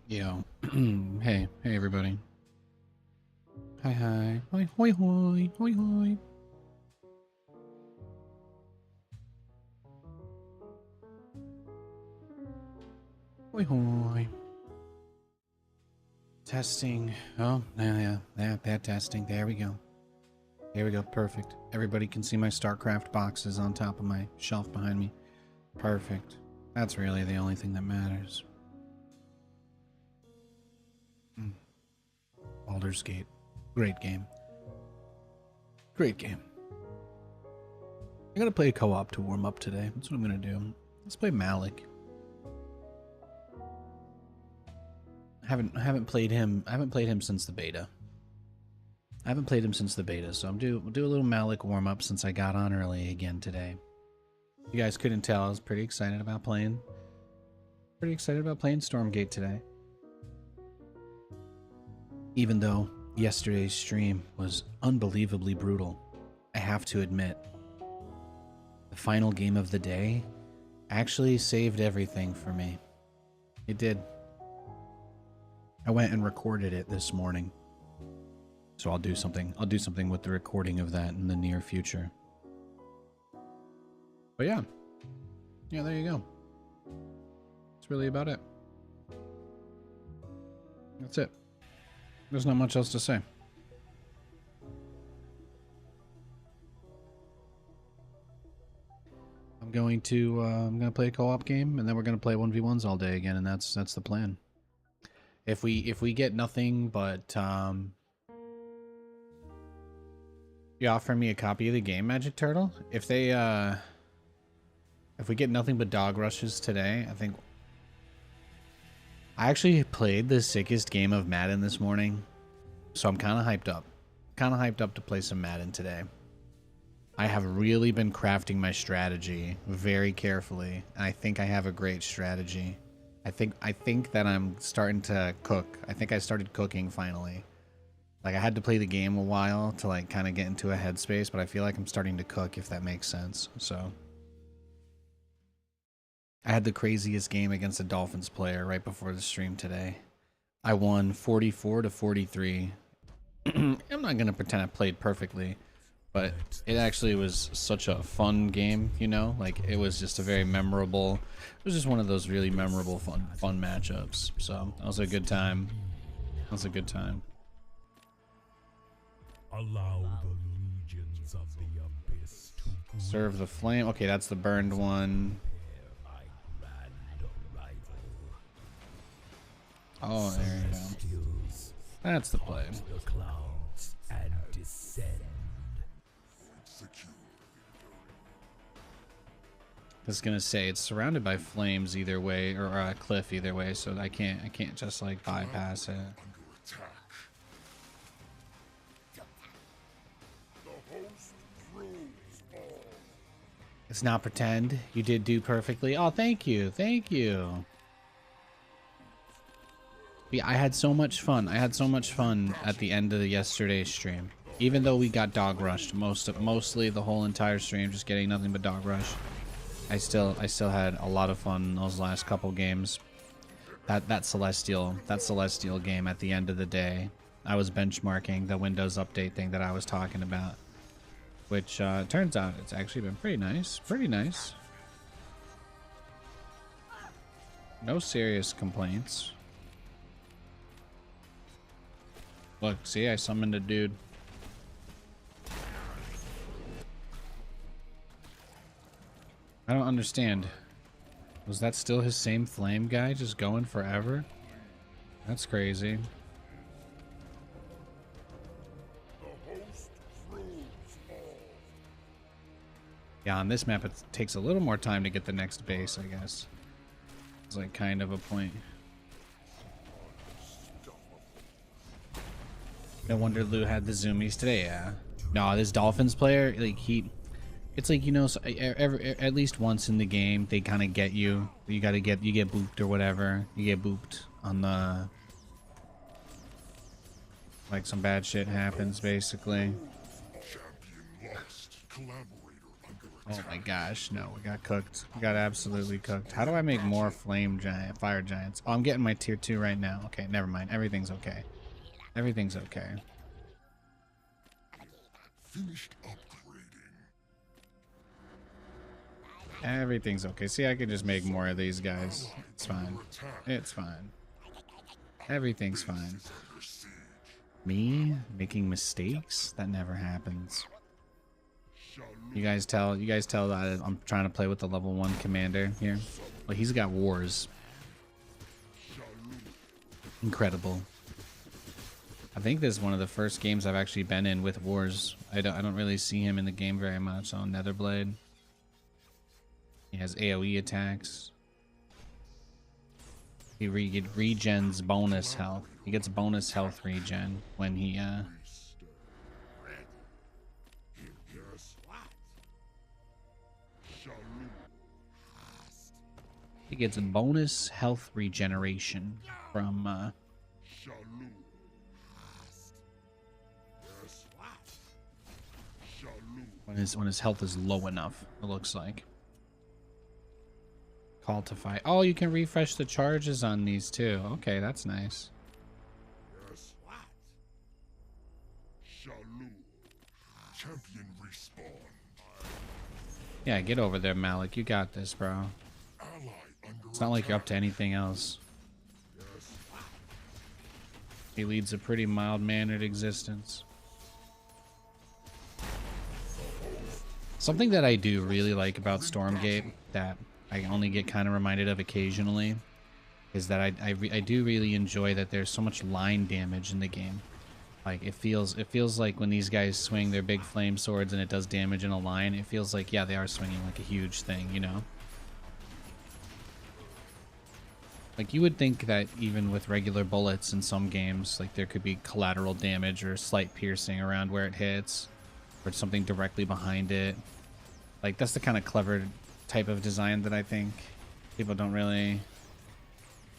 Yo. Hey everybody. Hi. Hoi hoi hoi. Hoi hoi. Hoi hoi. Testing. Oh, yeah, bad testing. There we go. There we go. Perfect. Everybody can see my StarCraft boxes on top of my shelf behind me. Perfect. That's really the only thing that matters. Baldur's Gate. Great game. Great game. I gotta play a co-op to warm up today. That's what I'm gonna do. Let's play Malik. I haven't played him. I haven't played him since the beta. So we'll do a little Malik warm up since I got on early again today. You guys couldn't tell, I was pretty excited about playing. Stormgate today. Even though yesterday's stream was unbelievably brutal, I have to admit, the final game of the day actually saved everything for me. It did. I went and recorded it this morning. So I'll do something with the recording of that in the near future. But yeah. Yeah, there you go. That's really about it. That's it. There's not much else to say. I'm going to play a co-op game, and then we're gonna play 1v1s all day again, and that's the plan. If we get nothing but you offer me a copy of the game, Magic Turtle? If we get nothing but dog rushes today, I think I actually played the sickest game of Madden this morning, so I'm kind of hyped up. To play some Madden today. I have really been crafting my strategy very carefully, and I think I have a great strategy. I think that I'm starting to cook. I think I started cooking finally. Like, I had to play the game a while to like kind of get into a headspace, but I feel like I'm starting to cook, if that makes sense. So I had the craziest game against a Dolphins player right before the stream today. I won 44-43. I'm not gonna pretend I played perfectly, but it actually was such a fun game, you know? Like, it was just a very memorable, it was just one of those really memorable fun matchups. So that was a good time. Allow the legions of the abyss to Serve the flame. Okay, that's the burned one. Oh, there you go. That's the play. the clouds and descend. I was gonna say it's surrounded by flames either way, or a cliff either way, so I can't just like bypass it. It's not pretend. You did do perfectly. Oh, thank you. Yeah, I had so much fun. At the end of yesterday's stream. Even though we got dog rushed mostly the whole entire stream, just getting nothing but dog rush. I still had a lot of fun in those last couple games. That celestial game at the end of the day, I was benchmarking the Windows update thing that I was talking about, which turns out it's actually been pretty nice. No serious complaints. Look, see, I summoned a dude. I don't understand. Was that still his same flame guy just going forever? That's crazy. Yeah, on this map it takes a little more time to get the next base, I guess. It's like kind of a point. No wonder Lou had the zoomies today, yeah. No, this Dolphins player, like it's like, you know, so at least once in the game they kind of get you. You get booped or whatever. You get booped on the, like, some bad shit happens basically. Champion lost. Collaborator under Oh my gosh, no, we got cooked. We got absolutely cooked. How do I make more fire giants? Oh, I'm getting my tier 2 right now. Okay, never mind. Everything's okay. Everything's okay. Finished upgrading. Everything's okay. See, I could just make more of these guys. It's fine. It's fine. Everything's fine. Me making mistakes? That never happens. You guys tell that I'm trying to play with the level 1 commander here. Well, he's got wars. Incredible. I think this is one of the first games I've actually been in with wars. I don't really see him in the game very much on Netherblade. He has AoE attacks. He regens bonus health. He gets bonus health regen when he he gets bonus health regeneration from when his health is low enough, it looks like. Call to fight. Oh, you can refresh the charges on these too. Okay, that's nice. Champion respawn. Yeah, get over there, Malik. You got this, bro. It's not like you're up to anything else. He leads a pretty mild-mannered existence. Something that I do really like about Stormgate that I only get kind of reminded of occasionally is that I do really enjoy that there's so much line damage in the game. Like it feels like when these guys swing their big flame swords and it does damage in a line, it feels like, yeah, they are swinging like a huge thing, you know? Like you would think that even with regular bullets in some games, like there could be collateral damage or slight piercing around where it hits or something directly behind it. Like that's the kind of clever type of design that I think people don't really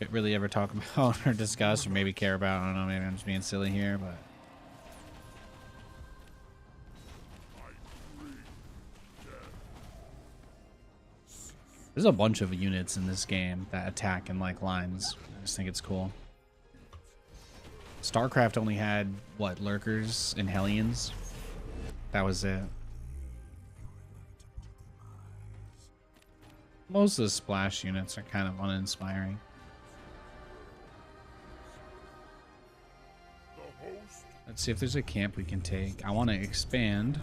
ever talk about or discuss or maybe care about. I don't know, maybe I'm just being silly here, but there's a bunch of units in this game that attack in like lines. I just think it's cool. StarCraft only had what, lurkers and hellions? That was it. Most of the splash units are kind of uninspiring. Let's see if there's a camp we can take. I want to expand.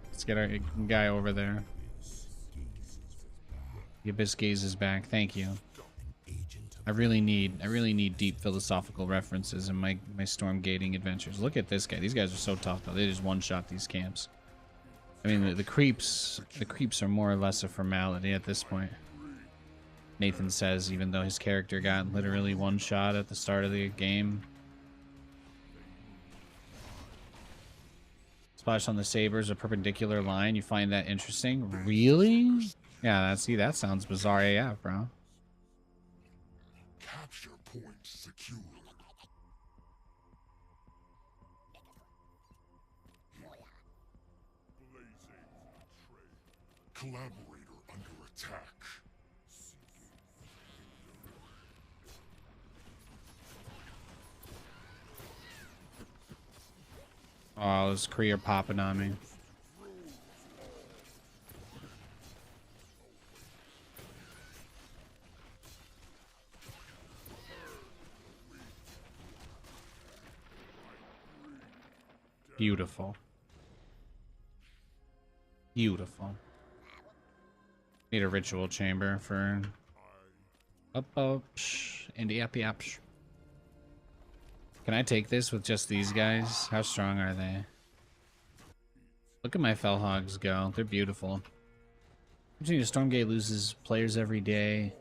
Let's get our guy over there. Yabisgaze is back. Thank you. I really need deep philosophical references in my Stormgating adventures. Look at this guy. These guys are so tough though. They just one-shot these camps. I mean, the creeps are more or less a formality at this point. Nathan says, even though his character got literally one shot at the start of the game. Splash on the sabers, a perpendicular line. You find that interesting? Really? Yeah, that sounds bizarre AF, bro. Capture point secured. Collaborator under attack. Oh, this Kree are popping on me. Beautiful. Beautiful. Need a ritual chamber for Indiapiapsh. Can I take this with just these guys? How strong are they? Look at my Fellhogs go. They're beautiful. Continue, Stormgate loses players every day.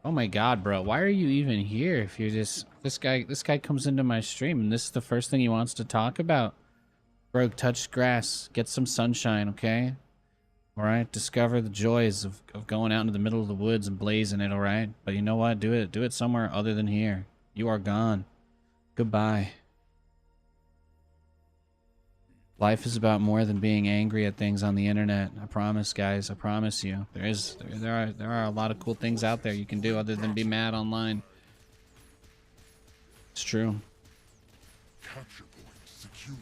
Oh my god, bro. Why are you even here if you're just... This guy comes into my stream and this is the first thing he wants to talk about. Bro, touch grass. Get some sunshine, okay? Alright? Discover the joys of going out into the middle of the woods and blazing it, alright? But you know what? Do it somewhere other than here. You are gone. Goodbye. Life is about more than being angry at things on the internet. I promise, guys. I promise you. There are a lot of cool things out there you can do other than be mad online. It's true. Capture point secured.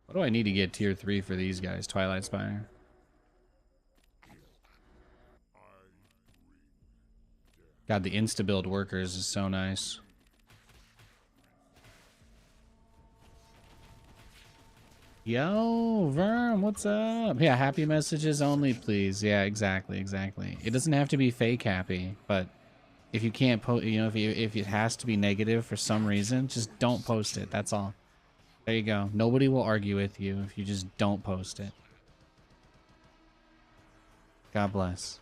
What do I need to get tier 3 for these guys? Twilight Spire. God, the insta-build workers is so nice. Yo, Verm, what's up? Yeah, happy messages only, please. Yeah, exactly. It doesn't have to be fake happy, but if you can't post, you know, if it has to be negative for some reason, just don't post it. That's all. There you go. Nobody will argue with you if you just don't post it. God bless.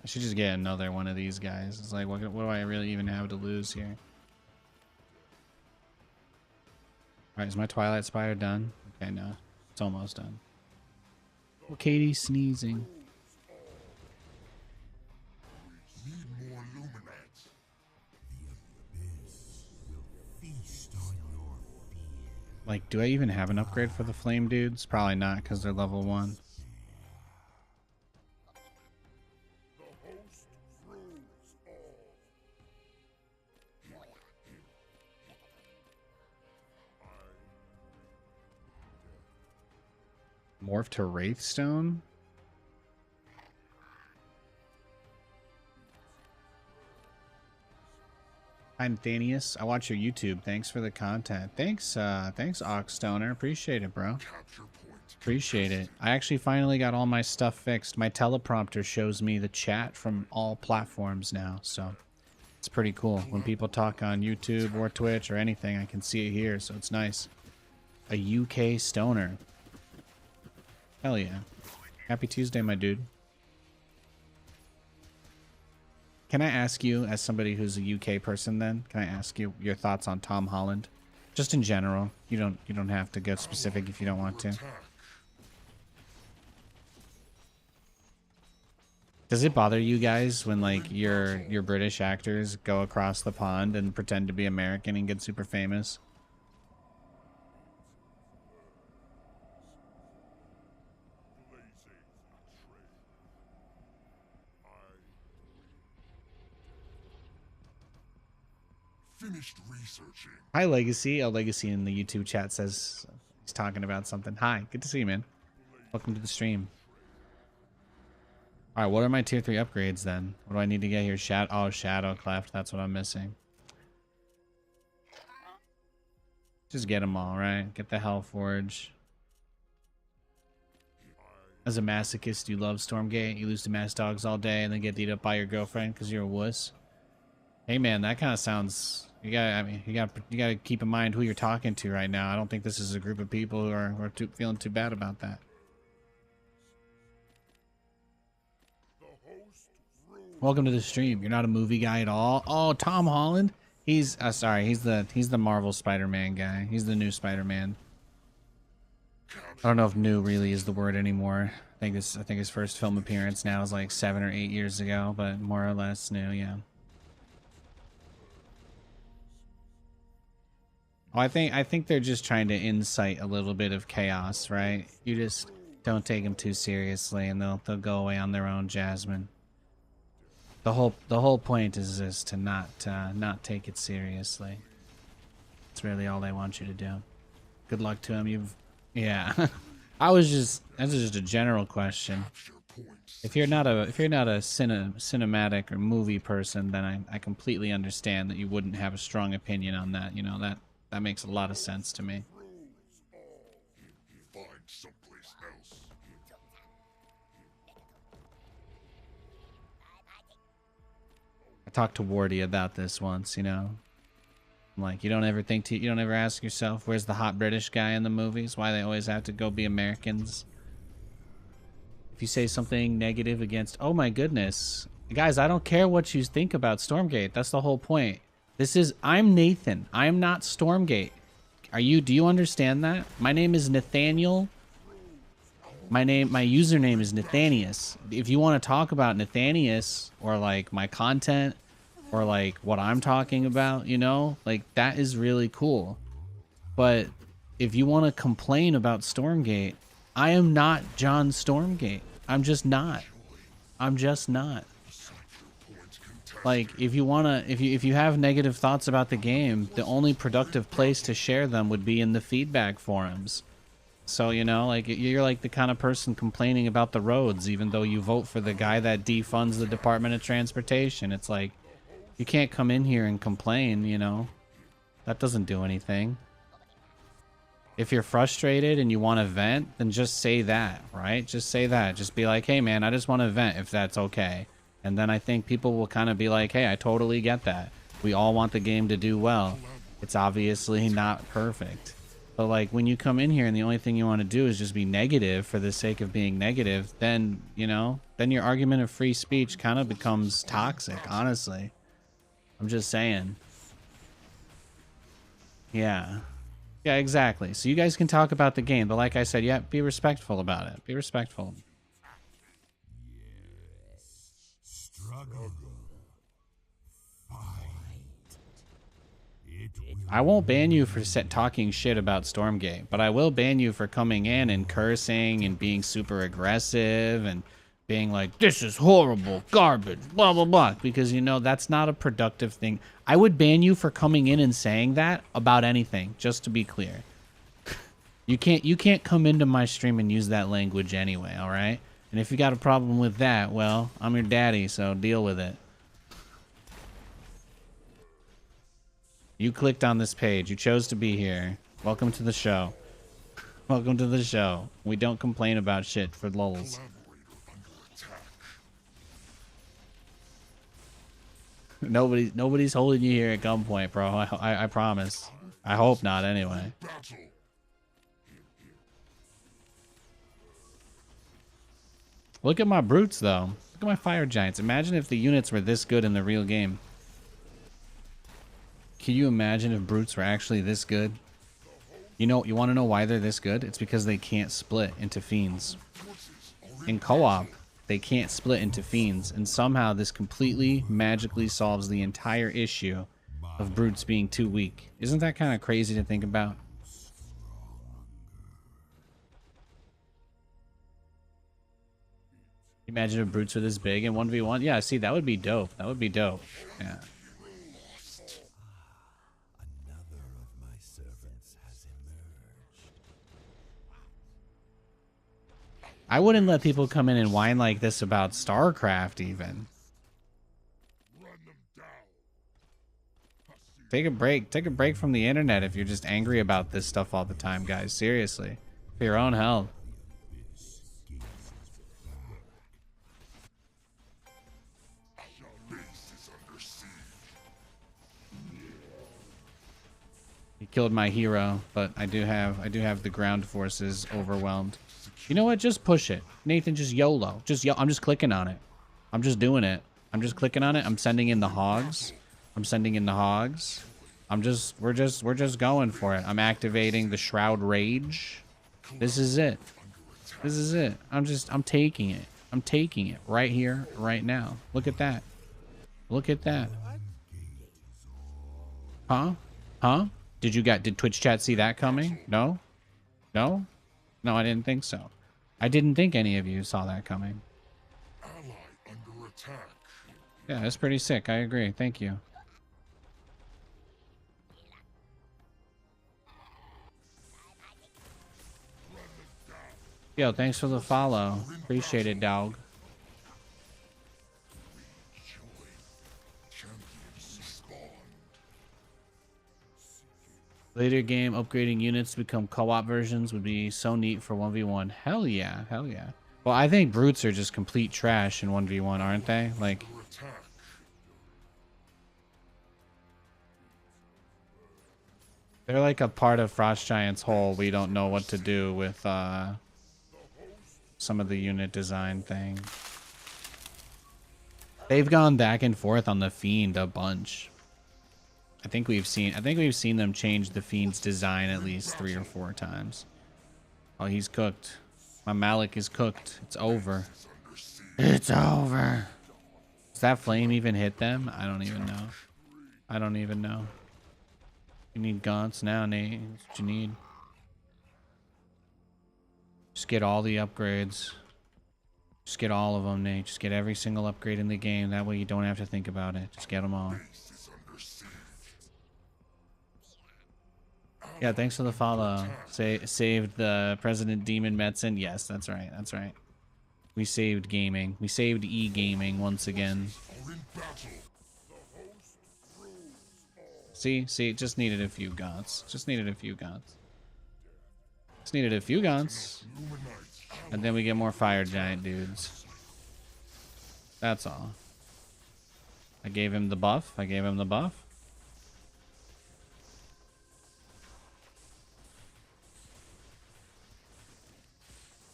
I should just get another one of these guys. It's like, what do I really even have to lose here? Alright, is my Twilight Spire done? Okay, no. It's almost done. Oh, Katie's sneezing. Need more luminance. The abyss will feast on your fear. Like, do I even have an upgrade for the flame dudes? Probably not, because they're level 1. The host rules all. Morph to Wraithstone? Hi, Nathanias. I watch your YouTube. Thanks for the content. Thanks, Oxstoner. Appreciate it, bro. Capture point. Appreciate it. I actually finally got all my stuff fixed. My teleprompter shows me the chat from all platforms now, so it's pretty cool. When people talk on YouTube or Twitch or anything, I can see it here, so it's nice. A UK stoner. Hell yeah. Happy Tuesday, my dude. Can I ask you, as somebody who's a UK person then, can I ask you your thoughts on Tom Holland? Just in general. You don't have to get specific if you don't want to. Attack. Does it bother you guys when like your British actors go across the pond and pretend to be American and get super famous? Finished researching. Hi, Legacy. A Legacy in the YouTube chat says he's talking about something. Hi, good to see you, man. Welcome to the stream. All right, what are my tier 3 upgrades then? What do I need to get here? Shadow Cleft. That's what I'm missing. Just get them all, right? Get the Hellforge. As a masochist, you love Stormgate. You lose to mass dogs all day and then get beat up by your girlfriend because you're a wuss. Hey, man, that kind of sounds... You gotta keep in mind who you're talking to right now. I don't think this is a group of people who are feeling too bad about that. Welcome to the stream. You're not a movie guy at all. Oh, Tom Holland. He's sorry. He's the Marvel Spider-Man guy. He's the new Spider-Man. I don't know if new really is the word anymore. I think his first film appearance now is like 7 or 8 years ago, but more or less new. Yeah. Oh, I think they're just trying to incite a little bit of chaos, right? You just don't take them too seriously, and they'll go away on their own, Jasmine. The whole point is just to not take it seriously. That's really all they want you to do. Good luck to them. Yeah. That's just a general question. If you're not a cinematic or movie person, then I completely understand that you wouldn't have a strong opinion on that. You know, that makes a lot of sense to me. Find someplace else. I talked to Wardy about this once, you know. I'm like, you don't ever ask yourself, where's the hot British guy in the movies? Why they always have to go be Americans? If you say something negative against, oh my goodness. Guys, I don't care what you think about Stormgate. That's the whole point. I'm Nathan. I am not Stormgate. Do you understand that? My name is Nathaniel. My username is Nathanias. If you want to talk about Nathanias or like my content or like what I'm talking about, you know, like that is really cool. But if you want to complain about Stormgate, I am not John Stormgate. I'm just not. I'm just not. Like, if you wanna, if you have negative thoughts about the game, the only productive place to share them would be in the feedback forums. So, you know, like, you're like the kind of person complaining about the roads, even though you vote for the guy that defunds the Department of Transportation. It's like, you can't come in here and complain, you know? That doesn't do anything. If you're frustrated and you want to vent, then just say that, right? Just say that. Just be like, hey, man, I just want to vent if that's okay. And then I think people will kind of be like, hey, I totally get that. We all want the game to do well. It's obviously not perfect. But like when you come in here and the only thing you want to do is just be negative for the sake of being negative, then, you know, then your argument of free speech kind of becomes toxic, honestly. I'm just saying. Yeah. Yeah, exactly. So you guys can talk about the game, but like I said, yeah, be respectful about it. Be respectful. Struggle. Fight. I won't ban you for talking shit about Stormgate, but I will ban you for coming in and cursing and being super aggressive and being like, this is horrible, garbage, blah, blah, blah, because, you know, that's not a productive thing. I would ban you for coming in and saying that about anything, just to be clear. You can't come into my stream and use that language anyway, all right? And if you got a problem with that, well, I'm your daddy, so deal with it. You clicked on this page. You chose to be here. Welcome to the show. Welcome to the show. We don't complain about shit for lulz. Nobody's holding you here at gunpoint, bro. I promise. I hope not, anyway. Look at my brutes, though. Look at my fire giants. Imagine if the units were this good in the real game. Can you imagine if brutes were actually this good? You know, you want to know why they're this good? It's because they can't split into fiends. In co-op, they can't split into fiends, and somehow this completely magically solves the entire issue of brutes being too weak. Isn't that kind of crazy to think about? Imagine if brutes were this big in 1v1. Yeah, see, that would be dope. That would be dope. Yeah. I wouldn't let people come in and whine like this about StarCraft even. Take a break. Take a break from the internet if you're just angry about this stuff all the time, guys. Seriously. For your own health. He killed my hero, but I do have the ground forces overwhelmed. You know what? Just push it. Nathan, just YOLO. I'm just clicking on it. I'm just doing it. I'm just clicking on it. I'm sending in the hogs. I'm sending in the hogs. We're just going for it. I'm activating the Shroud Rage. This is it. This is it. I'm taking it. I'm taking it right here, right now. Look at that. Look at that. Huh? Huh? Did Twitch chat see that coming? No? No? No, I didn't think so. I didn't think any of you saw that coming. Ally under attack. Yeah, that's pretty sick. I agree. Thank you. Yo, thanks for the follow. Appreciate it, dog. Later game upgrading units to become co-op versions would be so neat for 1v1. Hell yeah, hell yeah. Well, I think brutes are just complete trash in 1v1, aren't they? Like, they're like a part of Frost Giant's whole we don't know what to do with some of the unit design thing. They've gone back and forth on the Fiend a bunch. I think we've seen them change the Fiend's design at least 3 or 4 times. Oh, he's cooked. My Malik is cooked. It's over. It's over. that flame even hit them? I don't even know. I don't even know. You need gaunts now, Nate. That's what you need. Just get all the upgrades. Just get all of them, Nate. Just get every single upgrade in the game. That way you don't have to think about it. Just get them all. Yeah, thanks for the follow. Saved the President Demon Metzen. Yes, that's right. That's right. We saved gaming. We saved e-gaming once again. See, just needed a few gaunts. Just needed a few gaunts. Just needed a few gaunts. And then we get more fire giant dudes. That's all. I gave him the buff. I gave him the buff.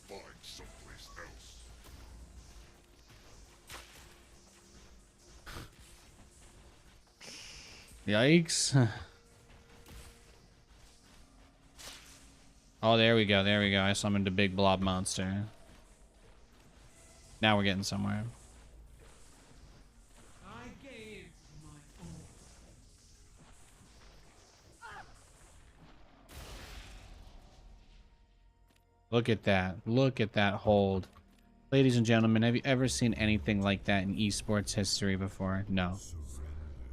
Find someplace else. Yikes. Oh, there we go. There we go. I summoned a big blob monster. Now we're getting somewhere. I gave my all. Look at that. Look at that hold. Ladies and gentlemen, have you ever seen anything like that in esports history before? No.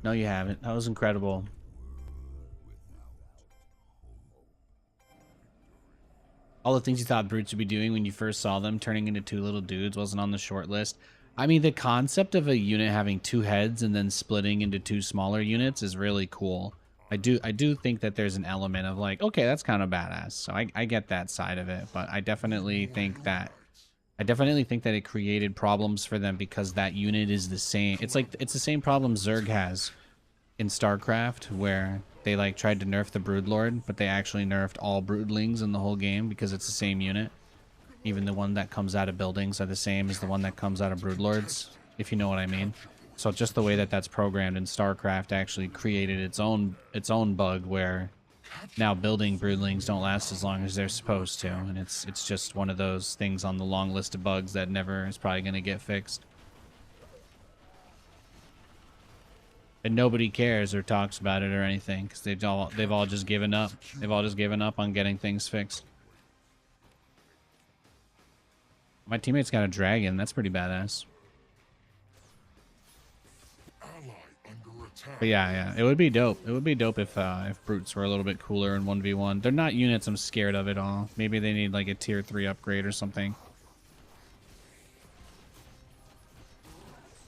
No, you haven't. That was incredible. All the things you thought brutes would be doing when you first saw them turning into two little dudes wasn't on the short list. I mean, the concept of a unit having two heads and then splitting into two smaller units is really cool. I do think that there's an element of like, okay, that's kind of badass. So I get that side of it, but I definitely think that it created problems for them because that unit is the same. It's like it's the same problem Zerg has in StarCraft, where they like tried to nerf the Broodlord, but they actually nerfed all Broodlings in the whole game because it's the same unit. Even the one that comes out of buildings are the same as the one that comes out of Broodlords, if you know what I mean. So just the way that that's programmed in StarCraft actually created its own bug where now building Broodlings don't last as long as they're supposed to, and it's just one of those things on the long list of bugs that never is probably going to get fixed. And nobody cares or talks about it or anything because they've all just given up. They've all just given up on getting things fixed. My teammate's got a dragon. That's pretty badass. But yeah, it would be dope. It would be dope if brutes were a little bit cooler in 1v1. They're not units I'm scared of at all. Maybe they need like a tier 3 upgrade or something.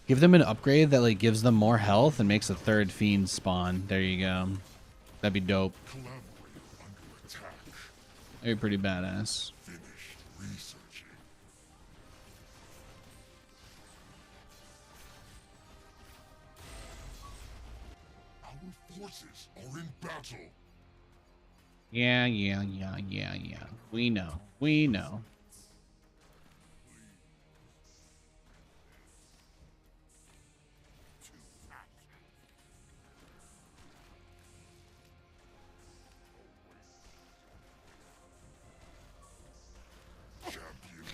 Give them an upgrade that like gives them more health and makes a third fiend spawn. There you go. That'd be dope. That'd be pretty badass. Our forces are in battle. Yeah. We know. We know.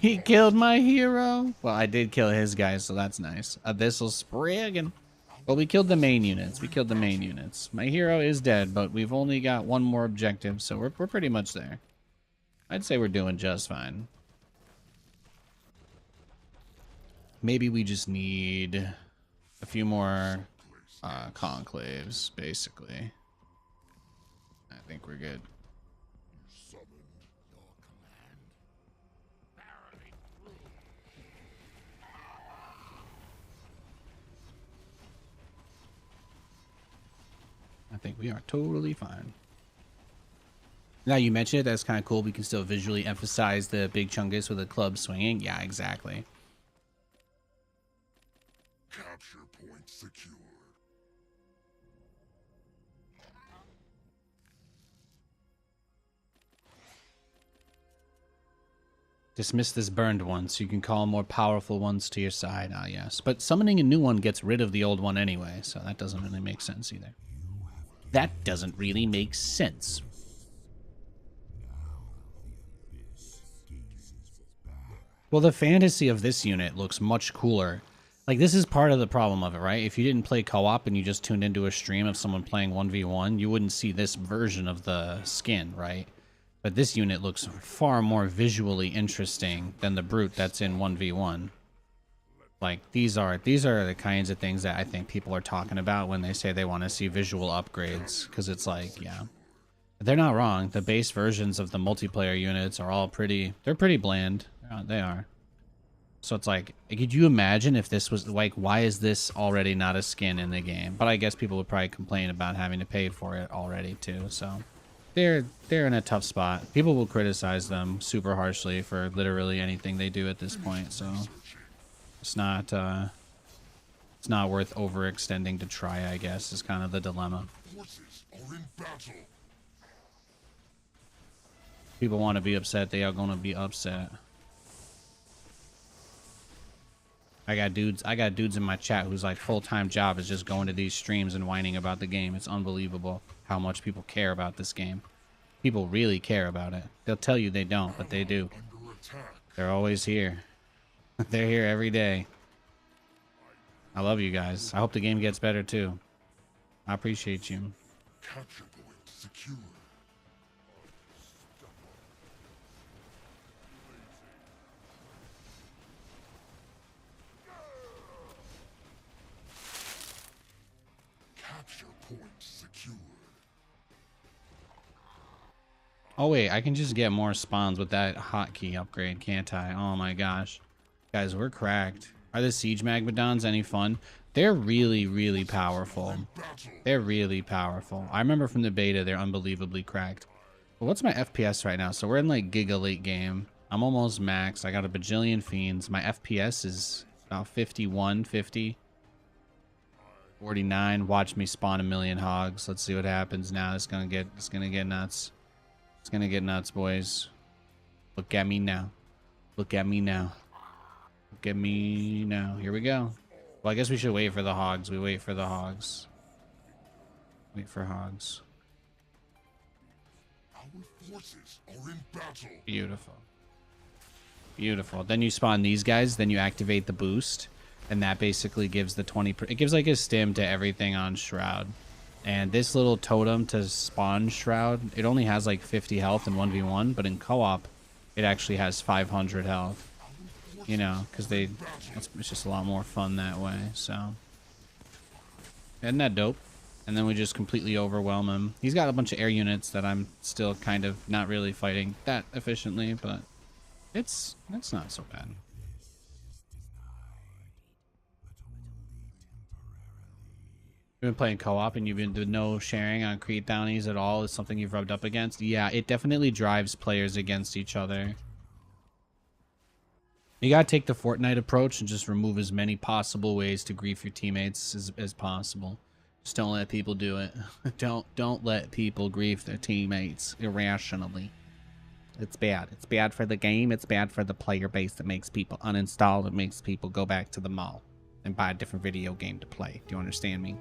He killed my hero. Well, I did kill his guys, so that's nice. Abyssal Spriggan. Well, we killed the main units. We killed the main units. My hero is dead, but we've only got one more objective, so we're pretty much there. I'd say we're doing just fine. Maybe we just need a few more conclaves, basically. I think we're good. I think we are totally fine. Now you mentioned it, that's kind of cool. We can still visually emphasize the big chungus with a club swinging. Yeah, exactly. Capture point secured. Dismiss this burned one so you can call more powerful ones to your side. Ah, yes. But summoning a new one gets rid of the old one anyway, so that doesn't really make sense either. That doesn't really make sense. Well, the fantasy of this unit looks much cooler Like, this is part of the problem of it, right? If you didn't play co-op and you just tuned into a stream of someone playing 1v1, you wouldn't see this version of the skin, right? But this unit looks far more visually interesting than the brute that's in 1v1. Like, these are the kinds of things that I think people are talking about when they say they want to see visual upgrades, because it's like, yeah. They're not wrong. The base versions of the multiplayer units are all they're pretty bland. They are. So it's like, could you imagine if this was like, why is this already not a skin in the game? But I guess people would probably complain about having to pay for it already too. So they're in a tough spot. People will criticize them super harshly for literally anything they do at this point. So it's not worth overextending to try, I guess, is kind of the dilemma. Forces are in battle. People want to be upset, they are going to be upset. I got dudes in my chat whose like full-time job is just going to these streams and whining about the game. It's unbelievable how much people care about this game. People really care about it. They'll tell you they don't, but they do. Under attack. They're always here. They're here every day. I love you guys. I hope the game gets better too. I appreciate you. Capture point secure. Capture point secured. Oh wait, I can just get more spawns with that hotkey upgrade, can't I? Oh my gosh. Guys, we're cracked. Are the Siege Magmadons any fun? They're really, really powerful. They're really powerful. I remember from the beta, they're unbelievably cracked. But what's my FPS right now? So we're in like Giga late game. I'm almost maxed. I got a bajillion fiends. My FPS is about 51, 50. 49. Watch me spawn a million hogs. Let's see what happens now. It's gonna get nuts. It's gonna get nuts, boys. Look at me now. Look at me now. Look at me now. Here we go. Well, I guess we should wait for the hogs. We wait for the hogs. Wait for hogs. Our forces are in battle. Beautiful. Beautiful. Then you spawn these guys. Then you activate the boost. And that basically gives the 20... It gives like a stim to everything on Shroud. And this little totem to spawn Shroud, it only has like 50 health in 1v1. But in co-op, it actually has 500 health. You know, because it's just a lot more fun that way. So, isn't that dope? And then we just completely overwhelm him. He's got a bunch of air units that I'm still kind of not really fighting that efficiently, but it's not so bad. You've been playing co-op and you've been doing no sharing on creep bounties at all. Is something you've rubbed up against? Yeah, it definitely drives players against each other. You gotta take the Fortnite approach and just remove as many possible ways to grief your teammates as possible. Just don't let people do it. Don't let people grief their teammates irrationally. It's bad. It's bad for the game. It's bad for the player base. It makes people uninstall. It makes people go back to the mall and buy a different video game to play. Do you understand me?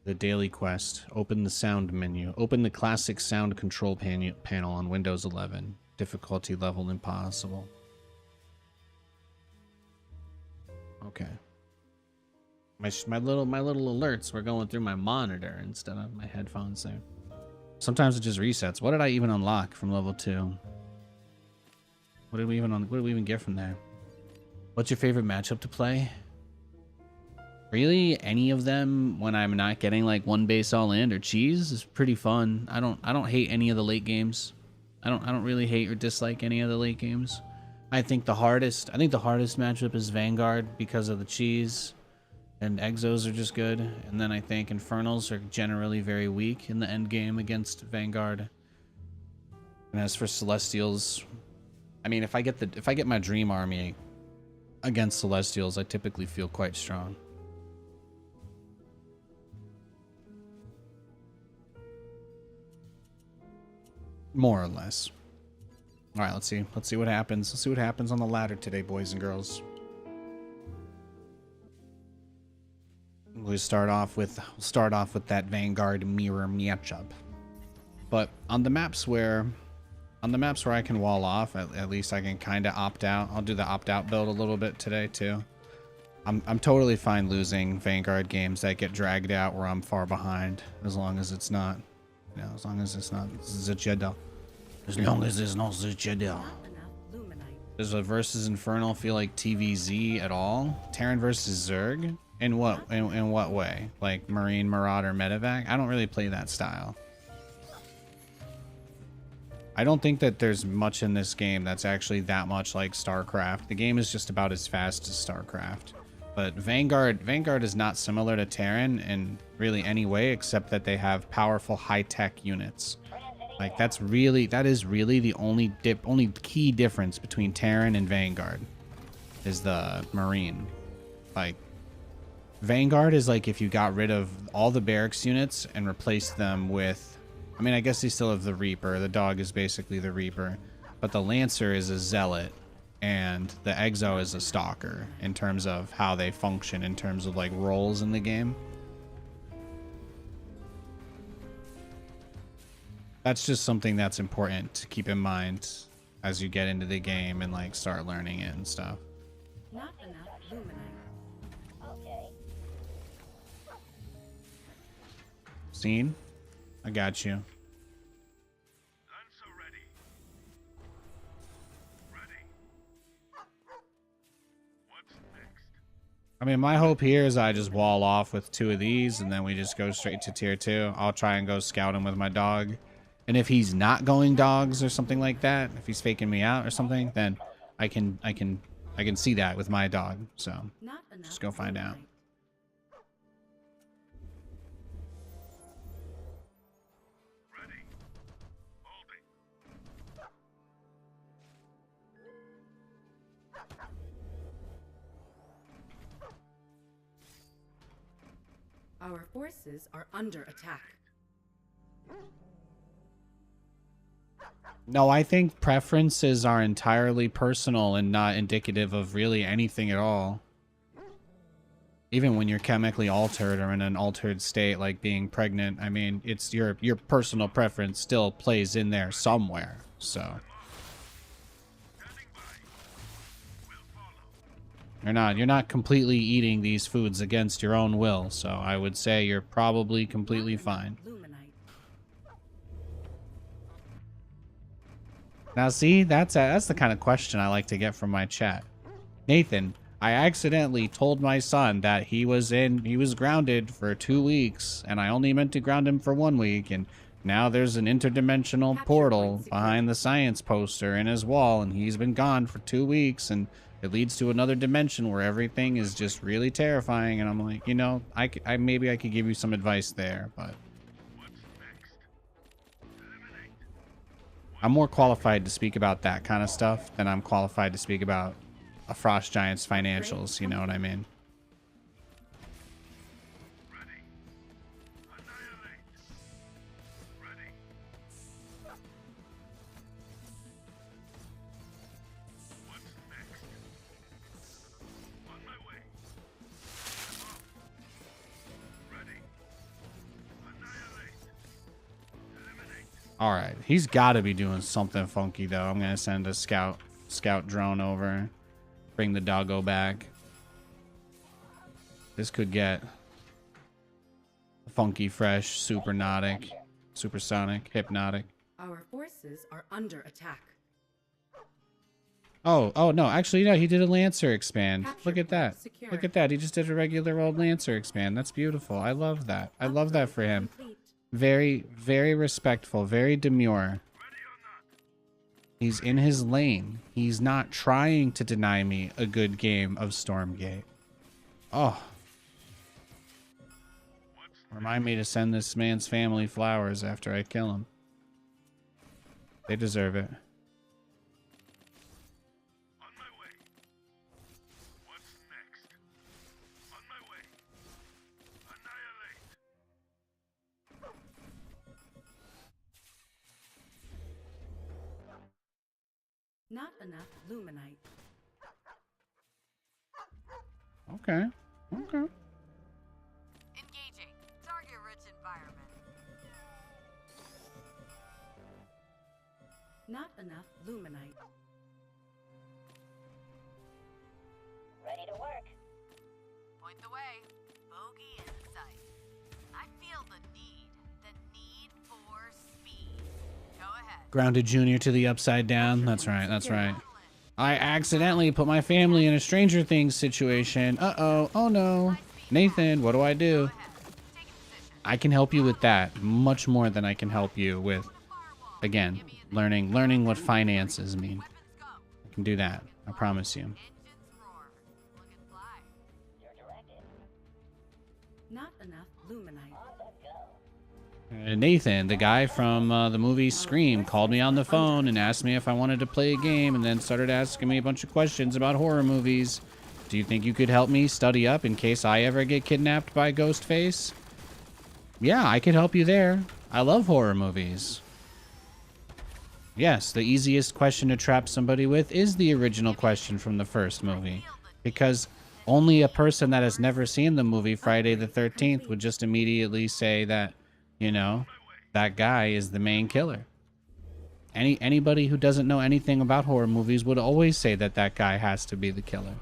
The daily quest. Open the sound menu. Open the classic sound control panel on Windows 11. Difficulty level impossible. Okay. My little alerts were going through my monitor instead of my headphones there. Sometimes it just resets. What did I even unlock from level 2? What did we even get from there? What's your favorite matchup to play? Really, any of them when I'm not getting like one base all in or cheese is pretty fun. I don't hate any of the late games. I don't really hate or dislike any of the late games. I think the hardest matchup is Vanguard because of the cheese, and Exos are just good. And then I think Infernals are generally very weak in the end game against Vanguard. And as for Celestials, I mean, if I get my dream army against Celestials, I typically feel quite strong. More or less. All right, let's see what happens. Let's see what happens on the ladder today, boys and girls. We'll start off with that Vanguard mirror matchup. But on the maps where I can wall off, at least I can kind of opt out. I'll do the opt out build a little bit today too. I'm totally fine losing Vanguard games that get dragged out where I'm far behind, as long as it's not, you know, as long as it's not Zjeda. As long as it's not Zjeda. Does a versus Infernal feel like TVZ at all? Terran versus Zerg? In what way? Like Marine, Marauder, Medevac? I don't really play that style. I don't think that there's much in this game that's actually that much like StarCraft. The game is just about as fast as StarCraft. But Vanguard is not similar to Terran in really any way, except that they have powerful high-tech units. Like that is really the only key difference between Terran and Vanguard is the Marine. Like Vanguard is like if you got rid of all the barracks units and replaced them with, I mean, I guess they still have the Reaper. The dog is basically the Reaper, but the Lancer is a Zealot and the Exo is a Stalker in terms of how they function in terms of like roles in the game. That's just something that's important to keep in mind as you get into the game and like start learning it and stuff. Not enough luminite. Okay. Scene? I got you. Lancer ready. Ready. What's next? I mean, my hope here is I just wall off with 2 of these and then we just go straight to tier 2. I'll try and go scout him with my dog. And if he's not going dogs or something like that, if he's faking me out or something, then I can see that with my dog. So just go find out. Ready. Holding. Our forces are under attack. No, I think preferences are entirely personal and not indicative of really anything at all. Even when you're chemically altered or in an altered state, like being pregnant, I mean, it's your personal preference still plays in there somewhere. So you're not completely eating these foods against your own will. So I would say you're probably completely fine. Now, see, that's the kind of question I like to get from my chat. Nathan, I accidentally told my son that he was grounded for 2 weeks, and I only meant to ground him for 1 week, and now there's an interdimensional portal behind the science poster in his wall, and he's been gone for 2 weeks, and it leads to another dimension where everything is just really terrifying. And I'm like, you know, I maybe I could give you some advice there, but I'm more qualified to speak about that kind of stuff than I'm qualified to speak about a Frost Giant's financials, you know what I mean? Ready. Annihilate. Ready. What's next? On my way. Ready. Annihilate. Eliminate. All right, he's got to be doing something funky though. I'm gonna send a scout drone over, bring the doggo back. This could get funky, fresh, supersonic, hypnotic. Our forces are under attack. Oh no, actually no, he did a Lancer expand. Capture Look at that. point secured. Look at that. He just did a regular old Lancer expand. That's beautiful. I love that. I love that for him. Complete. Very, very respectful, very demure. He's in his lane. He's not trying to deny me a good game of Stormgate. Oh. Remind me to send this man's family flowers after I kill him. They deserve it. On my way. What's next? On my way. Annihilate. Not enough luminite. Okay. Okay. Engaging. Target-rich environment. Not enough luminite. Ready to work. Point the way. Bogey in sight. I feel the need for speed. Go ahead. Grounded Junior to the upside down. That's right. That's right. I accidentally put my family in a Stranger Things situation. Uh-oh. Oh, no. Nathan, what do I do? I can help you with that much more than I can help you with, again, learning what finances mean. I can do that. I promise you. Not enough luminite. Nathan, the guy from the movie Scream, called me on the phone and asked me if I wanted to play a game and then started asking me a bunch of questions about horror movies. Do you think you could help me study up in case I ever get kidnapped by Ghostface? Yeah, I could help you there. I love horror movies. Yes, the easiest question to trap somebody with is the original question from the first movie. Because only a person that has never seen the movie Friday the 13th would just immediately say that, you know, that guy is the main killer. Anybody who doesn't know anything about horror movies would always say that that guy has to be the killer.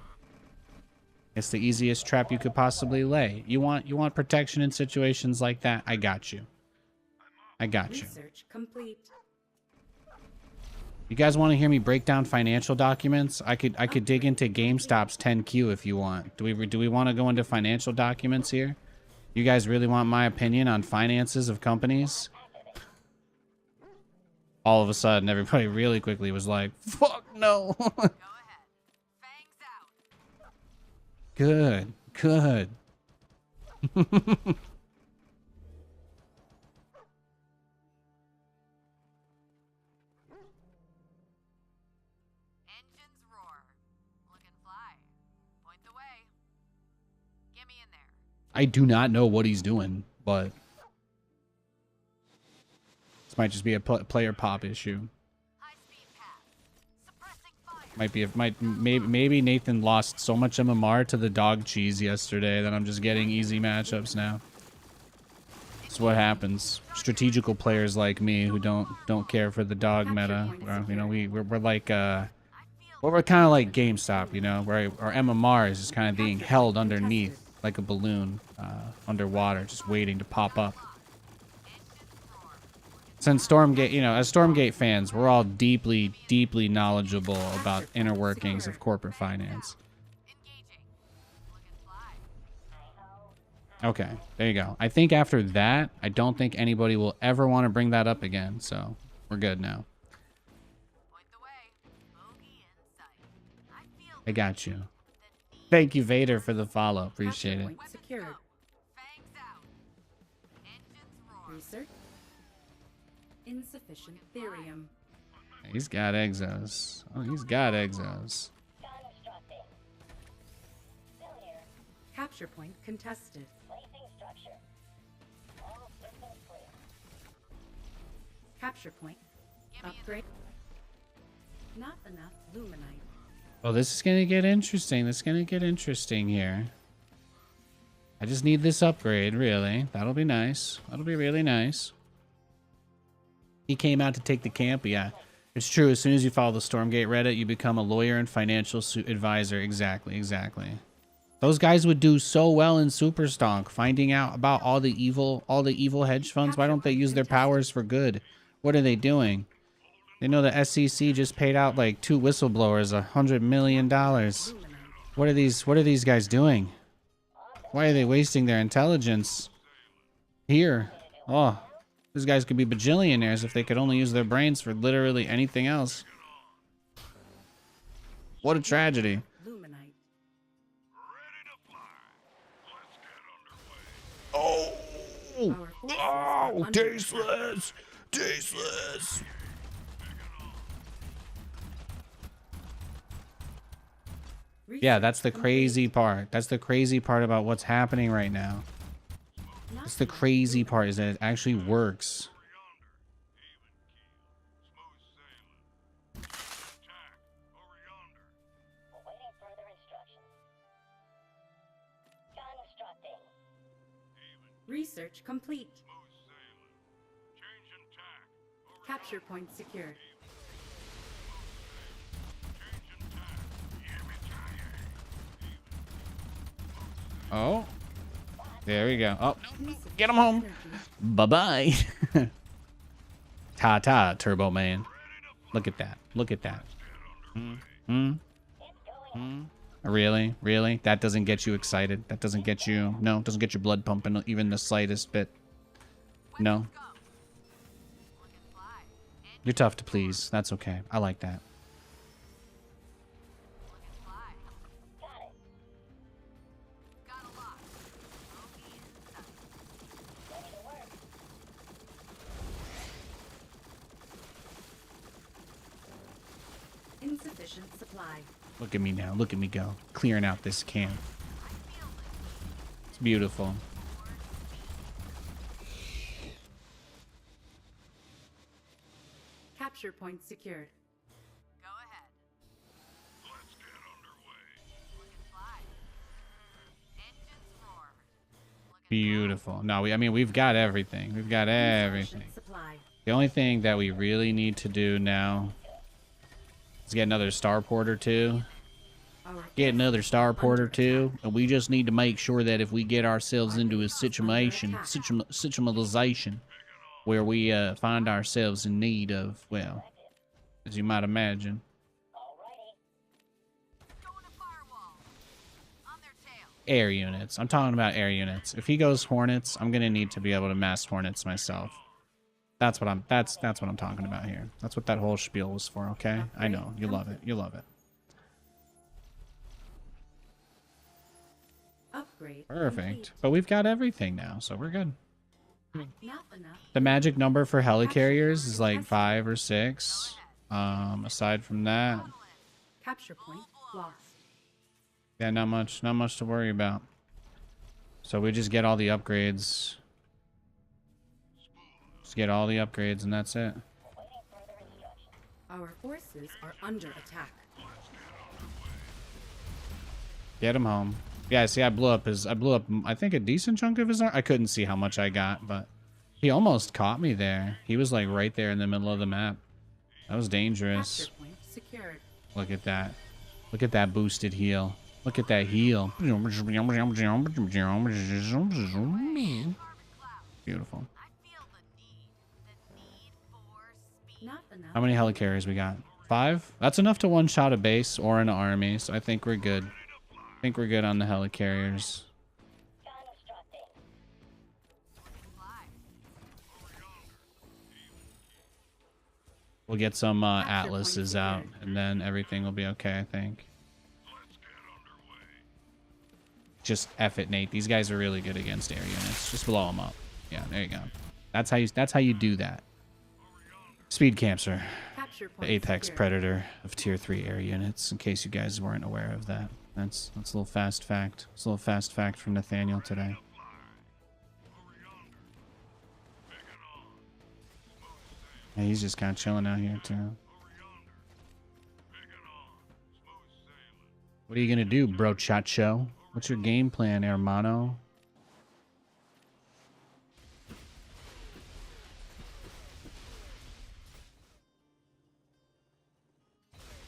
It's the easiest trap you could possibly lay. You want protection in situations like that? I got you. I got you. Research complete. You guys want to hear me break down financial documents? I could dig into GameStop's 10Q if you want. Do we want to go into financial documents here? You guys really want my opinion on finances of companies? All of a sudden, everybody really quickly was like, "Fuck no." Go ahead. Fangs out. Good, good. Engines roar. Looking fly. Point the way. Get me in there. I do not know what he's doing, but this might just be a player pop issue. High speed path. Suppressing fire. Maybe Nathan lost so much MMR to the dog cheese yesterday that I'm just getting easy matchups now. That's what happens. Strategical players like me who don't care for the dog meta. You know, we're like we're kind of like GameStop, you know, where our MMR is just kind of being held underneath like a balloon underwater, just waiting to pop up. Since Stormgate, you know, as Stormgate fans, we're all deeply knowledgeable about inner workings of corporate finance. Engaging. Looking fly. Okay, there you go. I think after that, I don't think anybody will ever want to bring that up again, so we're good now. Point the way. Bogey in sight. I feel I got you. Thank you, Vader, for the follow. Appreciate it. Point secured. fangs out. Engines roar. Research. Insufficient therium. He's got exos. Oh, he's got exos. Constructing. Still here. Capture point contested. Placing structure. All systems clear. Capture point. Give me Upgrade. Not enough luminite. Oh, this is gonna get interesting. This is gonna get interesting here. I just need this upgrade, really. That'll be nice. That'll be really nice. He came out to take the camp. Yeah, it's true. As soon as you follow the Stormgate Reddit, you become a lawyer and financial advisor. Exactly, exactly. Those guys would do so well in Superstonk, finding out about all the evil hedge funds. Why don't they use their powers for good? What are they doing? They know the SEC just paid out like 2 whistleblowers $100 million. What are these guys doing? Why are they wasting their intelligence here? Oh, these guys could be bajillionaires if they could only use their brains for literally anything else. What a tragedy. Luminite. Ready to fly. Let's get underway. Oh, Our forces are oh, under tasteless, tasteless. Yeah, that's the crazy part. That's the crazy part about what's happening right now. That's the crazy part, is that it actually works. Even keel. Smooth sailing. Attack. Over yonder. Awaiting further instructions. Constructing. Research complete. Smooth sailing. Changing tack. Over Capture point secured. Oh. There we go. Oh, Insufficient get him home. energy. Bye-bye. Ta-ta, Turbo Man. Look at that. Look at that. Really? Really? That doesn't get you excited? That doesn't get you... No, doesn't get your blood pumping even the slightest bit? No? Go. Looking fly. You're tough to please. That's okay. I like that. Looking fly. Got it. Got a lot. Bogey in sight. Ready to work. Insufficient supply. Look at me now. Look at me go. Clearing out this camp. I feel the It's beautiful. Capture point secured. Go ahead. Let's get underway. Looking fly. Engines roar. Looking Beautiful. No, I mean, we've got everything. We've got everything. Insufficient supply. The only thing that we really need to do now is get another starport or two. Our Get another starport or under two. attack. And we just need to make sure that if we get ourselves into a situation, situationalization, where we find ourselves in need of, well, as you might imagine, going to firewall. On their tail. air units. I'm talking about air units. If he goes Hornets, I'm gonna need to be able to mass Hornets myself. That's what I'm talking about here. That's what that whole spiel was for, okay? I know. You love it. You love it. Upgrade. Perfect. But we've got everything now, so we're good. Complete. Not enough. The magic number for helicarriers is like 5 or 6. Aside from that, Capture point lost. yeah, not much to worry about. So we just get all the upgrades. Just get all the upgrades and that's it. Our forces are under attack. Get him home. Yeah, see, I blew up, I think, a decent chunk of his arm. I couldn't see how much I got, but he almost caught me there. He was like right there in the middle of the map. That was dangerous. Capture point secured. Look at that. Look at that boosted heal. Look at that heal. Beautiful. I feel the need for speed. Not enough. How many helicarriers we got? 5? That's enough to one-shot a base or an army, so I think we're good. I think we're good on the helicarriers. We'll get some atlases out, and then everything will be okay, I think. Just F it, Nate. These guys are really good against air units. Just blow them up. Yeah, there you go. That's how you do that. Speed Camper, Capture the point apex secured. predator of tier 3 air units, in case you guys weren't aware of that. That's a little fast fact. It's a little fast fact from Nathaniel today. Yeah, he's just kind of chilling out here too. What are you gonna do, bro chacho? What's your game plan, hermano?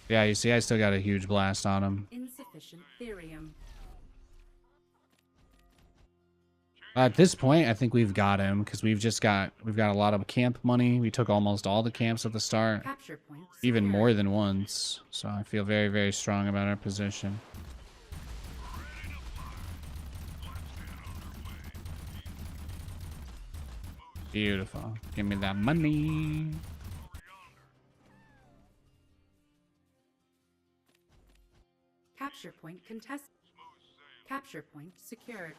Yeah, you see, I still got a huge blast on him. Insufficient therium. At this point, I think we've got him because we've got a lot of camp money. We took almost all the camps at the start, Capture point even secured. more than once. So I feel very, very strong about our position. Beautiful. Give me that money. Capture point contested. Capture point secured.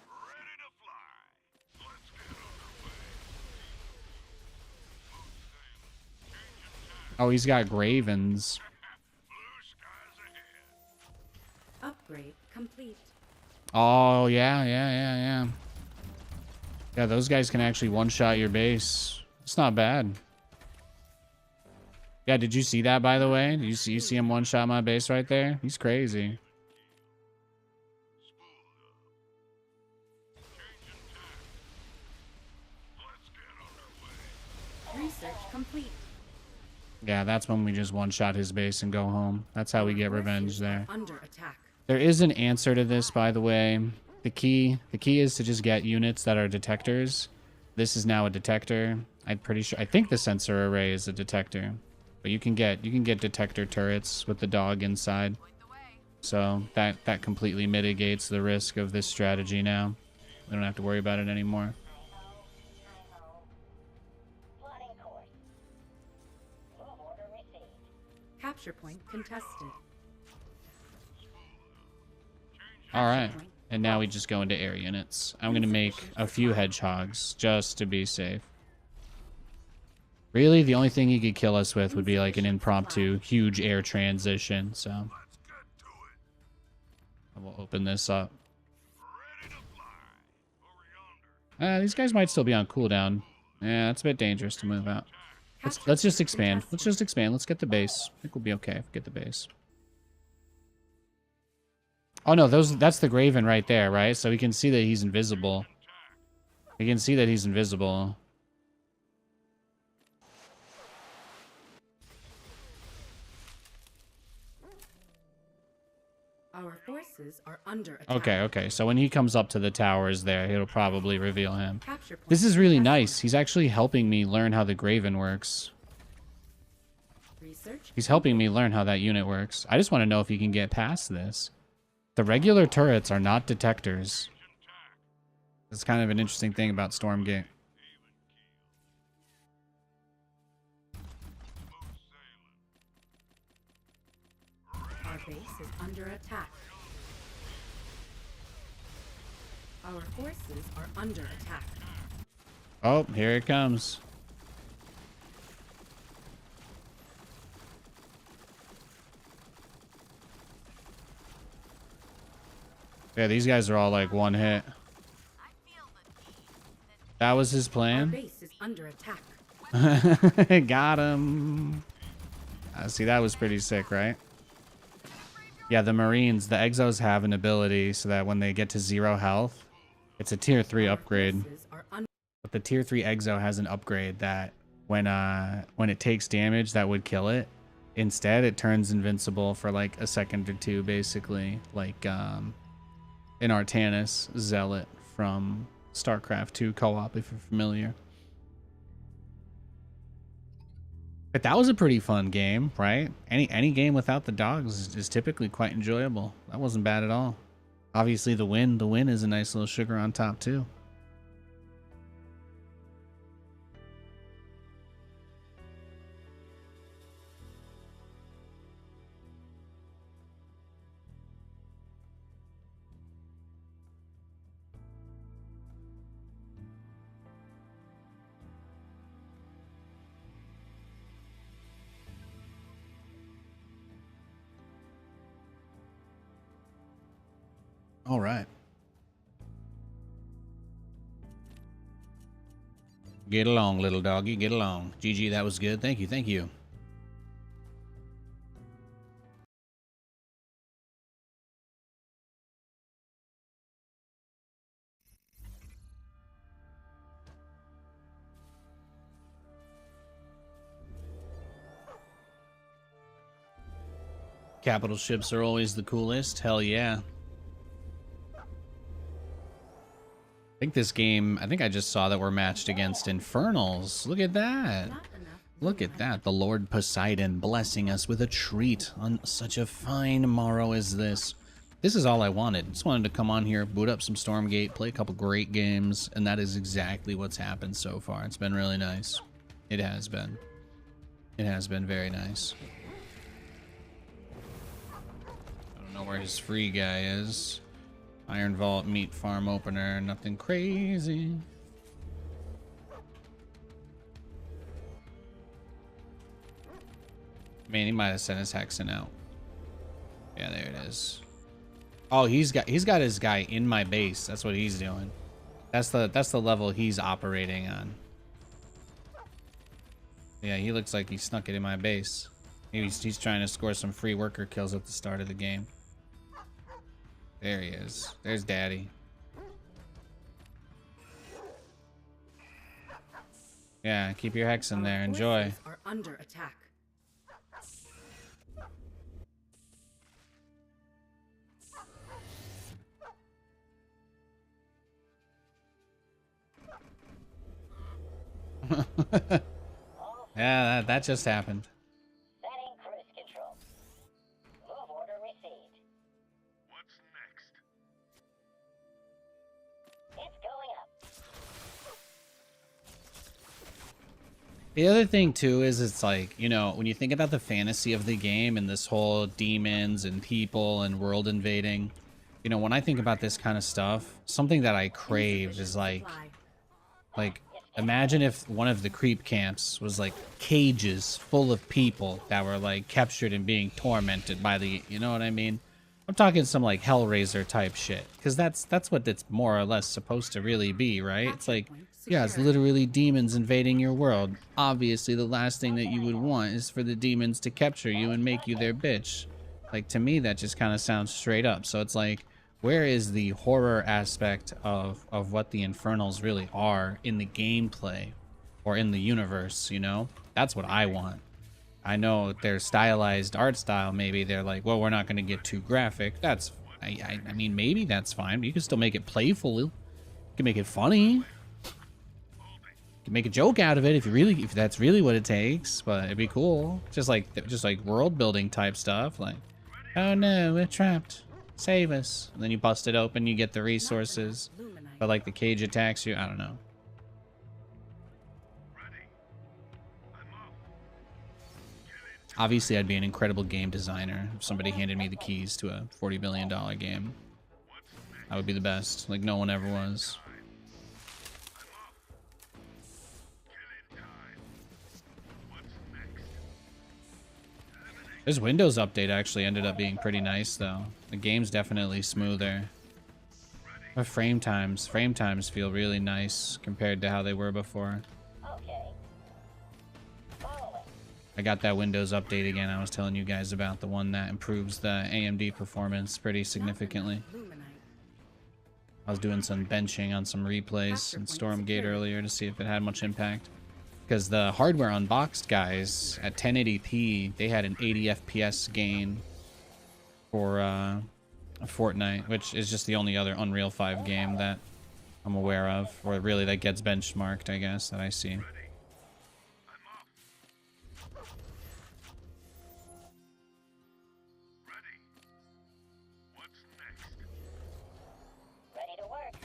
Oh, he's got Gravens. Upgrade complete. Oh, yeah. Yeah, those guys can actually one-shot your base. It's not bad. Yeah, did you see that, by the way? Did you see him one-shot my base right there? He's crazy. Research complete. Yeah, that's when we just one-shot his base and go home. That's how we get revenge there. Under attack. There is an answer to this, by the way. The key is to just get units that are detectors. This is now a detector. I'm pretty sure. I think the sensor array is a detector, but you can get detector turrets with the dog inside. So that completely mitigates the risk of this strategy now. We don't have to worry about it anymore. Capture point contested. All right. And now we just go into air units. I'm going to make a few hedgehogs just to be safe. Really, the only thing he could kill us with would be like an impromptu huge air transition. So I will open this up. These guys might still be on cooldown. Yeah, it's a bit dangerous to move out. Let's just expand. Let's just expand. Let's get the base. I think we'll be okay if we get the base. Oh no, that's the Graven right there, right? So we can see that he's invisible. We can see that he's invisible. Our forces are under attack. Okay. So when he comes up to the towers there, it'll probably reveal him. Capture point This is really contested. nice. He's actually helping me learn how the Graven works. Research. He's helping me learn how that unit works. I just want to know if he can get past this. The regular turrets are not detectors. That's kind of an interesting thing about Stormgate. Our base is under attack. Our forces are under attack. Oh, here it comes. Yeah, these guys are all like one hit. That was his Our plan. base is under attack. Got him. See, that was pretty sick, right? Yeah, the Marines, the Exos have an ability so that when they get to 0 health, it's a tier 3 upgrade. Forces are under But the tier 3 Exo has an upgrade that when it takes damage that would kill it, instead it turns invincible for like a second or two, basically. Like an Artanis Zealot from StarCraft 2 co-op, if you're familiar. But that was a pretty fun game, right? Any game without the dogs is typically quite enjoyable. That wasn't bad at all. Obviously the win is a nice little sugar on top too. All right. Get along, little doggy. Get along. GG, that was good. Thank you. Thank you. Capital ships are always the coolest. Hell yeah. I think this game, I think I just saw that we're matched against Infernals. Look at that. not enough. Look at that. The Lord Poseidon blessing us with a treat on such a fine morrow as this. This is all I wanted. Just wanted to come on here, boot up some Stormgate, play a couple great games, and that is exactly what's happened so far. It's been really nice. It has been. It has been very nice. I don't know where his free guy is. Iron Vault, Meat Farm Opener, nothing crazy. Man, he might have sent his Hexen out. Yeah, there it is. Oh, he's got his guy in my base. That's what he's doing. That's the level he's operating on. Yeah, he looks like he snuck it in my base. He's trying to score some free worker kills at the start of the game. There he is. There's Daddy. Yeah, keep your Hex in there. Enjoy. Forces are under attack. Yeah, that just happened. Setting cruise control. Move order received. What's next? It's going up. The other thing too is it's like, you know, when you think about the fantasy of the game and this whole demons and people and world invading, you know, when I think about this kind of stuff, something that I crave is like imagine if one of the creep camps was like cages full of people that were like captured and being tormented by the, you know what I mean? I'm talking some like Hellraiser type shit, because that's what it's more or less supposed to really be, right? It's like, yeah, it's literally demons invading your world. Obviously, the last thing that you would want is for the demons to capture you and make you their bitch. Like, to me, that just kind of sounds straight up. So it's like, where is the horror aspect of what the Infernals really are in the gameplay or in the universe, you know? That's what I want. I know their stylized art style, maybe they're like, well, we're not going to get too graphic. That's, I mean, maybe that's fine. You can still make it playful. You can make it funny. You can make a joke out of it if that's really what it takes. But it'd be cool. Just like world building type stuff. Like, oh no, we're trapped. Save us. And then you bust it open, you get the resources. But like the cage attacks you, I don't know. Obviously, I'd be an incredible game designer if somebody handed me the keys to a $40 billion game. I would be the best, like no one ever was. This Windows update actually ended up being pretty nice, though. The game's definitely smoother. But frame times feel really nice compared to how they were before. Okay. Following. I got that Windows update again. I was telling you guys about the one that improves the AMD performance pretty significantly. I was doing some benching on some replays in Stormgate earlier to see if it had much impact. Because the hardware unboxed guys at 1080p, they had an 80 FPS gain for Fortnite, which is just the only other Unreal 5 game that I'm aware of, or really that gets benchmarked, I guess, that I see. Ready to work.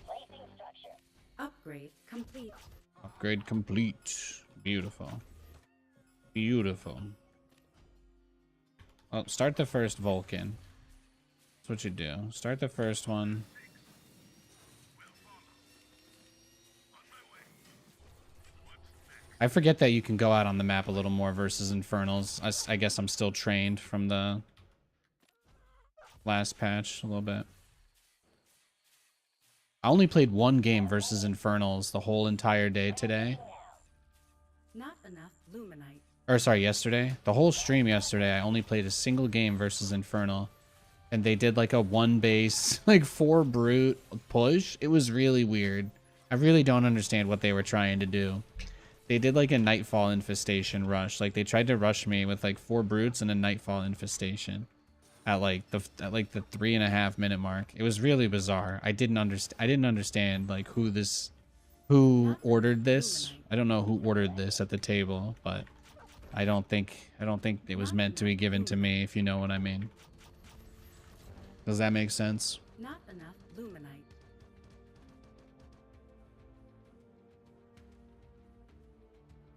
Placing structure. Upgrade complete. Upgrade complete. Beautiful. Beautiful. Well, start the first Vulcan. That's what you do. Start the first one. I forget that you can go out on the map a little more versus Infernals. I guess I'm still trained from the last patch a little bit. I only played one game versus Infernals the whole entire day today. Not enough luminite. Or sorry, yesterday. The whole stream yesterday, I only played a single game versus Infernal. And they did like a 1 base, like 4 brute push. It was really weird. I really don't understand what they were trying to do. They did like a Nightfall infestation rush. Like they tried to rush me with like 4 brutes and a Nightfall infestation at like the 3.5 minute mark. It was really bizarre. I didn't understand like who ordered this. I don't know who ordered this at the table, but I don't think it was meant to be given to me, if you know what I mean. Does that make sense? Not enough luminite.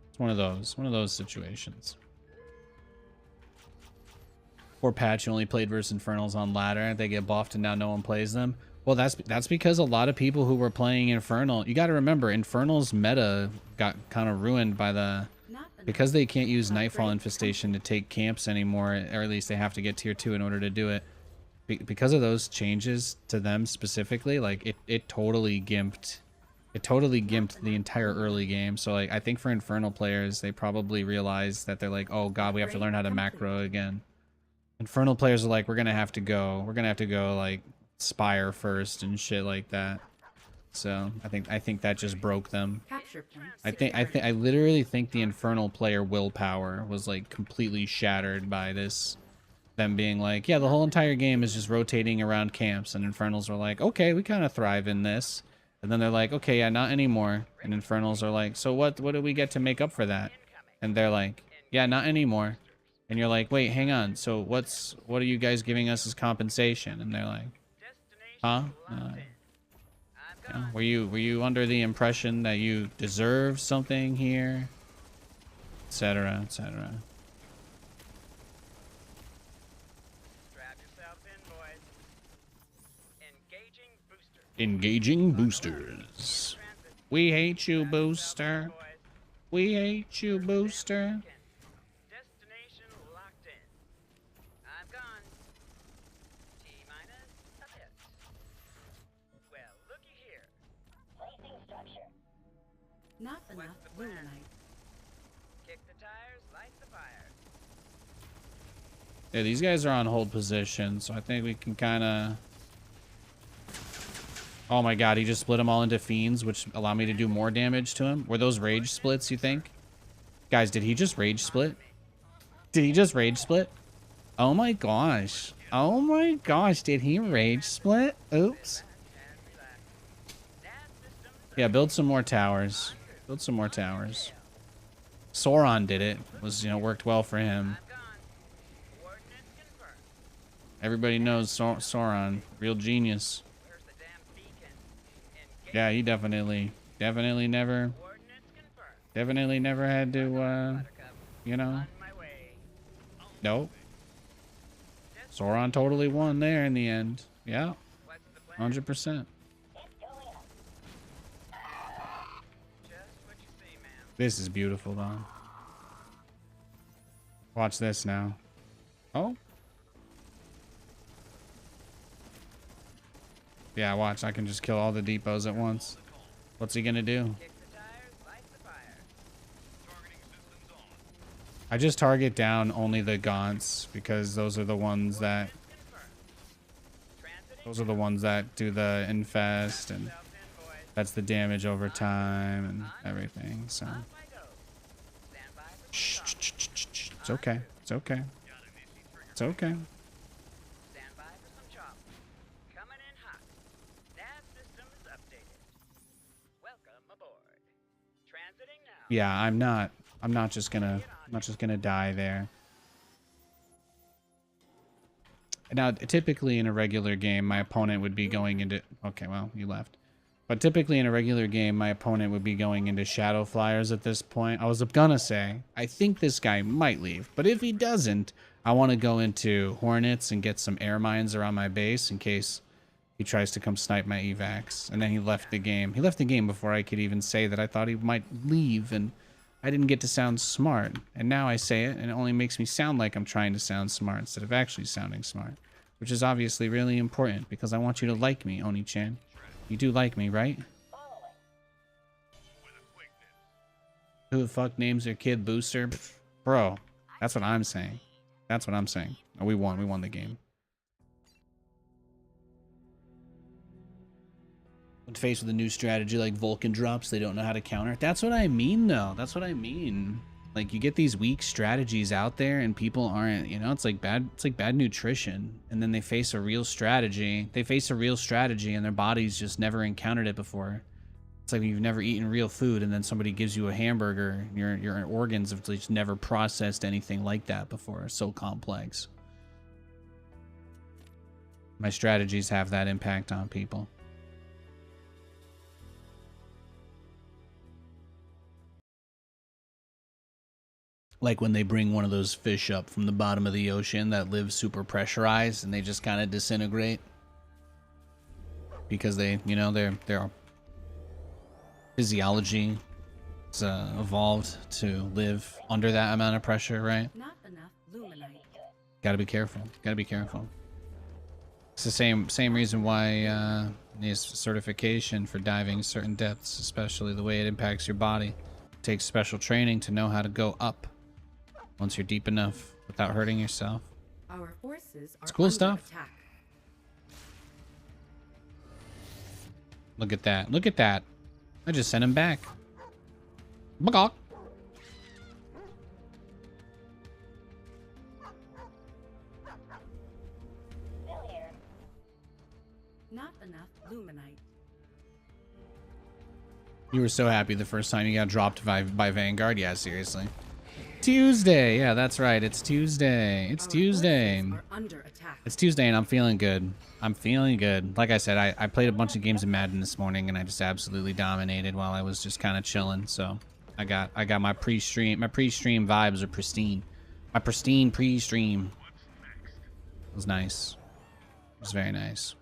It's one of those situations. Poor Patch only played versus Infernals on ladder. They get buffed and now no one plays them. Well, that's because a lot of people who were playing Infernal, you got to remember, Infernal's meta got kind of ruined by the, because they can't use Nightfall Infestation to take camps anymore, or at least they have to get tier 2 in order to do it. Because of those changes to them specifically, like it totally gimped. It totally gimped the entire early game. So like I think for Infernal players, they probably realized that they're like, oh god, we have to learn how to macro again. Infernal players are like, we're gonna have to go like Spire first and shit like that. So I think that just broke them. Capture point. I literally think the Infernal player willpower was like completely shattered by this them being like, yeah, the whole entire game is just rotating around camps, and Infernals are like, okay, we kind of thrive in this. And then they're like, okay, yeah, not anymore. And Infernals are like, so what do we get to make up for that? And they're like, yeah, not anymore. And you're like, wait, hang on. So what are you guys giving us as compensation? And they're like, huh? Yeah, were you under the impression that you deserve something here? Etc. etc. Strap yourselves in, boys. Engaging booster. Engaging boosters. We hate you, booster. We hate you, booster. Destination locked in. I'm gone. T-minus a bit. Well, looky here. Placing structure. Not enough the plan? luminite. Kick the tires, light the fire. Yeah, these guys are on hold position, so I think we can kind of... Oh my god, he just split them all into fiends, which allow me to do more damage to him. Were those rage splits, you think? Guys, did he just rage split? Did he just rage split? Oh my gosh. Oh my gosh, did he rage split? Oops. Yeah, build some more towers. Build some more towers. Sauron did it. Worked well for him. I'm gone. Coordinates confirmed. Everybody knows Sauron. Real genius. Where's the damn beacon? Engage. Yeah, he definitely never Coordinates confirmed. Definitely never had to, Buttercup, you know. on my way. Nope. Sauron totally won there in the end. Yeah, What's the plan? 100%. It's going up. Just what you say, ma'am. This is beautiful, though. Watch this now. Oh. Yeah, watch. I can just kill all the depots at once. What's he gonna do? Kick the tires, light the fire. Targeting systems on. I just target down only the gaunts because those are the ones that do the infest, and Yourselves in, boys. that's the damage over time and everything. So Off I go. Stand by for shh, some shh, shots. shh, shh, shh. It's okay. It's okay. It's okay. Stand by for some chop. Coming in hot. Nav system is updated. Welcome aboard. Transiting now. Yeah, I'm not just gonna die there. Now, typically in a regular game, my opponent would be going into... Okay, well, you left. But typically in a regular game, my opponent would be going into Shadow Flyers at this point. I was gonna say, I think this guy might leave. But if he doesn't, I want to go into Hornets and get some air mines around my base in case he tries to come snipe my evacs. And then he left the game. He left the game before I could even say that I thought he might leave, and I didn't get to sound smart. And now I say it, and it only makes me sound like I'm trying to sound smart instead of actually sounding smart. Which is obviously really important, because I want you to like me, Oni-chan. You do like me, right? Following. Who the fuck names their kid Booster? Pfft, bro, that's what I'm saying. That's what I'm saying. Oh, we won. We won the game. When faced with a new strategy like Vulcan drops, they don't know how to counter. That's what I mean, though. That's what I mean. Like, you get these weak strategies out there, and people aren't, it's like bad nutrition. And then they face a real strategy. They face a real strategy, and their bodies just never encountered it before. It's like you've never eaten real food, and then somebody gives you a hamburger. Your organs have just never processed anything like that before. It's so complex. My strategies have that impact on people. Like when they bring one of those fish up from the bottom of the ocean that live super pressurized, and they just kind of disintegrate because their physiology is evolved to live under that amount of pressure, right? Not enough luminite. Gotta be careful. Gotta be careful. It's the same reason why needs certification for diving certain depths, especially the way it impacts your body. It takes special training to know how to go up once you're deep enough without hurting yourself. Our forces are It's cool under stuff. attack. Look at that. Look at that. I just sent him back. Bagok. Not enough luminite. You were so happy the first time you got dropped by Vanguard. Yeah, seriously. Tuesday. Yeah, that's right. It's Tuesday. It's Our Tuesday. forces are under attack. It's Tuesday and I'm feeling good. I'm feeling good. Like I said, I played a bunch of games of Madden this morning and I just absolutely dominated while I was just kind of chilling. So I got my pre-stream vibes are pristine. My pristine pre-stream. It was nice. It was very nice.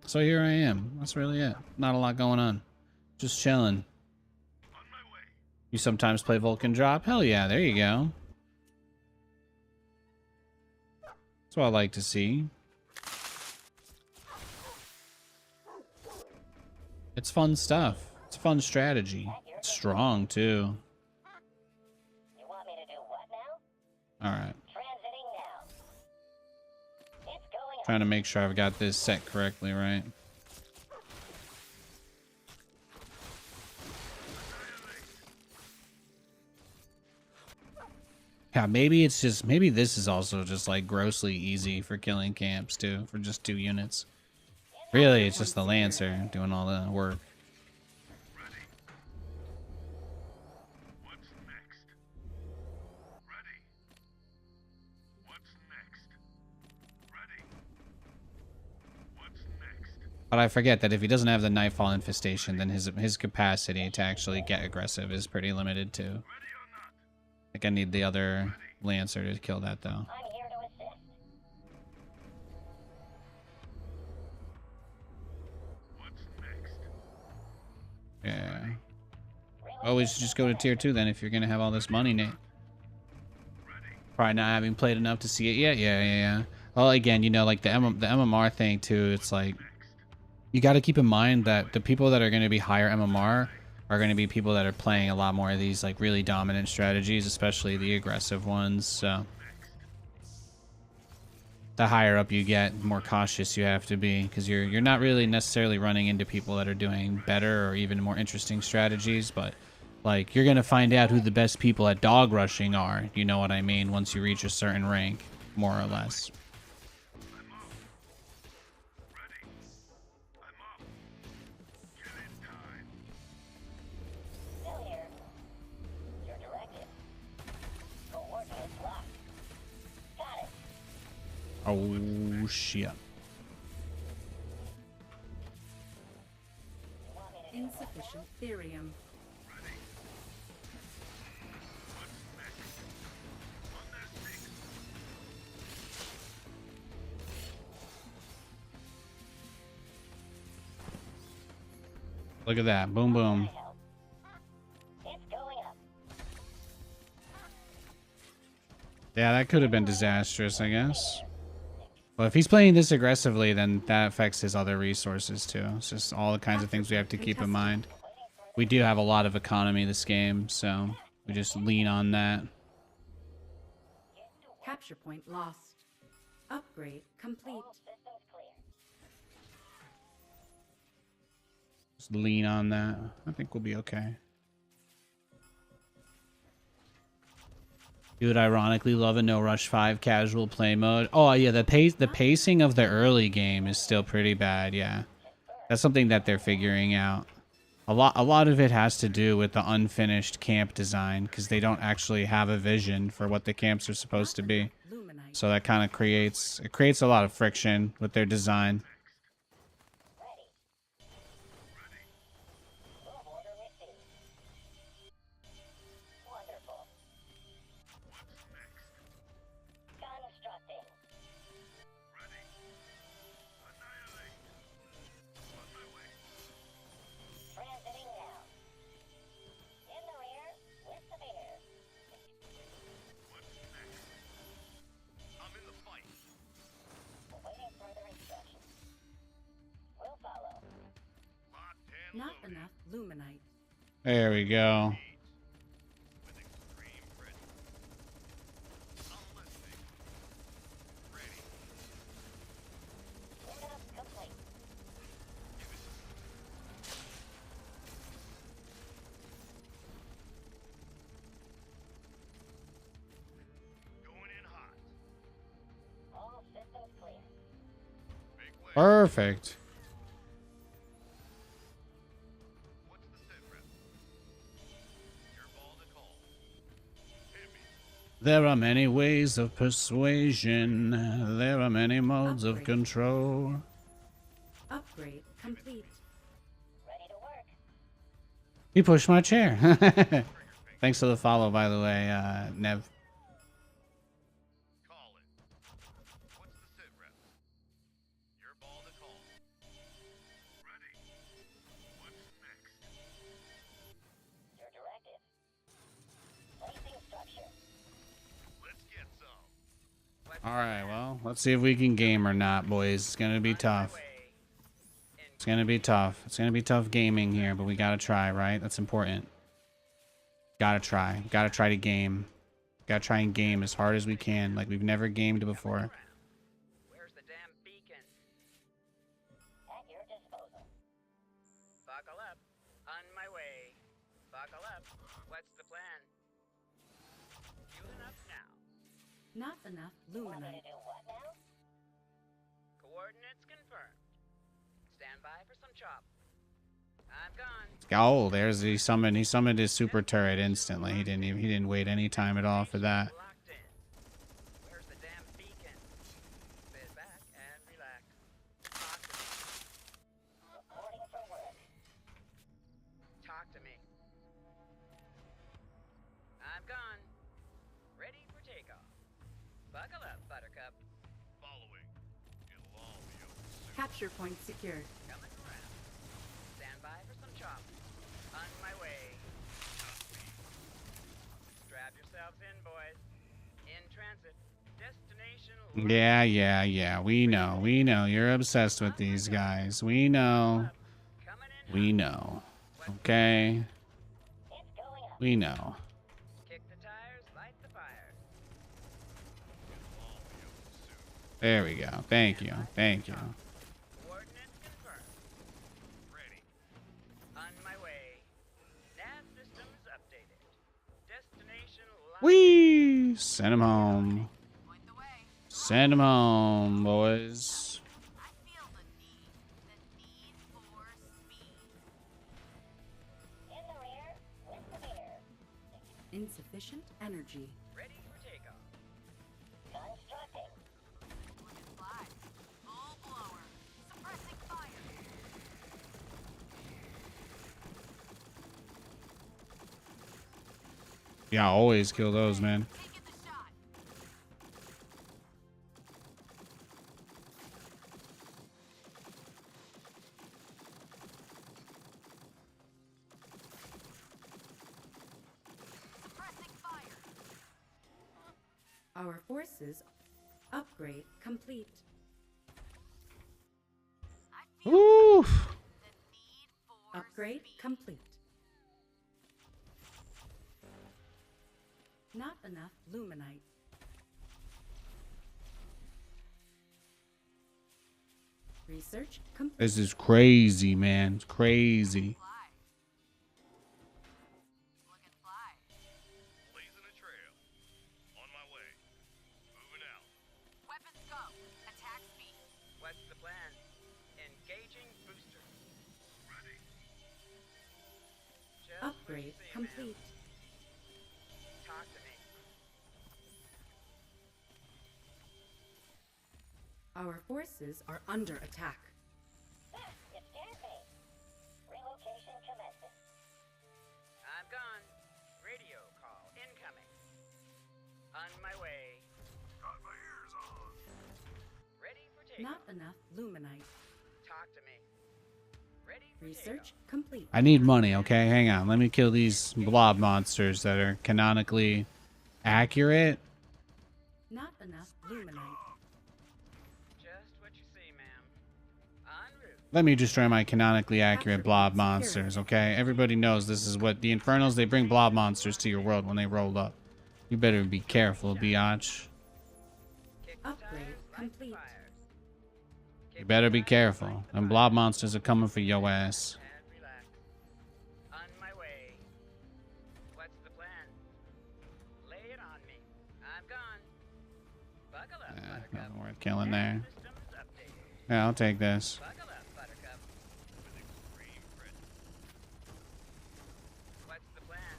So here I am. That's really it. Not a lot going on. Just chilling. You sometimes play Vulcan Drop? Hell yeah, there you go. That's what I like to see. It's fun stuff. It's fun strategy. It's strong too. You want me to do what now? Alright. Transiting now. It's going Trying to make sure I've got this set correctly, right? Yeah, maybe it's just, maybe this is also just like grossly easy for killing camps too, for just 2 units. Really, it's just the Lancer doing all the work. Ready. What's next? Ready. What's next? Ready. What's next? But I forget that if he doesn't have the Nightfall Infestation, then his capacity to actually get aggressive is pretty limited too. Ready or not? I think I need the other Lancer to kill that though. I'm here to assist. What's next? Yeah. Oh, we should just go to tier 2 then if you're gonna have all this money, Nate. Probably not having played enough to see it yet. Yeah. Well, again, you know, like the MMR thing too. It's like you got to keep in mind that the people that are going to be higher MMR are going to be people that are playing a lot more of these like really dominant strategies, especially the aggressive ones. So the higher up you get, the more cautious you have to be, because you're not really necessarily running into people that are doing better or even more interesting strategies, but like you're gonna find out who the best people at dog rushing are. You know what I mean? Once you reach a certain rank, more or less. Still here. Your directive. Coordinates locked. Got it. Oh shit. Insufficient therium. Look at that. Boom, boom. It's going up. Yeah, that could have been disastrous, I guess. Well, if he's playing this aggressively, then that affects his other resources too. It's just all the kinds of things we have to keep in mind. We do have a lot of economy this game, so we just lean on that. Capture point lost. Upgrade complete. All systems clear. Just lean on that. I think we'll be okay. You would ironically love a No Rush 5 casual play mode. Oh yeah, the pacing of the early game is still pretty bad. Yeah, that's something that they're figuring out. A lot of it has to do with the unfinished camp design, because they don't actually have a vision for what the camps are supposed to be. Luminite. So that kind of creates a lot of friction with their design. Move order received. Wonderful. Constructing. Transiting now. In the rear, with the beer. I'm in the fight. Awaiting further instructions. We'll follow. Locked and Not loaded. enough luminite. There we go. With extreme pressure. I'm listening. Ready. Cleanup complete. Going in hot. All systems clear. Big way. Perfect. There are many ways of persuasion. There are many modes of control. Upgrade complete. Ready to work. You pushed my chair. Thanks for the follow, by the way, Nev. Call it. What's the sit rep? Your ball to call. Ready. What's next? Your directive. Placing structure. Let's get some. All right, well, let's see if we can game or not, boys. It's gonna be tough. It's gonna be tough. It's gonna be tough gaming here, but we gotta try, right? That's important. Gotta try. Gotta try to game. Gotta try and game as hard as we can, like we've never gamed before. Where's the damn beacon? At your disposal. Buckle up. On my way. Buckle up. What's the plan? Fueling up now. Not enough Want me to luminite. do what now? Coordinates confirmed. Stand by for some chop. I'm gone. Oh, there's he summoned his super turret instantly. He didn't wait any time at all for that. Locked in. Where's the damn beacon? Sit back and relax. Talk to me. Reporting for work. Talk to me. I'm gone. Ready for takeoff. Buckle up, Buttercup. Following. It'll all be over soon. Capture point secured. Coming around. Stand by for some chop. On my way. Strap yourselves in, boys. In transit. Destination. Yeah. We know. You're obsessed with these guys. We know. Coming in. We know. Okay. It's going up. We know. Kick the tires, light the fire. There we go. Thank you. Coordinates confirmed. Ready. On my way. Nav systems updated. Destination locked. Whee! Send him home. Point the way. Send him home, boys. I feel the need for speed. In the rear. With the beer. Insufficient energy. Ready for takeoff. Constructing. Looking fly. Full blower. Suppressing fire. Yeah, always kill those, man. Taking the shot. Suppressing fire. Our forces upgrade complete. I feel Oof. the need for Upgrade speed. complete. Not enough luminite. Research complete. This is crazy, man. It's crazy. Fly. Looking fly. Blazing a trail. On my way. Moving out. Weapons go. Attack speed. What's the plan? Engaging booster. Ready. Just what you Upgrade say, complete. ma'am. Talk to me. Our forces are under attack. Ah, it scared me. Relocation commencing. I'm gone. Radio call incoming. On my way. Got my ears on. Ready for takeoff. Not enough luminite. Talk to me. Ready for Research takeoff. complete. I need money, okay? Hang on. Let me kill these blob monsters that are canonically accurate. Not enough luminite. Just what you say, ma'am. En route. Let me destroy my canonically accurate blob monsters, okay? Everybody knows this is what the Infernals, they bring blob monsters to your world when they roll up. You better be careful, biatch. Kick the Upgrade tires, light the complete. fires. You better be careful. Them blob monsters are coming for your ass. And relax. On my way. What's the plan? Lay it on me. I'm gone. Buckle up, Buttercup. Nothing worth killing there. Systems updated. Yeah, I'll take this. Buckle up, Buttercup. Extreme ready. What's the plan?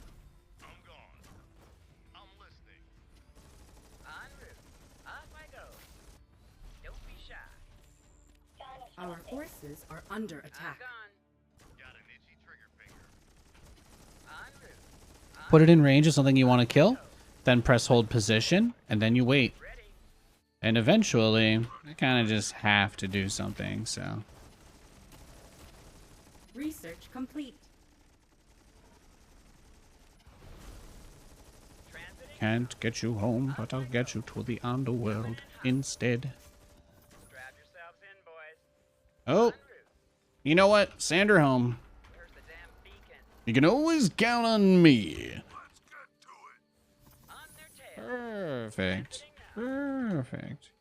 I'm gone. I'm listening. forces are under I'm attack. gone. Got an itchy trigger finger. En route. Put it in range of something you want to kill, then press hold position, and then you wait. Ready. And eventually, I kind of just have to do something, so. Research complete. Transiting. Can't get you home, but I'll get you to the underworld instead. Strap yourselves in, boys. Oh, En route. you know what? Send her home. Where's the damn beacon? You can always count on me. On their tail. Perfect. Perfect.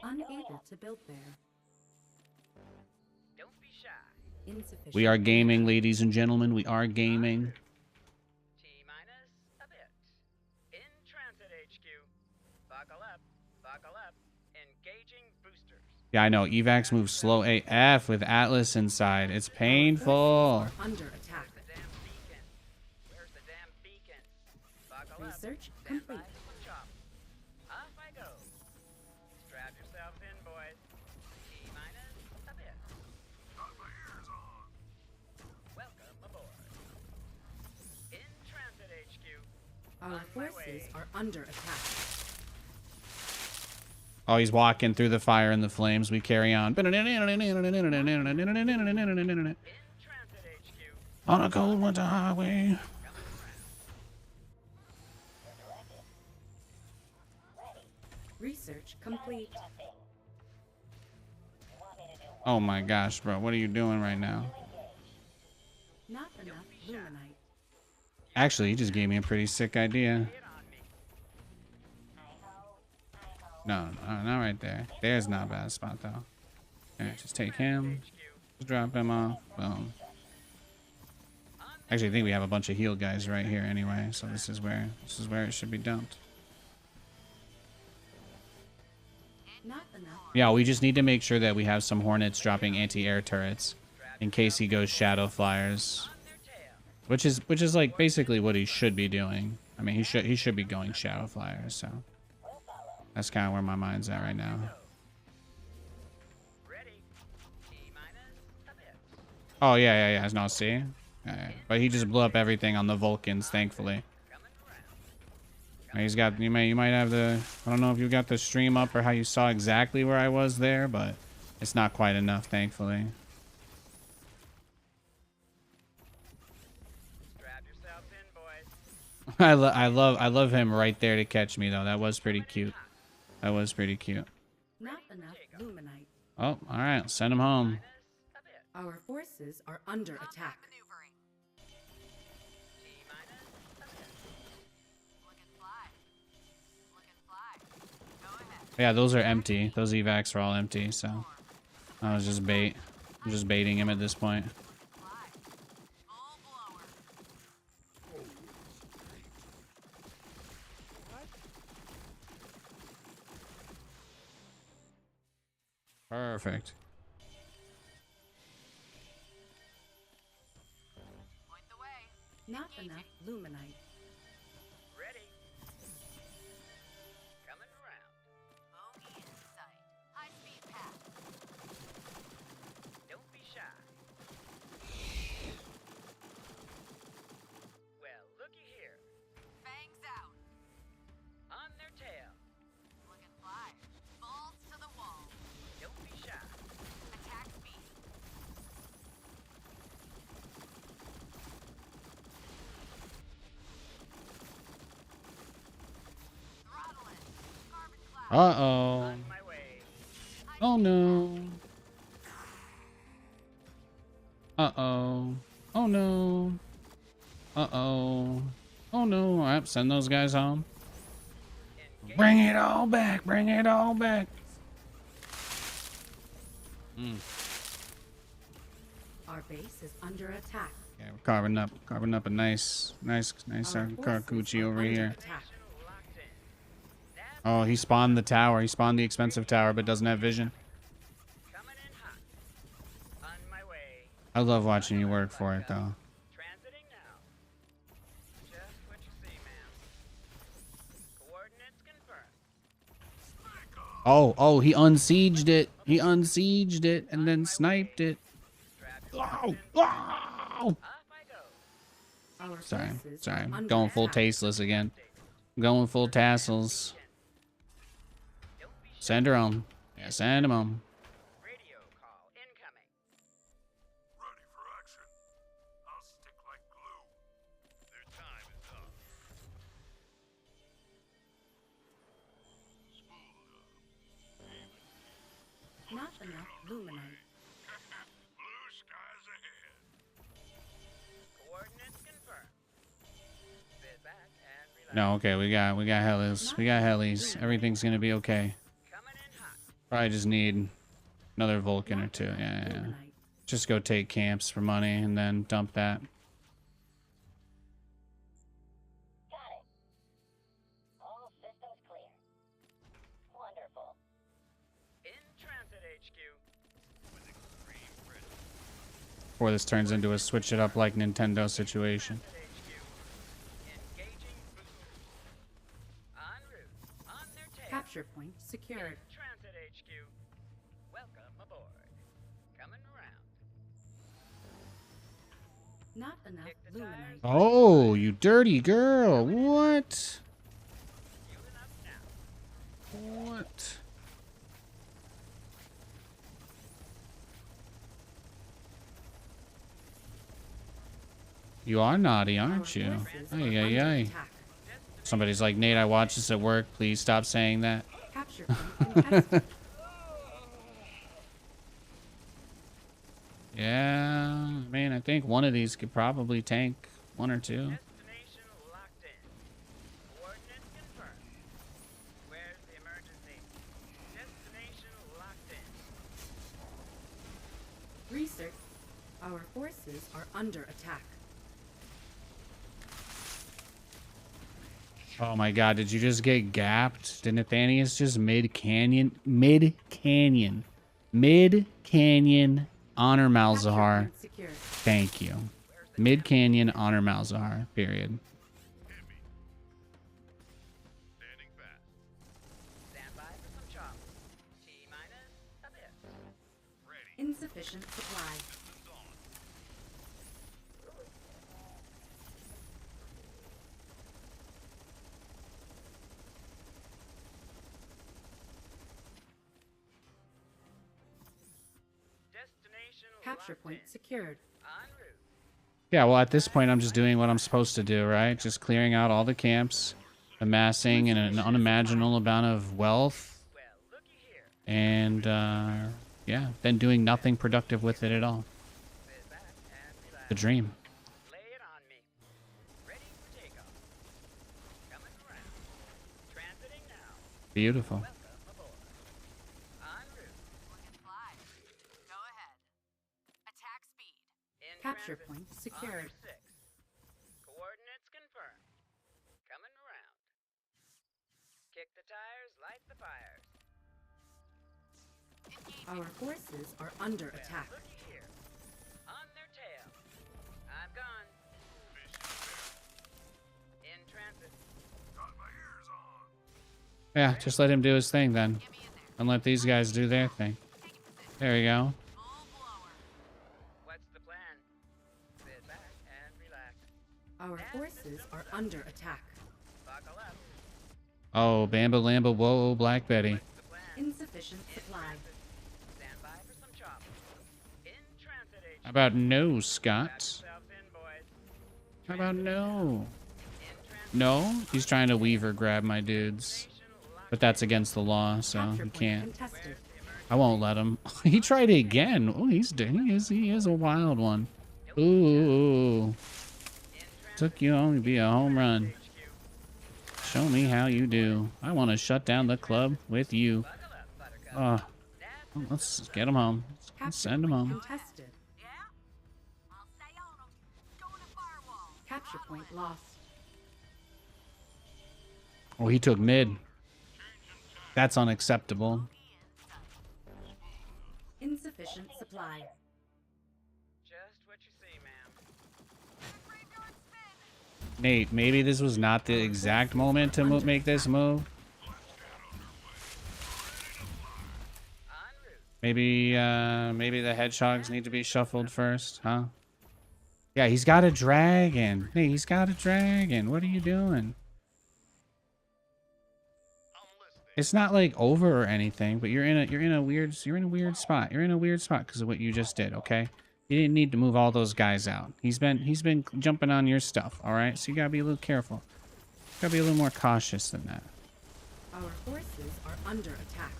Unable to build there. Don't be shy. Insufficient. We are gaming, ladies and gentlemen. We are gaming. T-minus a bit. In transit HQ. Buckle up. Buckle up. Engaging boosters. Yeah, I know. Evacs move slow AF with Atlas inside. It's painful. Forces are under attack. The damn beacon. Where's the damn beacon? Buckle up. Research Stand by complete. for some chop. Off I go. Strap yourselves in, boys. T-minus a bit. Welcome aboard. In transit HQ. Our forces are under attack. Oh, he's walking through the fire and the flames. We carry on. In transit HQ. On a cold winter highway. Research complete. Oh my gosh, bro. What are you doing right now? Not enough luminite. Actually, he just gave me a pretty sick idea. Get on me. No, not right there. There's not a bad spot, though. There, just take him. Just drop him off. Boom. Actually, I think we have a bunch of heal guys right here anyway, so this is where it should be dumped. Not enough. Yeah, we just need to make sure that we have some Hornets dropping anti-air turrets in case he goes Shadow Flyers, which is like basically what he should be doing. I mean, he should be going Shadow Flyers, so that's kind of where my mind's at right now. Ready. T-minus a bit. Oh yeah. No, see, yeah. But he just blew up everything on the Vulcans, thankfully. Coming around. He's got you might have the I don't know if you got the stream up or how you saw exactly where I was there, but it's not quite enough, thankfully. Strap yourselves in, boys. I love him right there to catch me though. That was pretty cute. That was pretty cute. Not enough luminite. Oh, all right, send him home. Minus a bit. Our forces are under attack. Maneuvering. T-minus a bit. Look and fly. Look and fly. Go ahead. Yeah, those are empty. Those evacs are all empty. So I was just bait. I'm just baiting him at this point. Fly. Full blower. Perfect. Point the way. Not enough luminite. Ready. Coming around. Bogey in sight. High speed path. Don't be shy. Well, looky here. Fangs out. On their tail. Look and fly. Balls to the wall. Don't be shy. Attack speed. Throttle it. Carbon cloud. Uh-oh. On my way. Oh no. Uh-oh. Oh no. Uh-oh. Oh no. All right, send those guys home. Engage. Bring it all back. Bring it all back. Our base is under attack. Yeah, we're carving up a nice Our Karakuchi forces are over under here. attack. Locked in. That's Oh, he spawned the tower. He spawned the expensive tower, but doesn't have vision. coming in hot. On my way. I love watching you work for it, though. Transiting now. Just what you see, ma'am. Coordinates confirmed. Oh, he unsieged it. He unsieged it and then sniped it. Oh, oh. Off I go. Our Sorry, forces sorry. are I'm under going full attack. tasteless again. I'm going full tassels. Don't be shy. Send her home. Yeah, send him home. Radio call incoming. Ready for action. I'll stick like glue. Their time is up. Not enough luminite. Blue skies ahead. Coordinates confirmed. Sit back and relax. No, okay, we got helis. We got helis. Everything's gonna be okay. Coming in hot. Probably just need another Vulcan or two. Not Yeah, enough yeah. luminite. Just go take camps for money and then dump that. Got it. All systems clear. Wonderful. In transit HQ. With extreme pressure. Before this turns into a switch it up like Nintendo situation. Transit HQ. Engaging boosters. En route. On their tail. Capture point secured. Transit HQ. Welcome aboard. Coming around. Not enough Kick the tires. luminite. Oh, you dirty girl. What? Fueling up now. What? You are naughty, aren't Our you? forces are Ay, ay, under ay. attack. Somebody's like, Nate, I watched this at work. Please stop saying that. Capture point contested. Yeah, I mean, I think one of these could probably tank one or two. Destination locked in. Coordinates confirmed. Where's the emergency? Destination locked in. Research. Our forces are under attack. Oh my god, did you just get gapped? Did Nathanias just mid-canyon? Mid-canyon. Mid-canyon honor Capture Malzahar. point secured. Thank you. Mid-canyon honor Malzahar. Period. Hit me. Standing fast. Stand by for some chop. T-minus a bit. Ready. Insufficient supply. Systems on. Destination Capture locked point in. secured. En route. Yeah, well, at this point, I'm just doing what I'm supposed to do, right? Just clearing out all the camps, amassing an unimaginable amount of wealth, Well, looky here. and, yeah, then doing nothing productive with it at all. Sit back and relax. The dream. Lay it on me. Ready for takeoff. Coming around. Transiting now. Beautiful. Welcome aboard. En route. Looking fly. Go ahead. Attack speed. In Capture transit. point On secured. 6. Coordinates confirmed. Coming around. Kick the tires, light the fires. Our forces are under Well, attack. looky here. On their tail. I'm gone. In transit. Got my ears on. Yeah, just let him do his thing then. Get me in there. And let these guys do their thing. Taking position. There we go. Full blower. What's the plan? Sit back and relax. Our forces are under attack. Buckle up. Oh, Bamba Lamba, whoa, Black Betty. What's the plan? Insufficient supply. Stand by for some chop. In transit H. How about no, Strap Scott? yourselves in, boys. How about no? In transit. No? He's trying to weaver grab my dudes. But that's against the law, so Capture he point can't. contested. I won't let him. He tried it again. Oh, he is a wild one. Ooh. Took you home to be a home run. Show me how you do. I want to shut down the club with you. Let's get him home. Let's Capture send him point home. contested. Yeah? I'll stay on them. Going to firewall. Capture point lost. Oh, he took mid. That's unacceptable. Insufficient supply. Just what you see, ma'am. Graveyard spin. Nate, maybe this was not the exact moment to make this move. Maybe the hedgehogs need to be shuffled first, huh? Yeah, he's got a dragon. Hey, he's got a dragon. What are you doing? It's not like over or anything, but you're in a weird spot. You're in a weird spot because of what you just did, okay? You didn't need to move all those guys out. He's been jumping on your stuff, all right? So you gotta be a little careful. Gotta be a little more cautious than that. Our forces are under attack.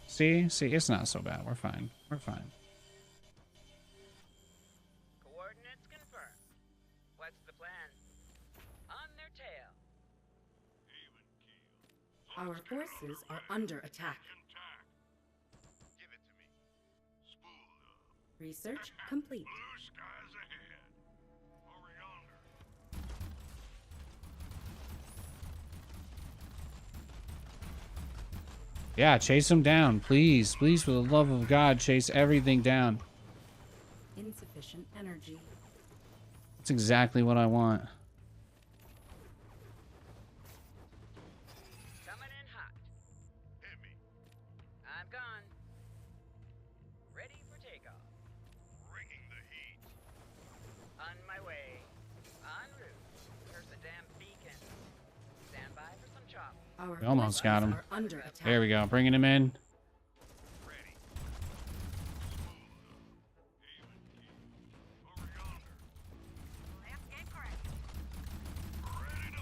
See, it's not so bad. We're fine. We're fine. Coordinates confirmed. What's the plan? On their tail. Our forces are under attack. Give it to me. Spool up. Research complete. Blue skies ahead. Over yonder. Yeah, chase him down, please. Please, for the love of God, chase everything down. Insufficient energy. That's exactly what I want. Coming in hot. Hit me. I'm gone. Ready for takeoff. Bringing the heat. On my way. En route. There's the damn beacon. Stand by for some chop. Our We almost got him. forces are under attack. There we go, bringing him in. Ready. Over yonder. Landscape correct.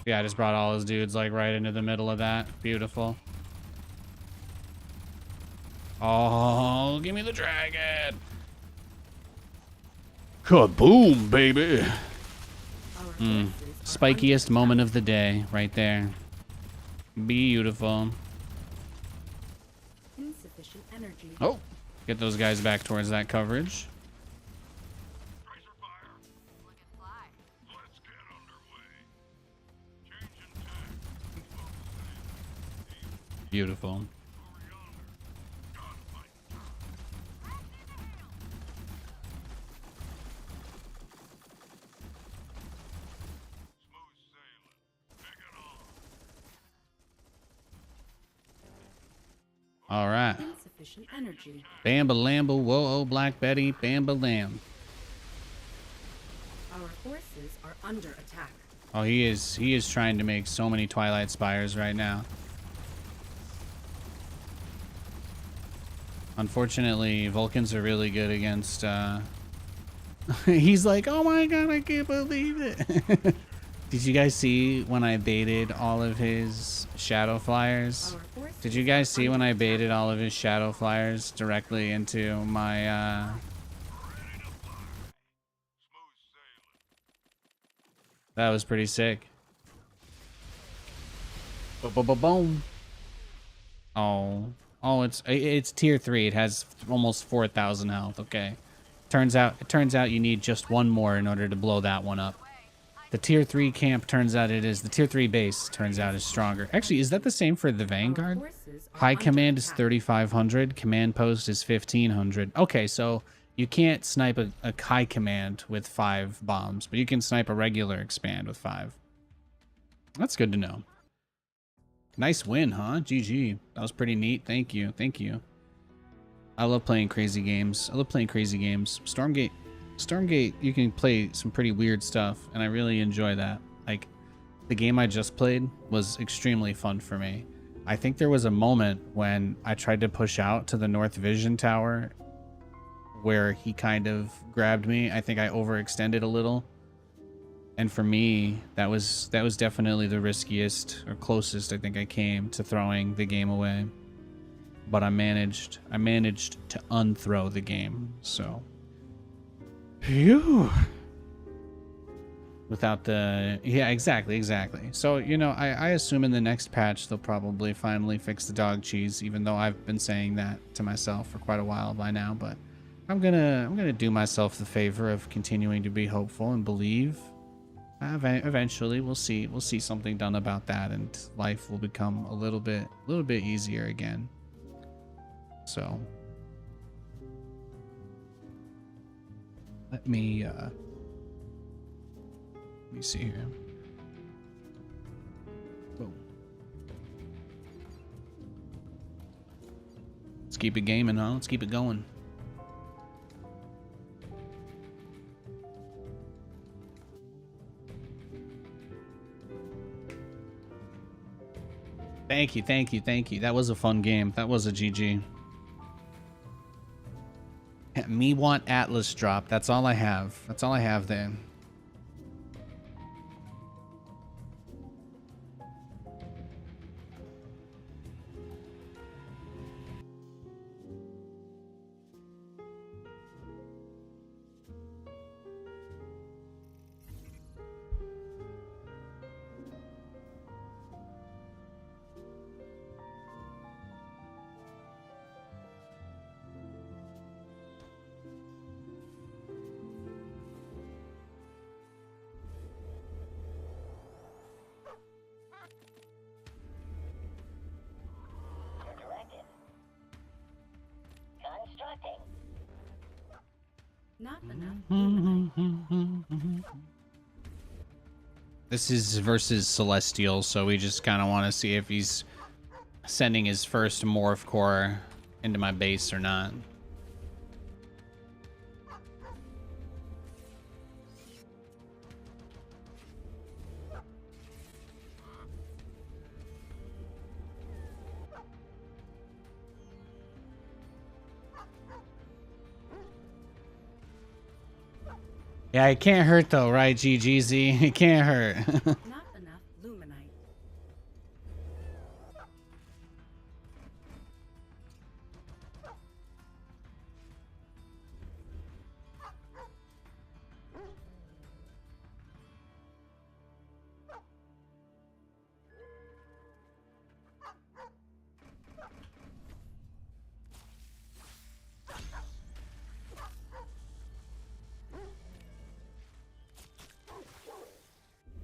Yeah, I just brought all his dudes like right into the middle of that. Beautiful. Oh, give me the dragon. Kaboom, baby. Our forces are Spikiest under moment of the day right there. Beautiful. attack. Insufficient energy. Oh, get those guys back towards that coverage. Tracer fire. Looking fly. Let's get underway. Changing tack. Beautiful. Over yonder. Gunfight. Smooth sailing. Take it on. All right. Insufficient energy. Bamba Lamba, whoa, oh, Black Betty, Bamba Lamb. Our forces are under attack. Oh, he is trying to make so many Twilight Spires right now. Unfortunately, Vulcans are really good against, he's like, oh my god, I can't believe it. Did you guys see when I baited all of his Shadow Flyers? Our forces Did you guys are see when under I attack. baited all of his Shadow Flyers directly into my, Ready to fly. Smooth sailing. that was pretty sick. Boom. Oh, it's tier 3. It has almost 4,000 health. Okay. Turns out you need just one more in order to blow that one up. The tier 3 camp turns out the tier 3 base turns out is stronger. Actually, is that the same for the Our Vanguard? forces are High under command is attack. 3,500. Command post is 1,500. Okay, so you can't snipe a high command with 5 bombs, but you can snipe a regular expand with 5. That's good to know. Nice win, huh? GG. That was pretty neat. Thank you. Thank you. I love playing crazy games. Stormgate, you can play some pretty weird stuff, and I really enjoy that. Like, the game I just played was extremely fun for me. I think there was a moment when I tried to push out to the North Vision Tower where he kind of grabbed me. I think I overextended a little. And for me, that was definitely the riskiest or closest I think I came to throwing the game away. But I managed to unthrow the game. So phew. Without the exactly. So, you know, I assume in the next patch they'll probably finally fix the dog cheese, even though I've been saying that to myself for quite a while by now, but I'm gonna do myself the favor of continuing to be hopeful and believe. Eventually we'll see something done about that, and life will become a little bit easier again. So let me see here. keep it gaming, huh? Let's keep it going. Thank you, thank you, thank you. That was a fun game. That was a GG. Me want Atlas drop. That's all I have. That's all I have there. Your directive. Constructing. Not enough luminite. This is versus Celestial, so we just kind of want to see if he's sending his first morph core into my base or not. Yeah, it can't hurt though, right, GGZ? It can't hurt. Not enough luminite.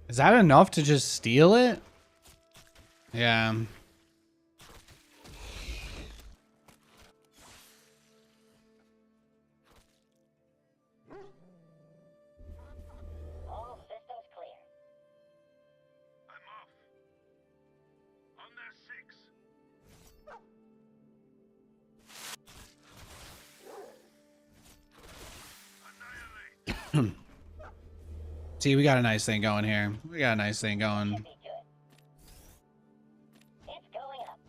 Is that enough to just steal it? Yeah. All systems clear. I'm off. On their 6. Annihilate. See, we got a nice thing going here. We got a nice thing going. Should be good. It's going up.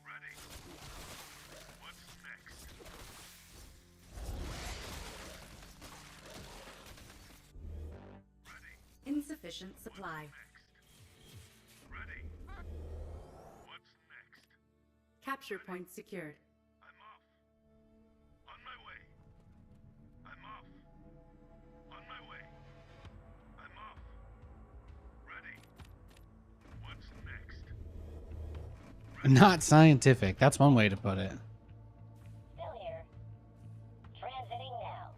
Ready. What's next? Ready. Insufficient supply. Next. Ready. What's next? Capture point secured. I'm off. On my way. I'm off. On my way. I'm off. Ready. What's next? Not scientific. That's one way to put it. Still here. Transiting now.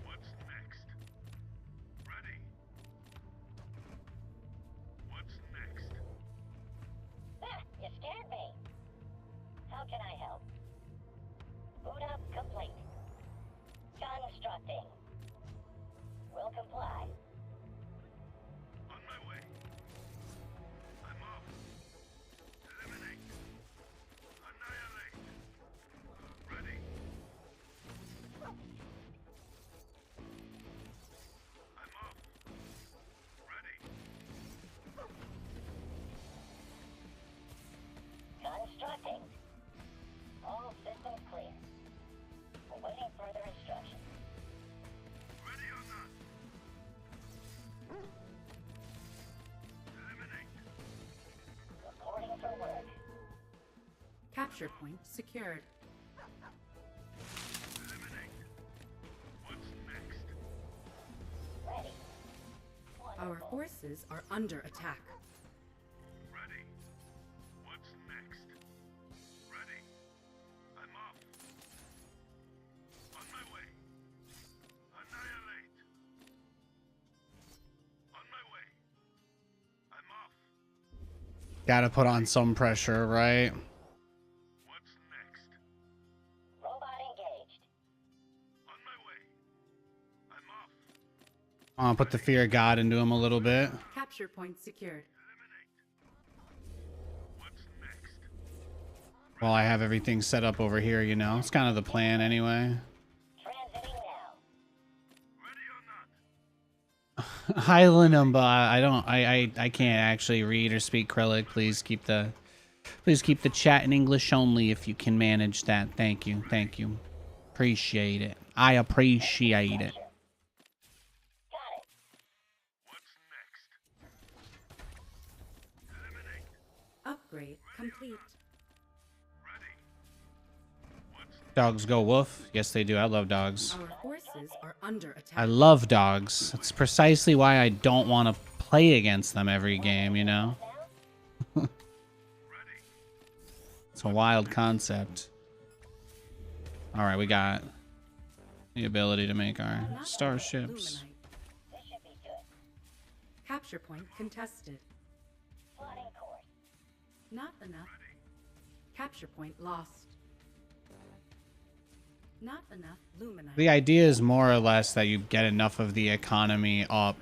What's next? Ready. What's next? Ah, you scared me. How can I help? Boot up complete. Constructing. Will comply. On my way. I'm off. Eliminate. Annihilate. Ready. I'm off. Ready. Constructing. All systems clear. Awaiting further instructions. Ready or not. Eliminate. Reporting for work. Capture point secured. Eliminate. What's next? Ready. Our Wonderful. forces are under attack. Ready. What's next? Ready. I'm off. On my way. Annihilate. On my way. I'm off. Gotta put on some pressure, right? What's next? Robot engaged. On my way. I'm off. I'll put the fear of God into him a little bit. Capture point secured. Eliminate. What's next? While I have everything set up over here, you know. It's kind of the plan anyway. Transiting now. Hi, Linumba. I can't actually read or speak Krellic. Please keep the chat in English only if you can manage that. Thank you. Thank you. Appreciate it. I appreciate it. Got it. What's next? Eliminate. Upgrade complete. Ready. What's Dogs go woof. Yes, they do. I love dogs. Our forces are under attack. I love dogs. That's precisely why I don't want to play against them every game, you know? ready? It's a wild concept. Alright, we got the ability to make our Not starships. enough luminite. This should be good. Capture point contested. Plotting course. Not enough. Capture point lost. Not enough luminite. The idea is more or less that you get enough of the economy up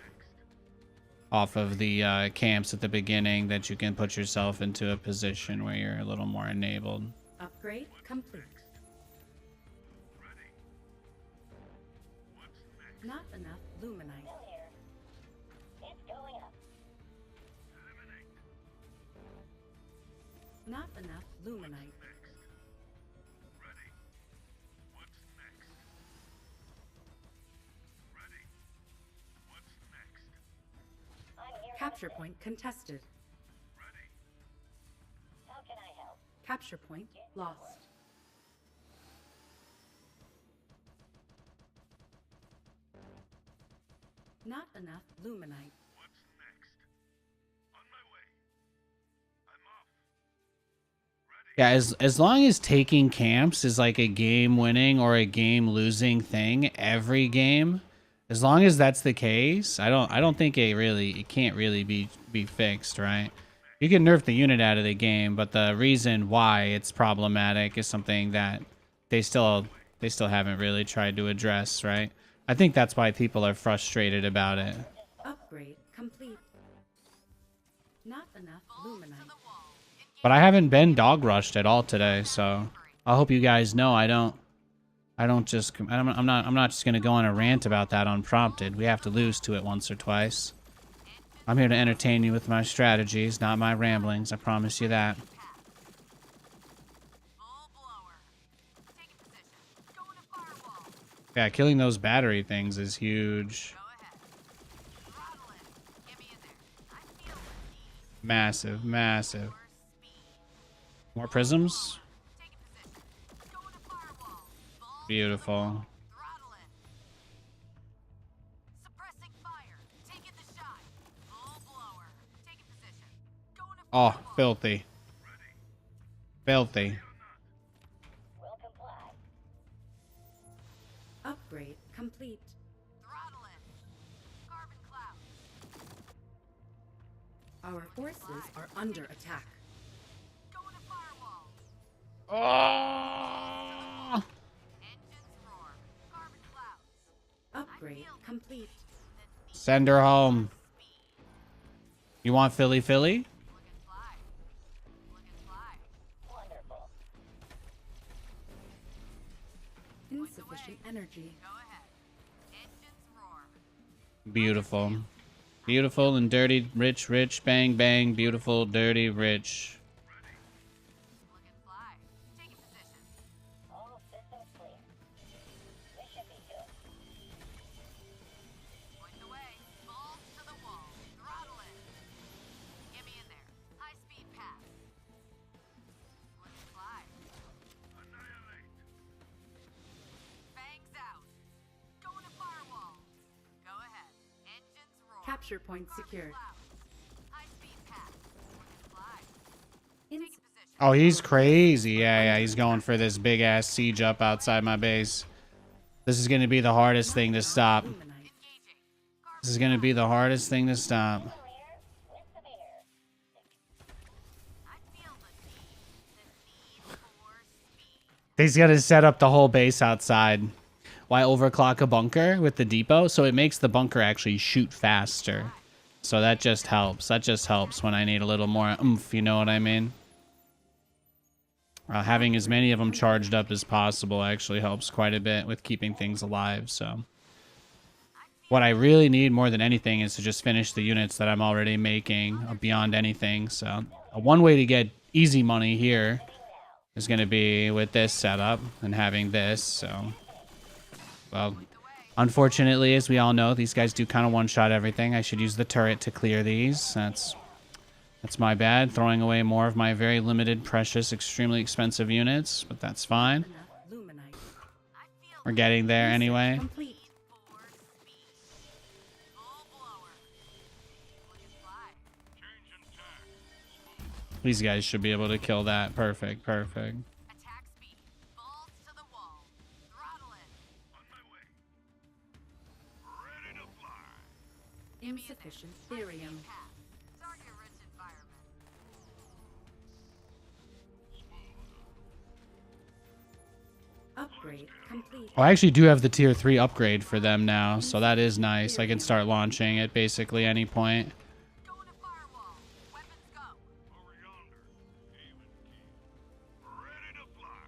off of the camps at the beginning that you can put yourself into a position where you're a little more enabled. Upgrade complete. Not enough luminite. Still here. It's going up. Not enough luminite. Ready. What's next? Ready. What's next? I'm here. Capture point contested. Ready. How can I help? Capture point lost. Not enough luminite. What's next? On my way. I'm off. Yeah, as long as taking camps is like a game winning or a game losing thing every game, as long as that's the case, I don't think it can't really be fixed, right? You can nerf the unit out of the game, but the reason why it's problematic is something that they still haven't really tried to address, right? I think that's why people are frustrated about it. Upgrade complete. Not enough luminite. But I haven't been dog rushed at all today, so I hope you guys know I'm not just gonna go on a rant about that unprompted. We have to lose to it once or twice. I'm here to entertain you with my strategies, not my ramblings. I promise you that. Full blower. Taking position. Going to firewall. Yeah, killing those battery things is huge. Go ahead. Throttle it. Get me in there. I feel the need Massive, massive. for speed. More prisms? Taking position. Going to firewall. Full Beautiful. throttle it. Suppressing fire. Taking the shot. Full blower. Taking position. Going to Oh, firewall. filthy. Filthy. Will comply. Upgrade complete. Throttle it. Carbon cloud. Our forces are under attack. Going to firewall. Oh! Engines roar. Carbon clouds. Upgrade complete. Send her home. You want Philly Philly? Look and fly. Look and fly. Wonderful. Insufficient energy. Go ahead. Engines roar. Beautiful. Beautiful and dirty, rich, rich, bang, bang, beautiful, dirty, rich. Look and fly. Taking position. All systems clear. This should be good. Point the way. Balls to the wall. Throttle it. Get me in there. High speed pass. Look and fly. Annihilate. Bangs out. Going to firewall. Go ahead. Engines roar. Capture point secured. Cloud. High speed pass. Look and fly. Ins- Taking position. Oh, he's crazy. Yeah, he's going for this big ass siege up outside my base. This is gonna be the hardest thing to stop. luminite. Engaging. This is gonna be the hardest thing to stop. Clear with some air. I feel the need for speed. He's gonna set up the whole base outside. Why overclock a bunker with the depot? So it makes the bunker actually shoot faster. So that just helps. That just helps when I need a little more oomph, you know what I mean? Having as many of them charged up as possible actually helps quite a bit with keeping things alive. So what I really need more than anything is to just finish the units that I'm already making beyond anything. So one way to get easy money here is going to be with this setup and having this. So, well, unfortunately, as we all know, these guys do kind of one-shot everything. I should use the turret to clear these. That's my bad, throwing away more of my very limited, precious, extremely expensive units, but that's fine. Enough luminite. We're getting there anyway. Complete. These guys should be able to kill that. Perfect, perfect. Attack speed. Balls to the wall. Throttle it. On my way. Ready to fly. Insufficient therium. Path. Target-rich environment. Upgrade complete. Well, I actually do have the tier 3 upgrade for them now, so that is nice. I can start launching at basically any point. Going to firewall. Weapons go. Over yonder. Haven key. Ready to fly.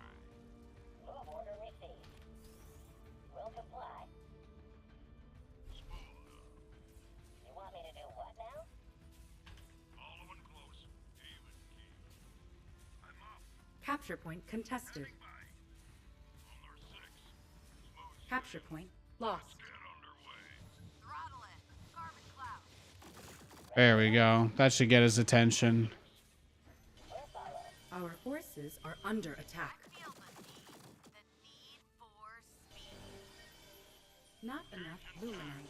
Move order received. Will comply. You want me to do what now? Following close. Haven key. I'm up. Capture point contested. By. On our 6. Smooth. Capture point lost. Get underway. Throttle it. Carbon cloud. There we go. That should get his attention. Our forces are under attack. Feel the need for speed. Not enough luminite.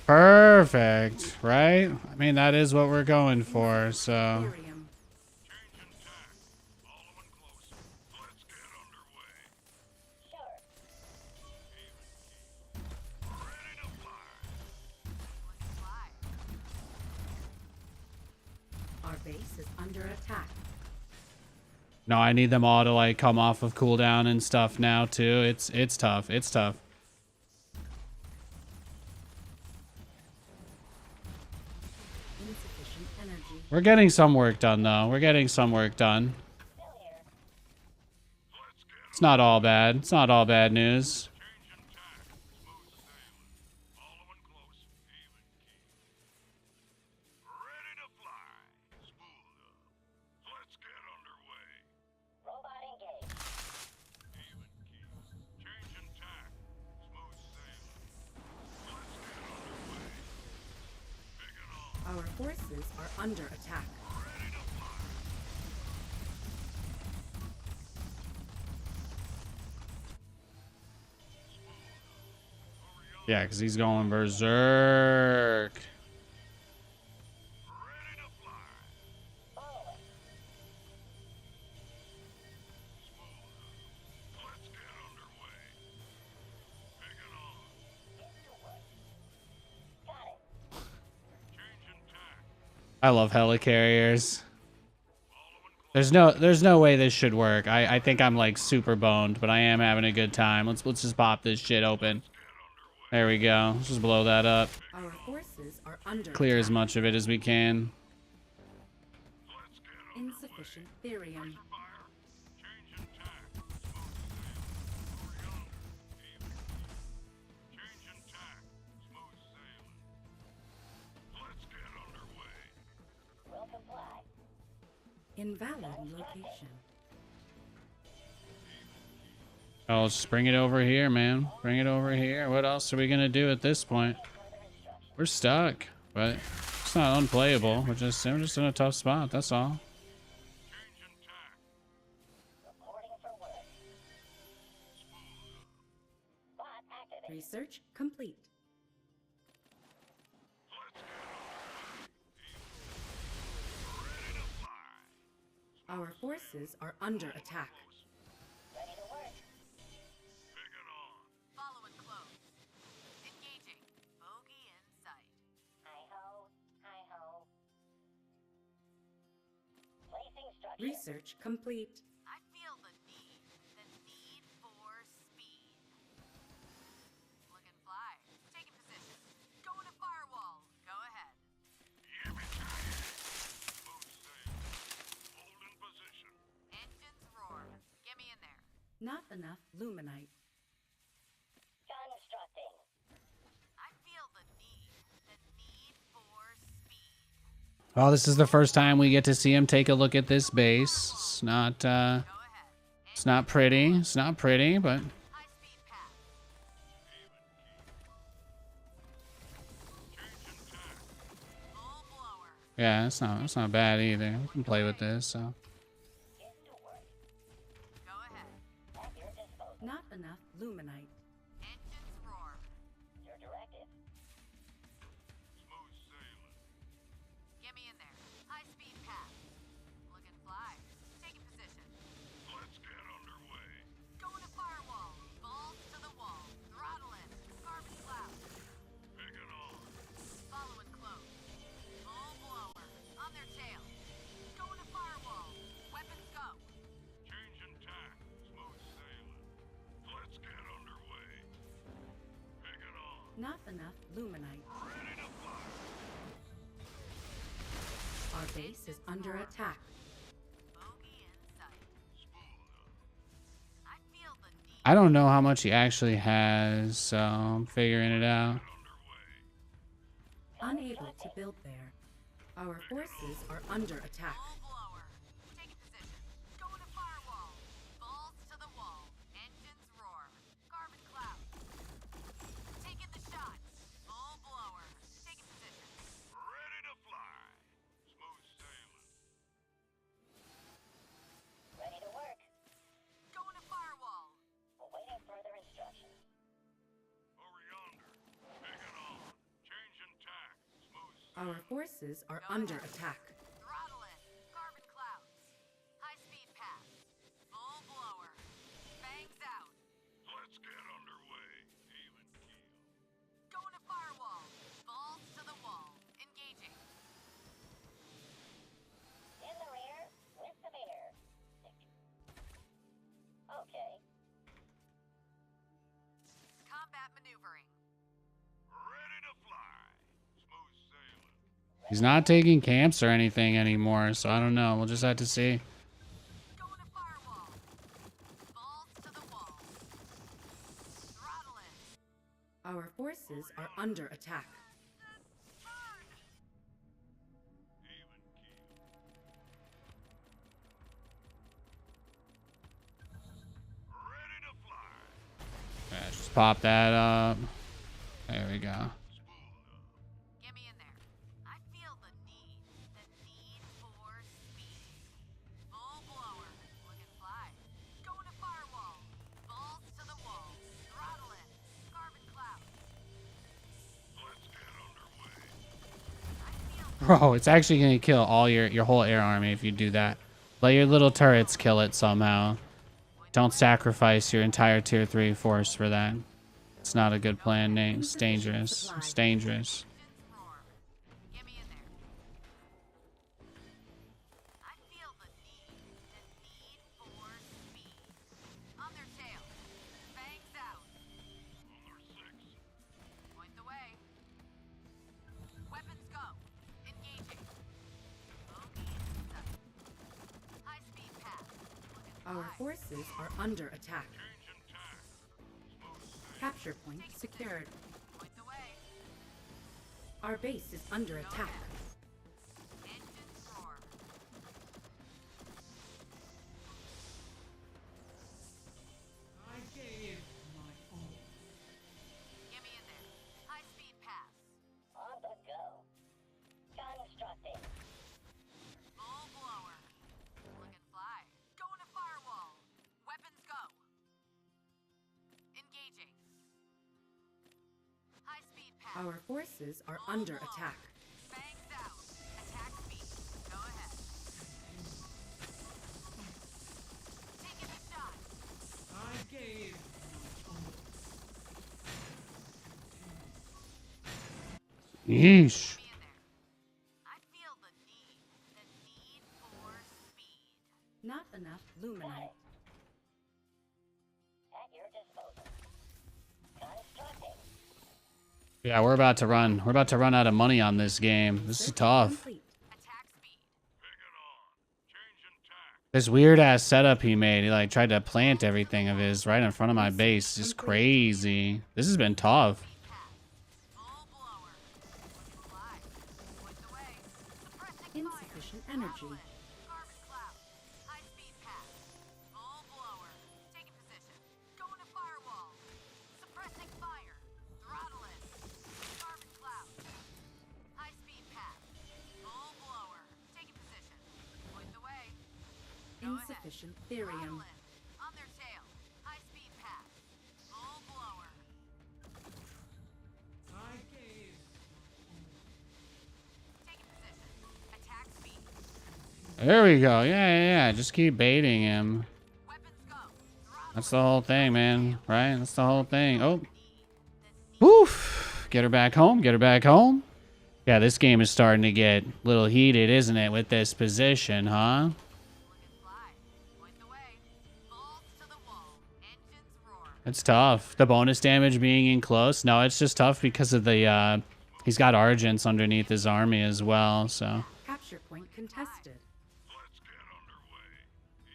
Perfect, right? I mean, that is what we're going for, so... Therium. Changing tack. Following close. Let's get underway. Sure. Ready to fly. Let's fly. Our base is under attack. No, I need them all to, like, come off of cooldown and stuff now, too. It's tough. It's tough. Insufficient energy. We're getting some work done, though. We're getting some work done. It's not all bad. It's not all bad news. Changing tack. Smooth sailing. Following close. Haven key. Ready to fly. Smooth. Let's get underway. Robot engaged. Haven key. Changing tack. Smooth sailing. Let's get underway. Picking off. Our forces are under attack. Ready to fly. Yeah, because he's going berserk. Ready to fly. Follow it. Let's get underway. Picking off. Into work. Got it. Changing tack. I love helicarriers. There's no way this should work. I think I'm like super boned, but I am having a good time. Let's just pop this shit open. There we go. Let's just blow that up. Our forces are under Clear as attack. much of it as we can. Let's get Insufficient therium. fire. Changing tack. Smooth sailing. Over yonder. Haven key. Changing tack. Smooth sailing. Let's get underway. Will comply. Invalid location. Oh, let's just bring it over here, man. Bring it over here. What else are we gonna do at this point? We're stuck, but it's not unplayable. We're just in a tough spot. That's all. Changing tack. Reporting for work. Bot activated. Research complete. Ready to fly. Our forces are under attack. Ready to work. Picking on. Following close. Engaging. Bogey in sight. Hi-ho. Hi-ho. Placing structure. Research complete. I feel the need for speed. Looking fly. Taking position. Going to firewall. Go ahead. Smooth sailing. Hold in position. Not enough luminite. Constructing. I feel the need for speed. Oh, this is the first time we get to see him take a look at this base. It's not pretty. It's not pretty, but High speed path. Full blower. yeah, it's not bad either. We can play with this. So Get to work. Go ahead. At your disposal. Not enough luminite. Engines roar. Your directive. Smooth sailing. Get me in there. High speed path. Look and fly. Taking position. Let's get underway. Going to firewall. Balls to the wall. Throttle in. Carbon cloud. Pick it on. Following close. Full blower. On their tail. Going to firewall. Weapons go. Changing tack. Smooth sailing. Let's get underway. Pick it on. Not enough luminite. Ready to fly. Our base is under attack. Bogey in sight. I feel the need. I don't know how much he actually has, so I'm figuring it out. Unable to build there. Our forces are under attack. Full blower. Taking position. Going to firewall. Balls to the wall. Engines roar. Carbon cloud. Taking the shot. Full blower. Taking position. Ready to fly. Smooth sailing. Ready to work. Going to firewall. Awaiting further instructions. Over yonder. Pick it on. Changing tack. Smooth sailing. Our forces are under attack. Throttle in. Carbon clouds. High speed path. Full blower. Bangs out. Let's get underway. Even keel. Going to firewall. Balls to the wall. Engaging. In the rear, with the beer. Okay. Combat maneuvering. Ready to fly. Smooth sailing. He's not taking camps or anything anymore, so I don't know. We'll just have to see. Going to firewall. Balls to the wall. Throttle in. Our forces are under attack. Burn. Even keel. Ready to fly. Yeah, just pop that up. There we go. Get me in there. I feel the need for speed. Full blower. Look and fly. Going to firewall. Balls to the wall. Throttle in. Carbon cloud. Let's get underway. I feel Bro, it's actually gonna kill all your whole air army if you do that. Let your little turrets kill it somehow. Don't sacrifice your entire tier 3 force for that. It's not a good plan, Nate. It's dangerous. It's dangerous. engines roar. Get me in there. I feel the need for speed. On their tail. Bangs out. Point the way. Weapons go. Engaging. Bogey in sight. High speed path. Look and Our fly. forces are under attack. Changing tack. Smooth sailing. Capture point secured. Point the way. Our base is under attack. Engines roar. I gave my all. Get me in there. High speed path. On the go. Constructing. Full blower. Look and fly. Going to firewall. Weapons go. Engaging. High speed path. Our forces are Full under blower. attack. Bangs out. Attack speed. Go ahead. Taking a shot. I gave my all. Yeesh. Get me in there. I feel the need for speed. Not enough luminite. At your disposal. Constructing. Yeah, we're about to run. We're about to run out of money on this game. This is Circuit tough. complete. Attack speed. Pick it on. Changing tack. This weird ass setup he made. He like tried to plant everything of his right in front of my base. Just crazy. This has been tough. Insufficient energy. Carbon cloud. High speed path. Full blower. Taking position. Going to firewall. Suppressing fire. Throttle it. Carbon cloud. High speed path. Full blower. Taking position. Point the way. Insufficient therium. Throttle it. On their tail. High speed path. Full blower. I gave Taking position. Attack speed. There we go. Yeah. Just keep baiting him. Weapons go. Throttle. That's the whole thing, man. Right? That's the whole thing. Oh. Woof. Get her back home. Get her back home. Yeah, this game is starting to get a little heated, isn't it, with this position, huh? Looking fly. Point the way. Balls to the wall. Engines roar. It's tough. The bonus damage being in close. No, it's just tough because of the, he's got Argents underneath his army as well, so. Capture point contested. Let's get underway.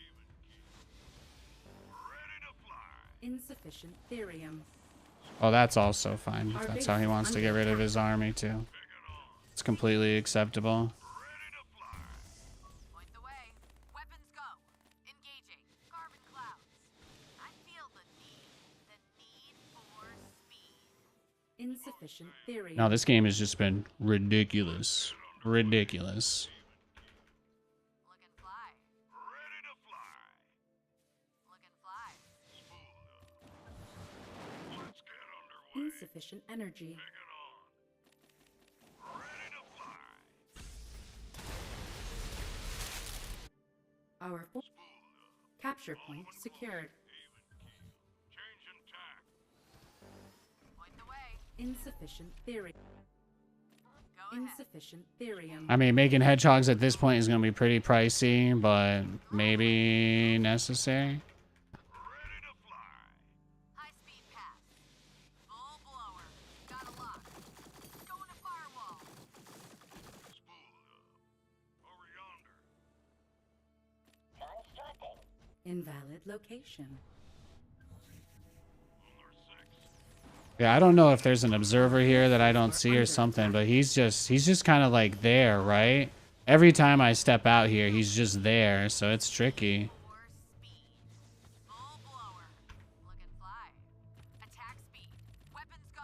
Even keel. Ready to fly. Insufficient therium. Oh, that's also fine. If that's how he wants to get rid of his army, too. It's completely acceptable. Ready to fly. Point the way. Weapons go. Engaging. Carbon clouds. I feel the need for speed. Insufficient therium. No, this game has just been ridiculous. Ridiculous. Looking fly. Ready to fly. Looking fly. Let's get underway. Insufficient energy. Ready to fly. Our capture point secured. Changing tack. Point the way. Insufficient therium. Go ahead. Insufficient therium. I mean, making hedgehogs at this point is going to be pretty pricey, but maybe necessary. Ready to fly. High speed path. Full blower. Got a lock. Going to firewall. Over yonder. Constructing. Invalid location. Number 6. Yeah, I don't know if there's an observer here that I don't see or something, but he's just kind of like there, right? Every time I step out here, he's just there, so it's tricky. For speed. Full blower. Looking fly. Attack speed. Weapons go.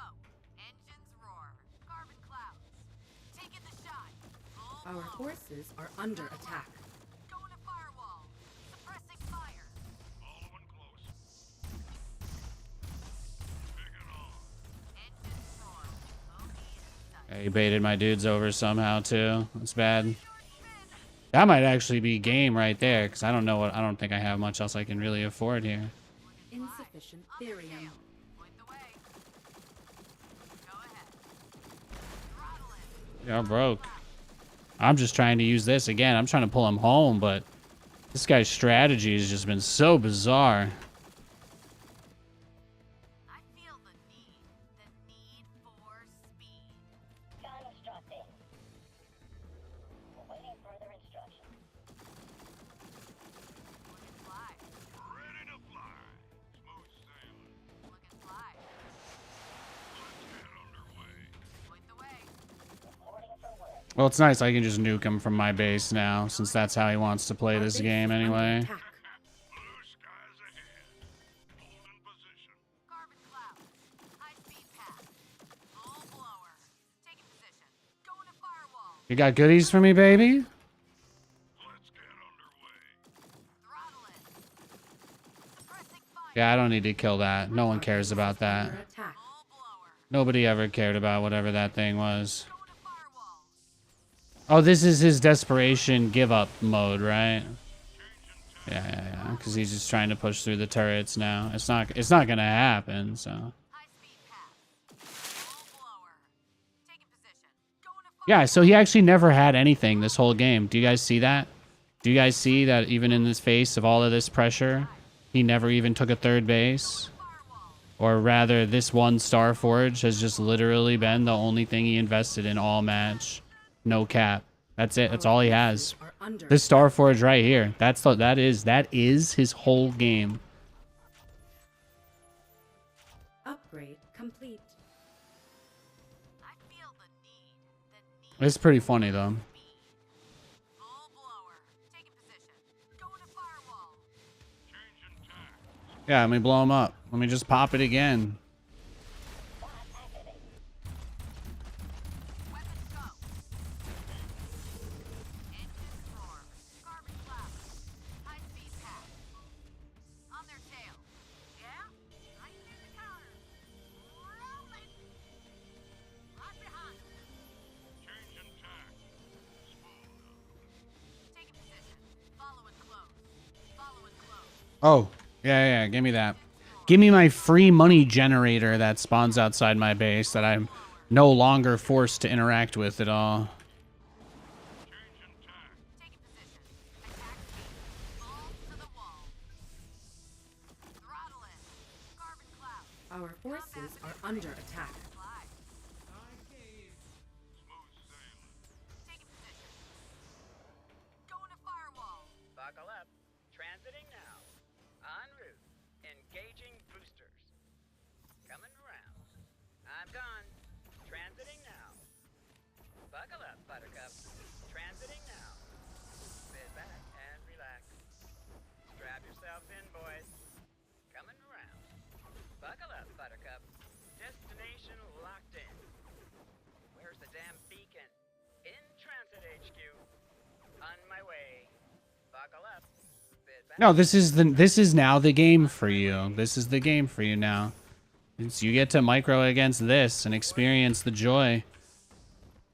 Engines roar. Carbon clouds. Taking the shot. Full Our blower. forces are under attack. Going to firewall. Suppressing fire. Following close. Taking on. Engines roar. Bogey in sight. Yeah, he baited my dudes over somehow too. That's bad. That might actually be game right there, because I don't think I have much else I can really afford here. Insufficient therium. Point the way. Go ahead. Throttle it. Yeah, broke. I'm just trying to use this again. I'm trying to pull him home, but this guy's strategy has just been so bizarre. I feel the need for speed. Constructing. Awaiting further instructions. Looking fly. Ready to fly. Smooth sailing. Looking fly. Let's get underway. Point the way. Reporting for work. Well, it's nice I can just nuke him from my base now, since that's how he wants to play Our this base game is under anyway. attack. Blue skies ahead. Holding position. Carbon cloud. High speed path. Full blower. Taking position. Going to firewall. You got goodies for me, baby? Let's get underway. Throttle it. Suppressing fire. Yeah, I don't need to kill that. No one cares about that. Under attack. Full blower. Nobody ever cared about whatever that thing was. Going to firewall. Oh, this is his desperation give up mode, right? Yeah. Because he's just trying to push through the turrets now. It's not gonna happen, so. High speed path. Full blower. Taking position. Going to Yeah, so he actually never had anything this whole game. Do you guys see that? Do you guys see that even in the face of all of this pressure, he never even took a third base? firewall. Or rather, this one Star Forge has just literally been the only thing he invested in all match. No cap. That's it. That's all he has. Are under This Star Forge right here. That is his whole game. upgrade complete. I feel the need. It's pretty funny though. Full blower. Taking position. Going to firewall. Yeah, let me blow him up. Let me just pop it again. Weapons go. Engines roar. Carbon cloud. High speed path. On their tail. Yeah? I can use the counter. Rolling. Right behind. Taking position. Following close. Following close. Oh, yeah, give me that. Give me my free money generator that spawns outside my base that I'm no longer forced to interact with at all. Taking position. Attack speed. Balls to the wall. Throttle in. Carbon cloud. Our forces are under attack. Fly. I gave. Taking position. Going to firewall. Buckle up. Transiting now. En route. Engaging boosters. Coming around. I'm gone. Transiting now. Buckle up, Buttercup. Transiting now. Sit back and relax. Strap yourselves in, boys. Coming around. Buckle up, Buttercup. Destination locked in. Where's the damn beacon? In transit HQ. On my way. Buckle up. Sit back. No, this is now the game for you. This is the game for you now. You get to micro against this and experience the joy.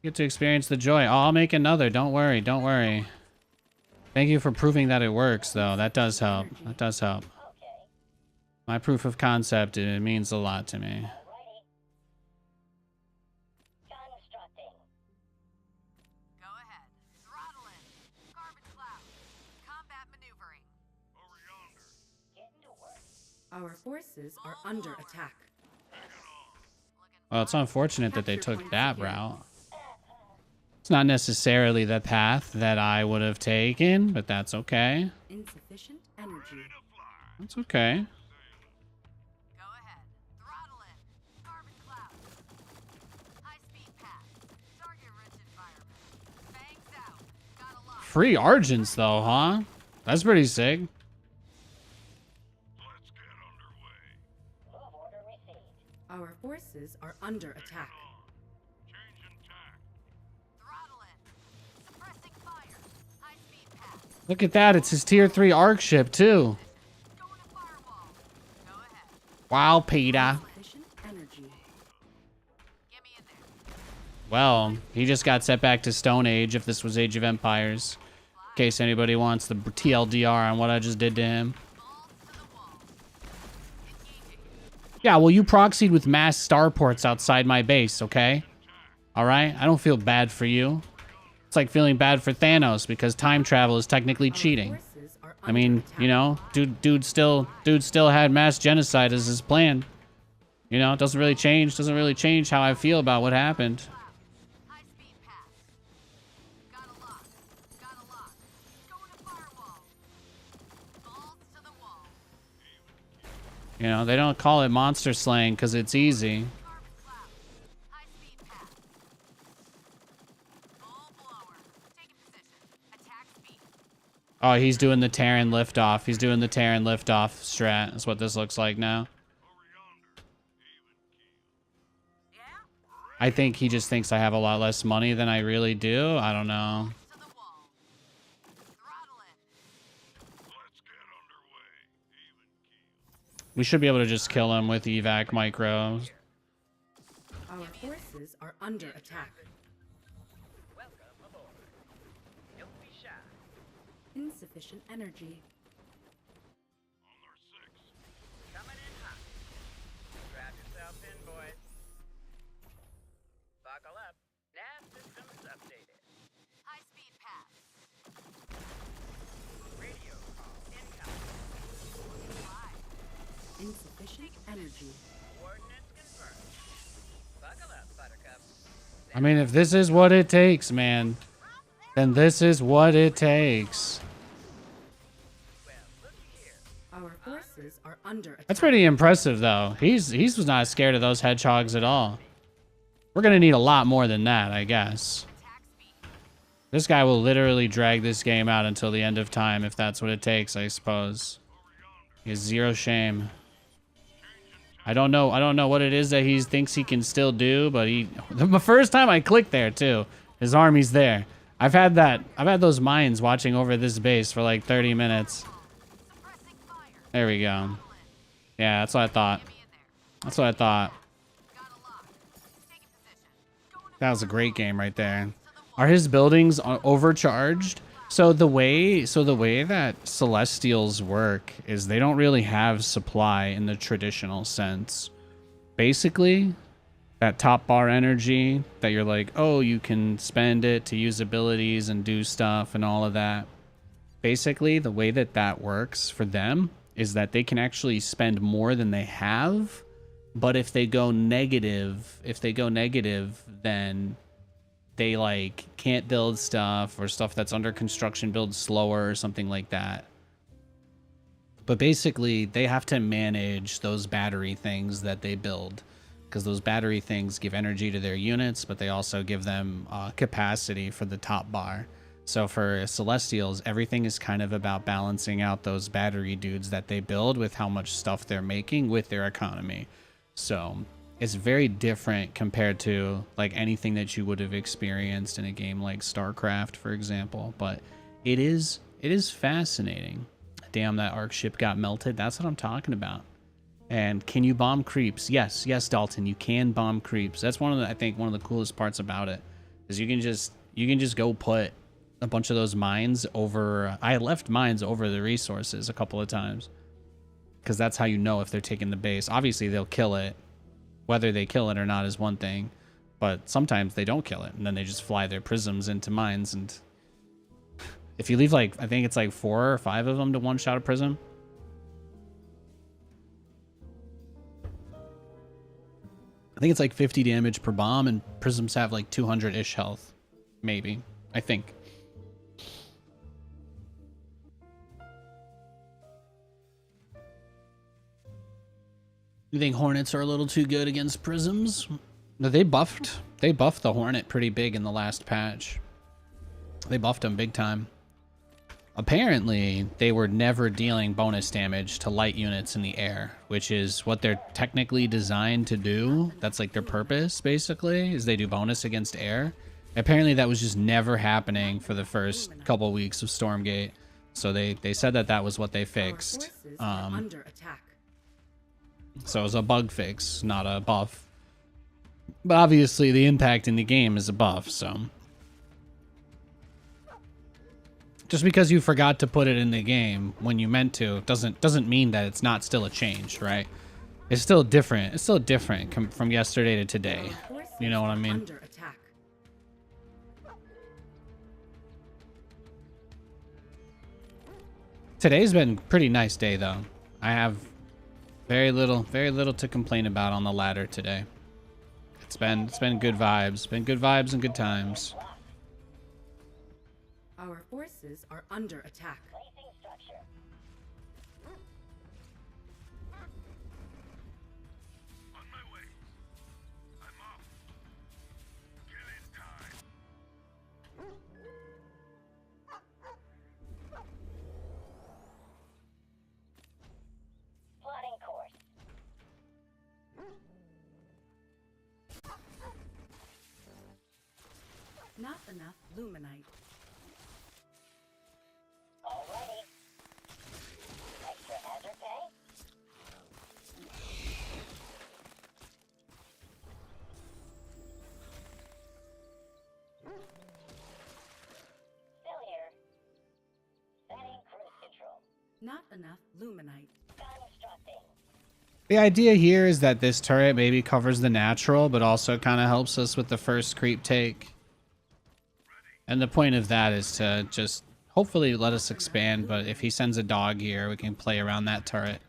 You get to experience the joy. Oh, I'll make another. Don't worry. Don't worry. Thank you for proving that it works, though. That does help. That does help. Okay. My proof of concept, it means a lot to me. Alrighty. Constructing. Go ahead. Throttle in. Carbon cloud. Combat maneuvering. Getting to work. Our forces are under attack. Well, it's unfortunate that they took that route. It's not necessarily the path that I would have taken, but that's okay. Insufficient energy. That's okay. Go ahead. Throttle in. Carbon cloud. High speed path. Target rich environment. Bangs out. Got a lot. Free Argents, though, huh? That's pretty sick. Move order received. Our forces are under attack. Throttle in. Suppressing fire. High speed path. Look at that. It's his tier 3 ARC ship, too. Going to firewall. Go ahead. Wow, Peter. Insufficient energy. Get me in there. Well, he just got set back to Stone Age if this was Age of Empires. In case anybody wants the TLDR on what I just did to him. Balls to the wall. Engaging. Yeah, well, you proxied with mass starports outside my base, okay? Alright? I don't feel bad for you. It's like feeling bad for Thanos because time travel is technically Our cheating. forces are I under mean, attack. you know, dude still had mass genocide as his plan. You know, it doesn't really change how I feel about what happened. High speed path. Got a lock. Got a lock. Going to firewall. Balls to the wall. You know, they don't call it monster slaying because it's easy. Carbon cloud. High speed path. Full blower. Taking position. Attack speed. Oh, he's doing the Terran liftoff. He's doing the Terran liftoff strat. That's what this looks like now. Yeah? I think he just thinks I have a lot less money than I really do. I don't know. To the wall. Throttle in. We should be able to just kill him with evac micros. Our forces are under attack. Welcome aboard. Don't be shy. Insufficient energy. Coming in hot. Strap yourselves in, boys. Buckle up. Nav systems updated. High speed path. Radio call incoming. Fly. Insufficient energy. Coordinates confirmed. Buckle up, Buttercup. I mean, if this is what it takes, man. Up there then this is what it takes. Our forces are under attack. That's pretty impressive, though. He's not scared of those hedgehogs at all. We're gonna need a lot more than that, I guess. This guy will literally drag this game out until the end of time, if that's what it takes, I suppose. He has zero shame. I don't know what it is that he thinks he can still do, but the first time I clicked there too, his army's there. I've had those mines watching over this base for like 30 minutes. There we go. Yeah, that's what I thought. That's what I thought. That was a great game right there. Are his buildings overcharged? So the way that Celestials work is they don't really have supply in the traditional sense. Basically, that top bar energy that you're like, oh, you can spend it to use abilities and do stuff and all of that. Basically, the way that works for them is that they can actually spend more than they have, but if they go negative, then they like can't build stuff, or stuff that's under construction builds slower or something like that. But basically they have to manage those battery things that they build, because those battery things give energy to their units, but they also give them capacity for the top bar. So for Celestials, everything is kind of about balancing out those battery dudes that they build with how much stuff they're making with their economy. So it's very different compared to like anything that you would have experienced in a game like StarCraft, for example. But it is fascinating. Damn, that Ark ship got melted. That's what I'm talking about. And can you bomb creeps? Yes, Dalton, you can bomb creeps. That's I think one of the coolest parts about it is you can just go put a bunch of those mines over. I left mines over the resources a couple of times, because that's how you know if they're taking the base. Obviously, they'll kill it. Whether they kill it or not is one thing, but sometimes they don't kill it, and then they just fly their prisms into mines. And if you leave, like, I think it's like 4 or 5 of them to one-shot a prism. I think it's like 50 damage per bomb, and prisms have like 200-ish health. Maybe. I think. You think Hornets are a little too good against prisms? No, they buffed the Hornet pretty big in the last patch. They buffed them big time. Apparently, they were never dealing bonus damage to light units in the air, which is what they're technically designed to do. That's like their purpose, basically, is they do bonus against air. Apparently, that was just never happening for the first couple weeks of Stormgate. So they said that was what they fixed. Under attack. So it was a bug fix, not a buff. But obviously the impact in the game is a buff, so. Just because you forgot to put it in the game when you meant to doesn't mean that it's not still a change, right? It's still different. It's still different from yesterday to today. You know what I mean? Under attack. Today's been a pretty nice day though. I have very little to complain about on the ladder today. It's been good vibes. Been good vibes and good times. Our forces are under attack. Placing structure. On my way. I'm off. Killing time. Plotting course. Not enough luminite. Alrighty. Extra hazard pay? Still here. Setting cruise control. Not enough luminite. Constructing. The idea here is that this turret maybe covers the natural, but also kind of helps us with the first creep take. And the point of that is to just hopefully let us expand, but if he sends a dog here, we can play around that turret.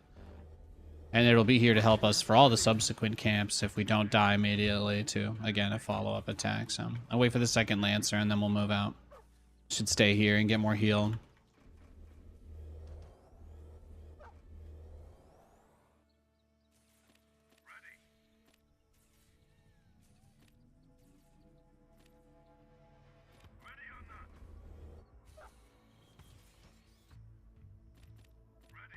And it'll be here to help us for all the subsequent camps if we don't die immediately to, again, a follow-up attack. So I'll wait for the second Lancer and then we'll move out. Should stay here and get more heal.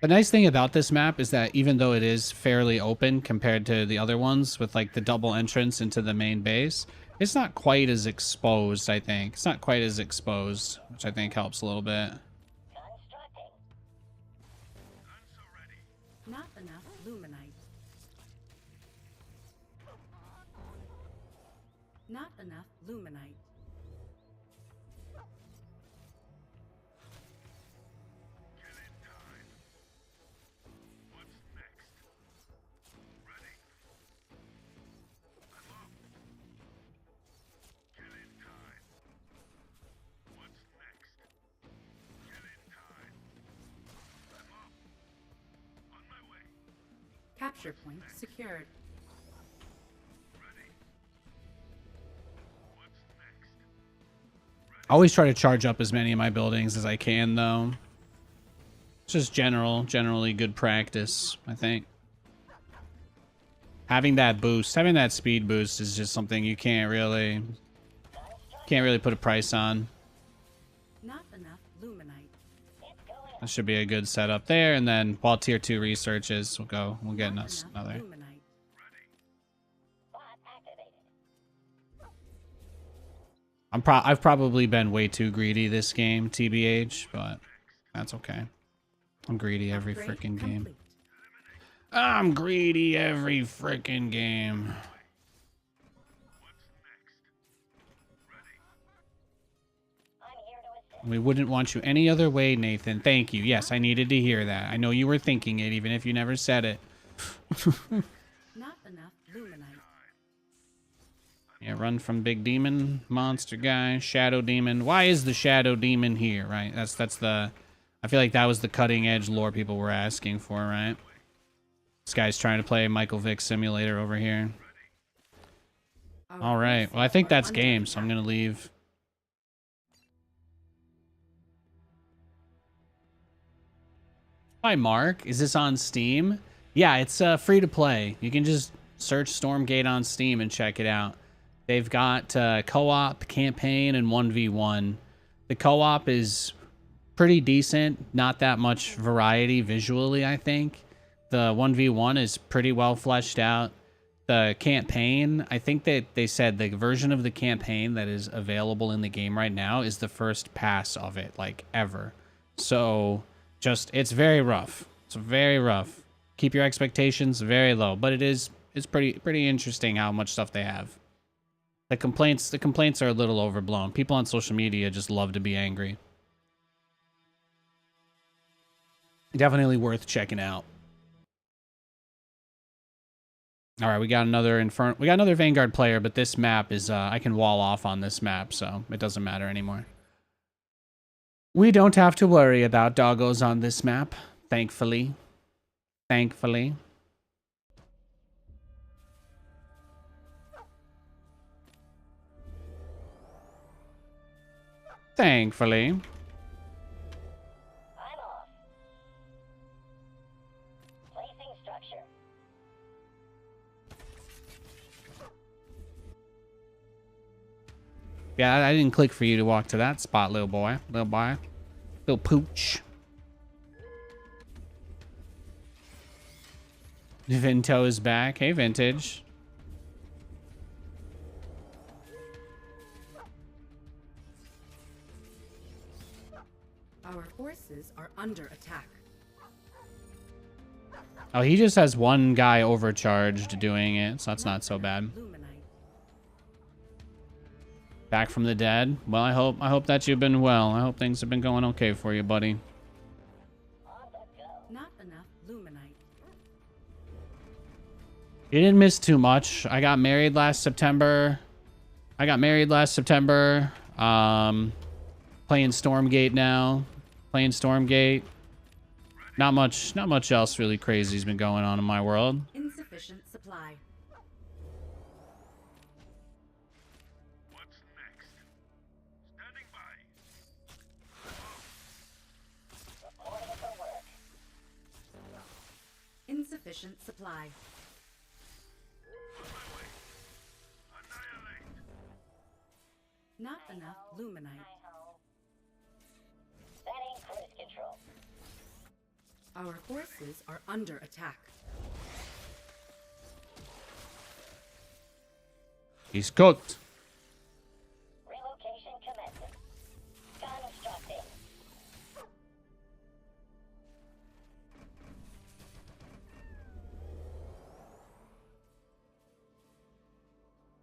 The nice thing about this map is that even though it is fairly open compared to the other ones with like the double entrance into the main base, it's not quite as exposed, I think. It's not quite as exposed, which I think helps a little bit. Constructing. Not enough luminite. Not enough luminite. Capture point secured. I always try to charge up as many of my buildings as I can, though. It's just generally good practice, I think. Having that boost, having that speed boost is just something you can't really put a price on. Not enough luminite. That should be a good setup there, and then while tier 2 researches, we'll get Not us enough another. luminite. Bot activated. I've probably been way too greedy this game, TBH, but that's okay. I'm greedy every Upgrade freaking game. complete. I'm greedy every freaking game. I'm here to assist. We wouldn't want you any other way, Nathan. Thank you. Yes, I needed to hear that. I know you were thinking it, even if you never said it. Not enough luminite. Yeah, run from big demon, monster guy, shadow demon. Why is the shadow demon here, right? That's the... I feel like that was the cutting edge lore people were asking for, right? This guy's trying to play Michael Vick Simulator over here. Our All right. forces Well, I think are that's under game, so attack. I'm going to leave. Hi, Mark. Is this on Steam? Yeah, it's free to play. You can just search Stormgate on Steam and check it out. They've got co-op, campaign, and 1v1. The co-op is pretty decent. Not that much variety visually, I think. The 1v1 is pretty well fleshed out. The campaign, I think that they said the version of the campaign that is available in the game right now is the first pass of it, like, ever. So, it's very rough. It's very rough. Keep your expectations very low, but it's pretty interesting how much stuff they have. The complaints are a little overblown. People on social media just love to be angry. Definitely worth checking out. All right, we got another Vanguard player, but this map is I can wall off on this map, so it doesn't matter anymore. We don't have to worry about doggos on this map, thankfully. Thankfully. Thankfully. I'm off. Placing structure. Yeah, I didn't click for you to walk to that spot, little boy. Little boy. Little pooch. Vinto is back. Hey, Vintage. Our forces are under attack. Oh, he just has one guy overcharged doing it, so that's not so bad. Luminite. Back from the dead. Well, I hope that you've been well. I hope things have been going okay for you, buddy. On the go. Not enough luminite. You didn't miss too much. I got married last September. Playing Stormgate now. Playing Stormgate. Not much else really crazy's been going on in my world. Insufficient supply. What's next? Standing by. Insufficient supply. Annihilate. Not enough luminite. Hi-ho. Setting cruise control. Our forces are under attack. He's cooked. Relocation commencing. Constructing.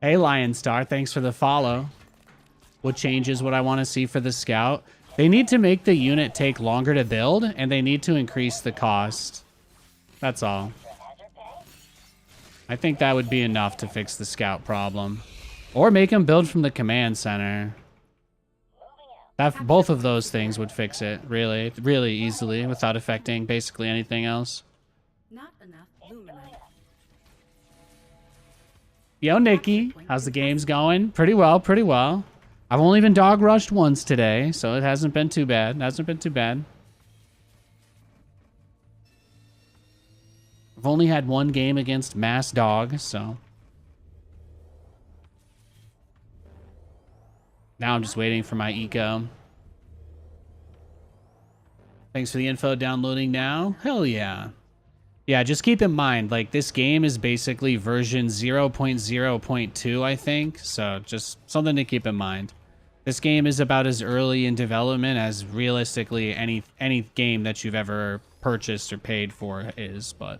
Hey, Lion Star, thanks for the follow. What changes what I want to see for the scout? They need to make the unit take longer to build, and they need to increase the cost. That's all. Hazard pay. I think that would be enough to fix the scout problem. Or make them build from the command center. Moving out. Both of those things would fix it, really, really easily, without affecting basically anything else. Not enough luminite. Yo, Nikki, how's the games going? Pretty well, pretty well. I've only been dog rushed once today, so it hasn't been too bad. Hasn't been too bad. I've only had one game against Mass Dog, so. Now I'm just waiting for my eco. Thanks for the info downloading now. Hell yeah. Yeah, just keep in mind, like, this game is basically version 0.0.2, I think. So just something to keep in mind. This game is about as early in development as realistically any game that you've ever purchased or paid for is, but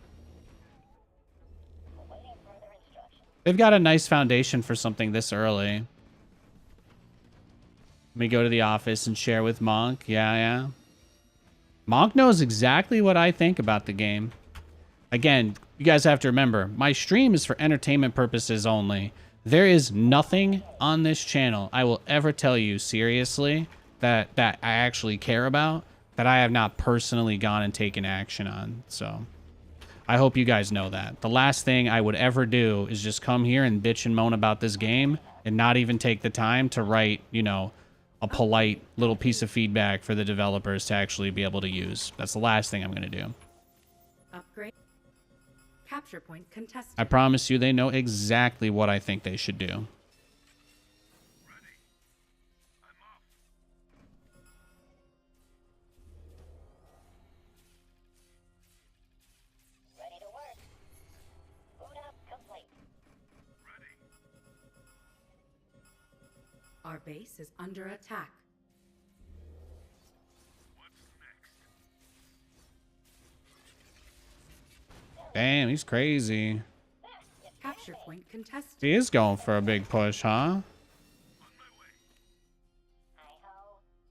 Awaiting further instructions. they've got a nice foundation for something this early. Let me go to the office and share with Monk. Yeah. Monk knows exactly what I think about the game. Again, you guys have to remember, my stream is for entertainment purposes only. There is nothing on this channel I will ever tell you seriously that I actually care about that I have not personally gone and taken action on. So I hope you guys know that. The last thing I would ever do is just come here and bitch and moan about this game and not even take the time to write, you know, a polite little piece of feedback for the developers to actually be able to use. That's the last thing I'm going to do. Upgrade. Capture point contested. I promise you they know exactly what I think they should do. Ready to work. Boot up complete. Our base is under attack. Damn, he's crazy. Capture point contested. He is going for a big push, huh? Hi-ho.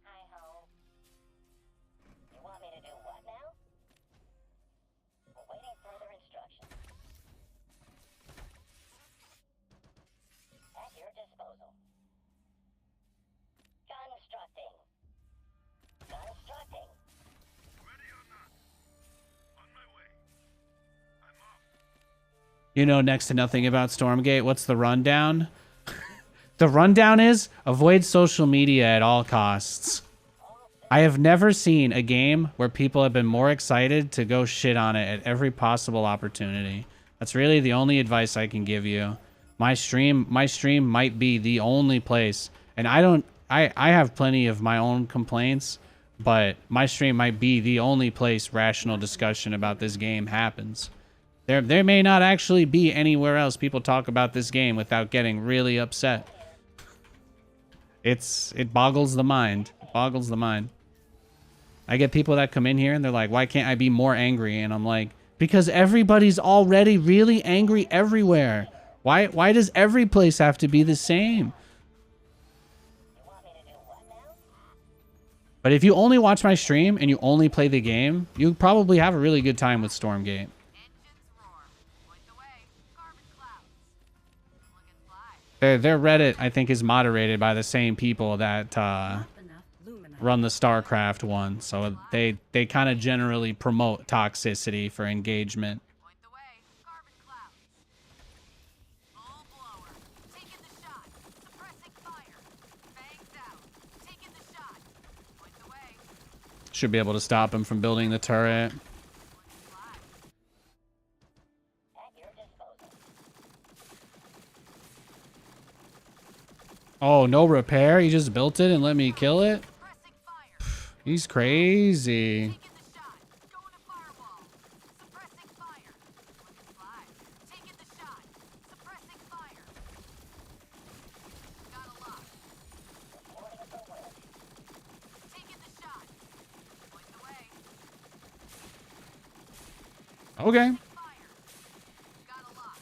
Hi-ho. You want me to do what now? Awaiting further instructions. At your disposal. Constructing. Constructing. Ready or not? On my way. I'm off. You know next to nothing about Stormgate. What's the rundown? The rundown is avoid social media at all costs. I have never seen a game where people have been more excited to go shit on it at every possible opportunity. That's really the only advice I can give you. My stream might be the only place, and I have plenty of my own complaints, but my stream might be the only place rational discussion about this game happens. There may not actually be anywhere else people talk about this game without getting really upset. It boggles the mind. It boggles the mind. I get people that come in here and they're like, why can't I be more angry? And I'm like, because everybody's already really angry everywhere. Why does every place have to be the same? You want me to do what now? But if you only watch my stream and you only play the game, you probably have a really good time with Stormgate. Engines roar. Point the way. Carbon clouds. Look and fly. Their Reddit, I think, is moderated by the same people that Not enough luminite. run the StarCraft one. So they kind of generally promote toxicity for engagement. Point the way. Carbon clouds. Full blower. Taking the shot. Suppressing fire. Fangs out. Taking the shot. Point the way. Should be able to stop him from building the turret. Look and fly. Oh, no repair? He just built it and let me kill it? Suppressing fire. He's crazy. Taking the shot. Going to firewall. Suppressing fire. Looking fly. Taking the shot. Suppressing fire. Got a lock. Taking the shot. Point the way. Okay. Fire. Got a lock.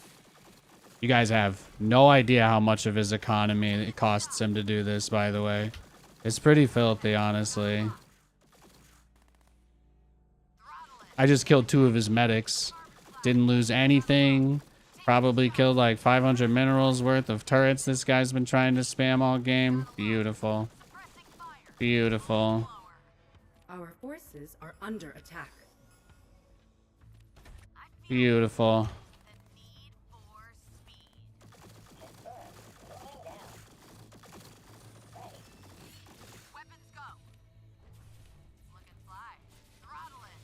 You guys have no idea how much of his economy it costs him to do this, by the way. It's pretty filthy, honestly. I just killed 2 of his medics. Didn't lose anything. Probably killed like 500 minerals worth of turrets this guy's been trying to spam all game. Beautiful. Suppressing fire. Beautiful. Our forces are under attack. Beautiful. The need for speed. Weapons go. Looking fly. Throttle it.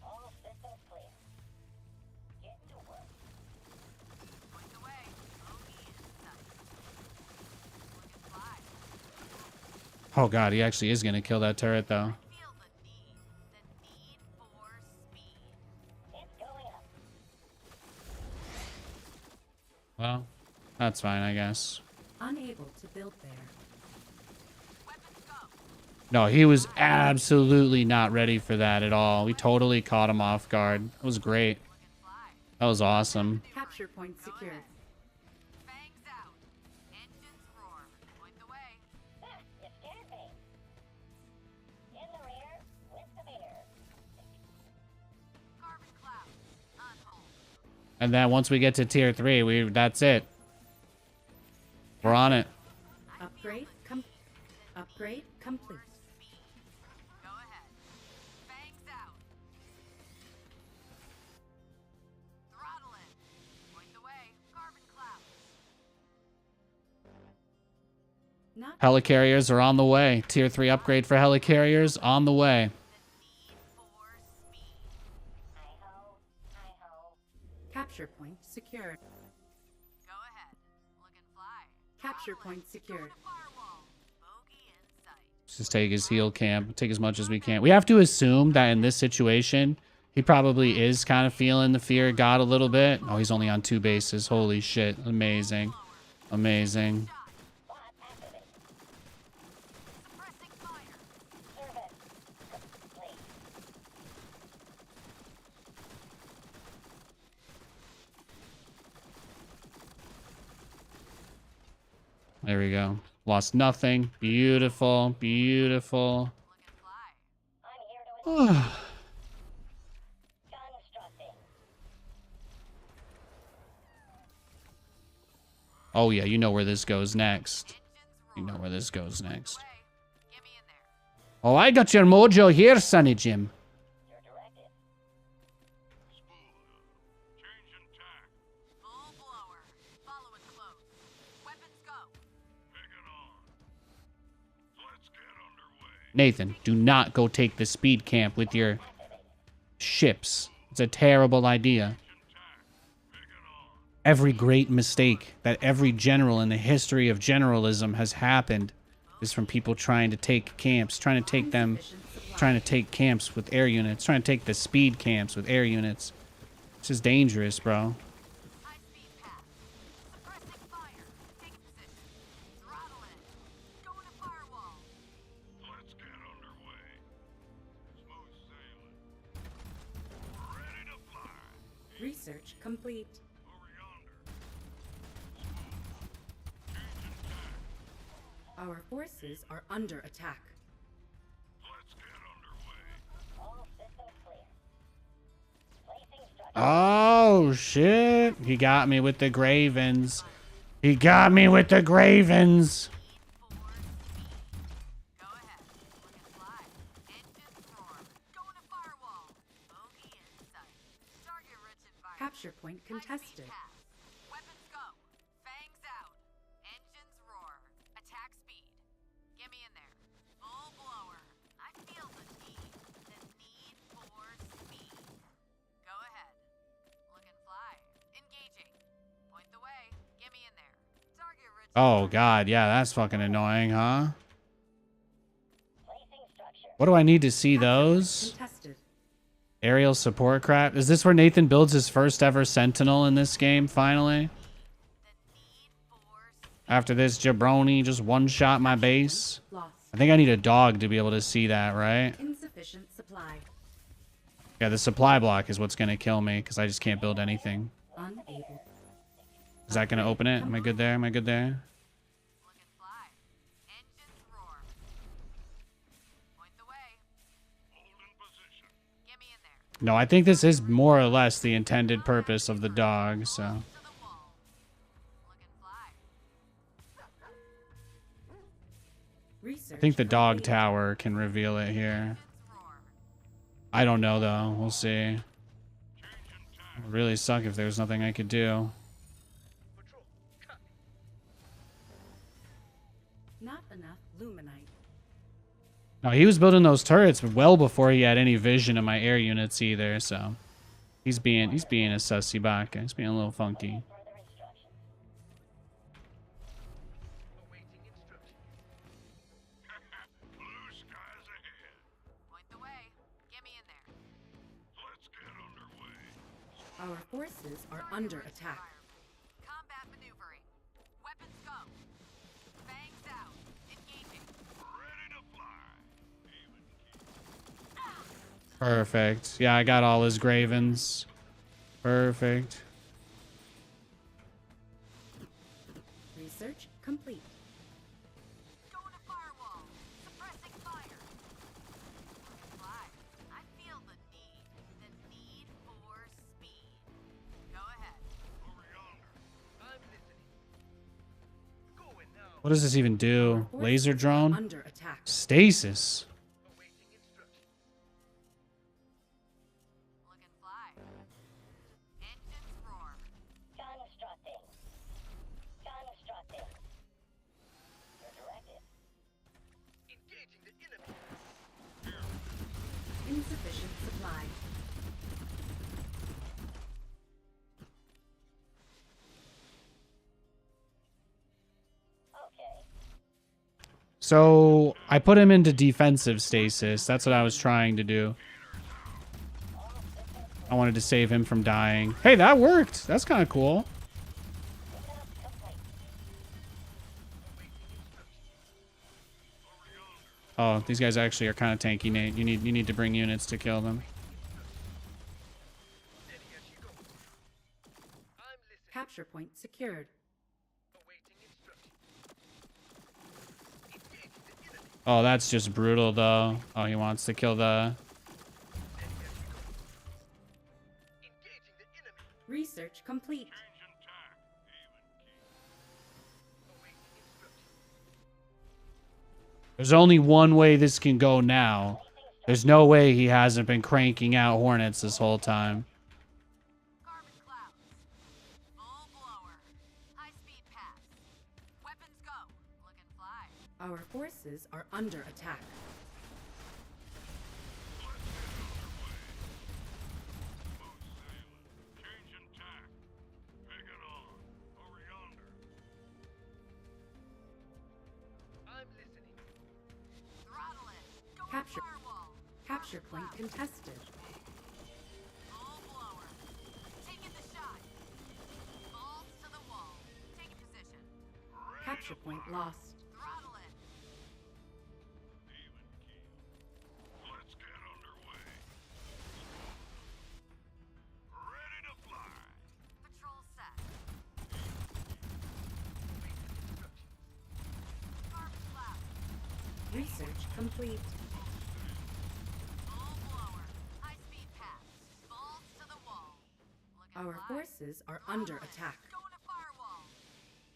All systems clear. Get to work. Point the way. Bogey in sight. Looking fly. Oh god, he actually is gonna kill that turret though. Feel the need. The need for speed. It's going up. Well, that's fine, I guess. Unable to build there. Weapons go. No, he was absolutely not ready for that at all. We totally caught him off guard. It was great. Looking fly. That was awesome. Capture point secured. Fangs out. Engines roar. Point the way. You scared me. In the rear, with the meter. Carbon cloud. Unhold. And then once we get to tier 3, that's it. We're on it. Upgrade complete. Speed. Go ahead. Fangs out. Throttle it. Point the way. Carbon cloud. Not Helicarriers are on the way. Tier 3 upgrade for helicarriers on the way. The need for speed. Hi-ho. capture point secured. Go ahead. Looking fly. Capture point secured. Firewall. Bogey in sight. Let's just take his heal camp. Take as much as we can. We have to assume that in this situation, he probably is kind of feeling the fear of God a little bit. Oh, he's only on 2 bases. Holy shit. Amazing. Amazing. Suppressing fire. Service. Complete. There we go. Lost nothing. Beautiful. Beautiful. Looking fly. I'm here to constructing. Oh, yeah. You know where this goes next. Engines You roar. know where this goes next. Way. Get me in there. Oh, I got your mojo here, Sonny Jim. Your directive. Changing tack. Full blower. Following close. Weapons go. Picking on. Let's get underway. Nathan, do not go take the speed camp with your ships. It's a terrible idea. Every great mistake that every general in the history of generalism has happened is from people trying to take camps, trying to take camps with air units, trying to take the speed camps with air units. It's just dangerous, bro. High speed path. Suppressing fire. Take position. Throttle it. Going to firewall. Let's get underway. Smooth sailing. Ready to fly. Research complete. Over yonder. Our forces are under attack. Let's get underway. All systems clear. Placing structure. Oh, shit. He got me with the Gravens. He got me with the Gravens. Go ahead. Looking fly. Engines roar. Going to firewall. Bogey in sight. Target rich environment. Capture point contested. High-speed path. Weapons go. Fangs out. Engines roar. Attack speed. Get me in there. Full blower. I feel the need. The need for speed. Go ahead. Looking fly. Engaging. Point the way. Get me in there. Target rich Oh god, yeah, that's fucking annoying, huh? Placing structure. What do I need to see Capture point those? contested. Aerial support crap. Is this where Nathan builds his first ever Sentinel in this game, finally? After this jabroni just one-shot my base? Lost. I think I need a dog to be able to see that, right? Insufficient supply. Yeah, the supply block is what's gonna kill me, because I just can't build anything. Unable. Is that gonna open it? Am I good there? Am I good there? Looking fly. Engines roar. Point the way. Hold in position. Get me in there. No, I think this is more or less the intended purpose of the dog, so... To the wall. Looking fly. Research I think the dog complete. tower can reveal it here. Engines roar. I don't know, though. We'll see. Changing It tack. would really suck if there was nothing I could do. Patrol. Copy. Not enough luminite. No, he was building those turrets well before he had any vision of my air units either, so... He's being a sussy baka. He's being a little funky. Further instructions. Awaiting instructions. Blue skies ahead. Point the way. Get me in there. Let's get underway. Our forces are under attack. Combat maneuvering. Weapons go. Fangs out. Engaging. Ready to fly. Even key. Perfect. Yeah, I got all his Gravens. Perfect. Research complete. Going to firewall. Suppressing fire. Fly. I feel the need for speed. Go ahead. Over yonder. I'm listening. Going now. What does this even Our do? forces Laser are drone? under attack. Stasis. Awaiting instructions. Looking fly. Engines roar. Constructing. Constructing. Your directive. Engaging the enemy. Insufficient supply. Okay. So, I put him into defensive stasis. That's what I was trying to do. I wanted to save him from dying. Hey, that worked. That's kind of cool. Oh, these guys actually are kind of tanky, Nate. You need to bring units to kill them. Steady as you go. I'm listening. Capture point secured. Awaiting instructions. Engaging the enemy. Oh, that's just brutal, though. Oh, he wants to kill the... Steady as you go. Engaging the enemy. Research complete. Changing tack. Even key. Awaiting instructions. There's only one way this can go now. There's no way he hasn't been cranking out Hornets this whole time. Carbon clouds. Full blower. High speed pass. Weapons go. Looking fly. Our forces are under attack. Smooth sailing. Changing tack. Pick it on. Over yonder. I'm listening. Throttle it. Go to Capture. firewall. Capture point contested. Full blower. Taking the shot. Balls to the wall. Taking position. Capture point lost. Throttle it. Even keel. Let's get underway. Ready to fly. Patrol set. Carbon cloud. Research complete. Full blower. High speed pass. Balls to the wall. Looking Our fly. forces are under Throttle it. attack. Going to firewall.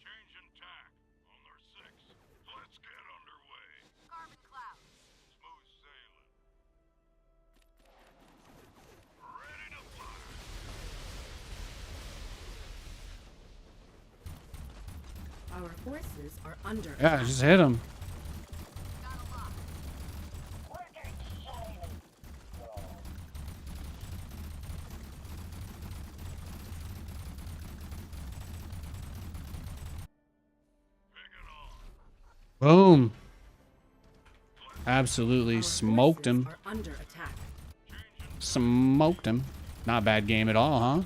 Changing tack. On their six. Let's get underway. Carbon clouds. Smooth sailing. Ready to fly. Our forces are under Yeah, attack. just hit him. Got a lock. Worker chillin. Boom. Absolutely Our smoked forces him. are under attack. Smoked him. Not a bad game at all, huh?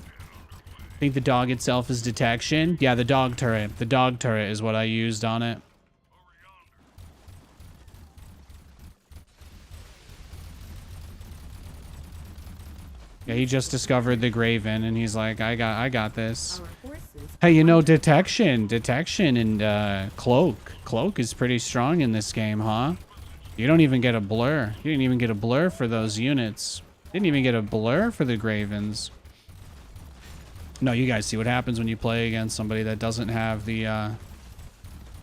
Think the dog itself is detection? Yeah, the dog turret. The dog turret is what I used on it. Yeah, he just discovered the Graven, and he's like, I got this. Our forces Hey, you know, under detection, and cloak. Cloak is pretty strong in this game, huh? You don't even get a blur. You didn't even get a blur for those units. Didn't even get a blur for the Gravens. No, you guys see what happens when you play against somebody that doesn't have the,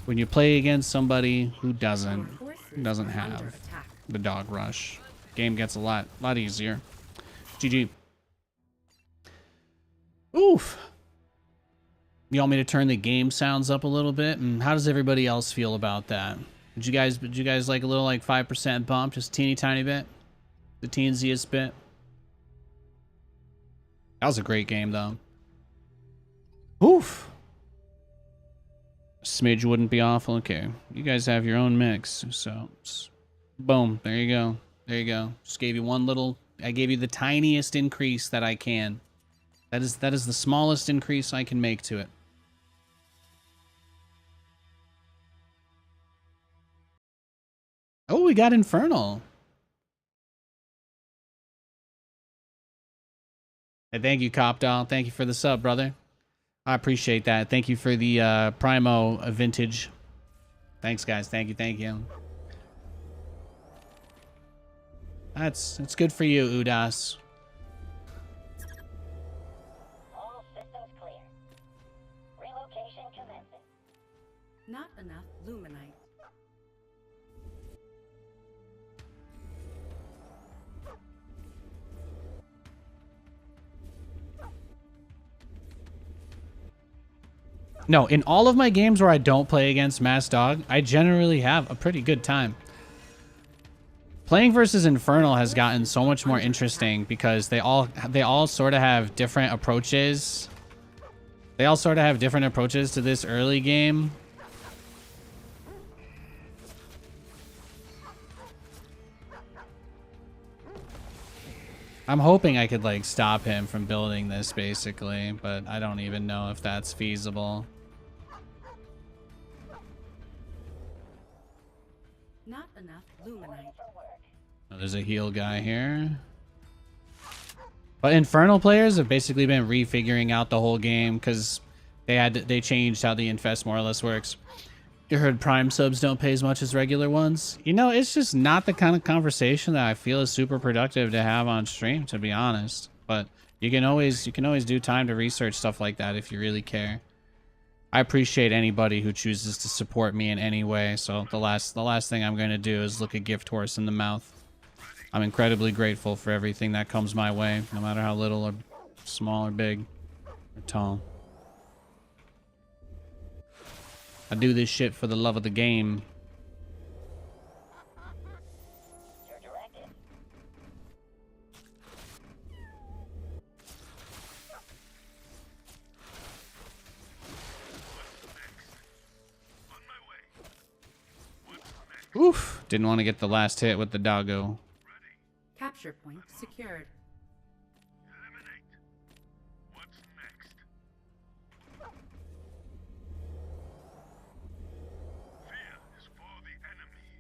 when you play against somebody who doesn't have attack. the dog rush. Game gets a lot easier. GG. Oof. You want me to turn the game sounds up a little bit? And how does everybody else feel about that? Did you guys like a little like 5% bump, just teeny tiny bit? The teensiest bit? That was a great game though. Oof. A smidge wouldn't be awful. Okay. You guys have your own mix. So boom. There you go. There you go. Just gave you one little, I gave you the tiniest increase that I can. That is the smallest increase I can make to it. Oh, we got Infernal. Hey, thank you, Cop Doll. Thank you for the sub, brother. I appreciate that. Thank you for the Primo vintage. Thanks, guys. Thank you. Thank you. It's good for you, Udas. All systems clear. Relocation commencing. Not enough luminite. No, in all of my games where I don't play against Mass Dog, I generally have a pretty good time. Playing versus Infernal has gotten so much more interesting because they all sort of have different approaches. They all sort of have different approaches to this early game. I'm hoping I could like stop him from building this basically, but I don't even know if that's feasible. Not enough luminite. Oh, there's a heal guy here. But Infernal players have basically been refiguring out the whole game because they changed how the infest more or less works. You heard Prime subs don't pay as much as regular ones. You know, it's just not the kind of conversation that I feel is super productive to have on stream, to be honest. But you can always do time to research stuff like that if you really care. I appreciate anybody who chooses to support me in any way. So the last thing I'm going to do is look a gift horse in the mouth. I'm incredibly grateful for everything that comes my way, no matter how little or small or big or tall. I do this shit for the love of the game. Your directive. On my way. What's next? Oof. Didn't want to get the last hit with the doggo. Capture point secured. Eliminate. What's next? Fear is for the enemy.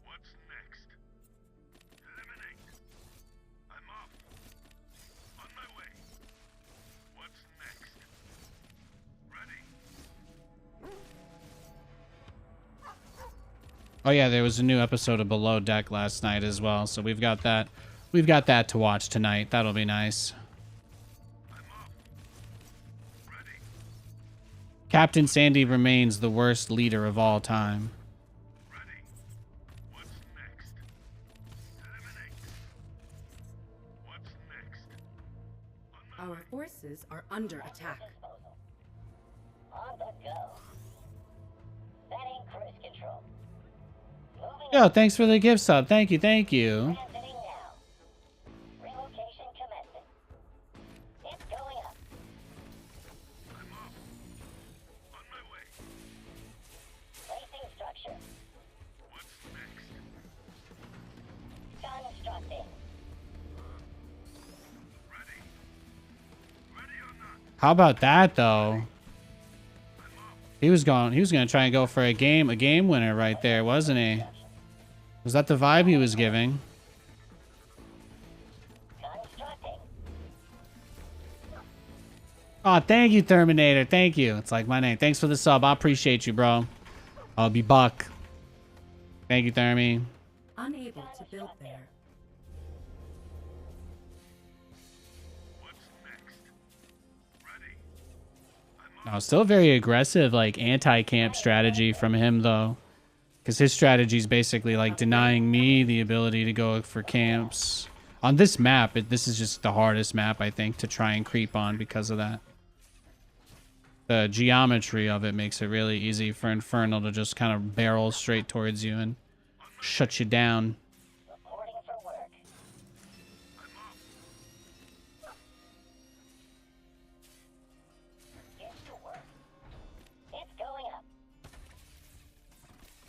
What's next? Eliminate. I'm off. On my way. What's next? Ready. Oh yeah, there was a new episode of Below Deck last night as well, so we've got that. We've got that to watch tonight. That'll be nice. I'm off. Ready. Captain Sandy remains the worst leader of all time. Ready. What's next? Eliminate. What's next? On my Our forces are under attack. Disposal. On the go. Setting cruise control. Moving Yo, thanks for the gift sub. Thank you, thank you. transiting now. Relocation commencing. It's going up. I'm off. On my way. Placing How about that though? He was gonna try and go for a game winner right there, wasn't he? Was that the vibe he was giving? Constructing. Oh, thank you, Terminator. Thank you. It's like my name. Thanks for the sub. I appreciate you, bro. I'll be buck. Thank you, Thermi. Unable to build there. What's next? Ready? No, still very aggressive, like anti-camp strategy from him though. Because his strategy is basically like denying me the ability to go for camps. On this map, this is just the hardest map, I think, to try and creep on because of that. The geometry of it makes it really easy for Infernal to just kind of barrel straight towards you and shut you down. Reporting for work. Get to work. It's going up.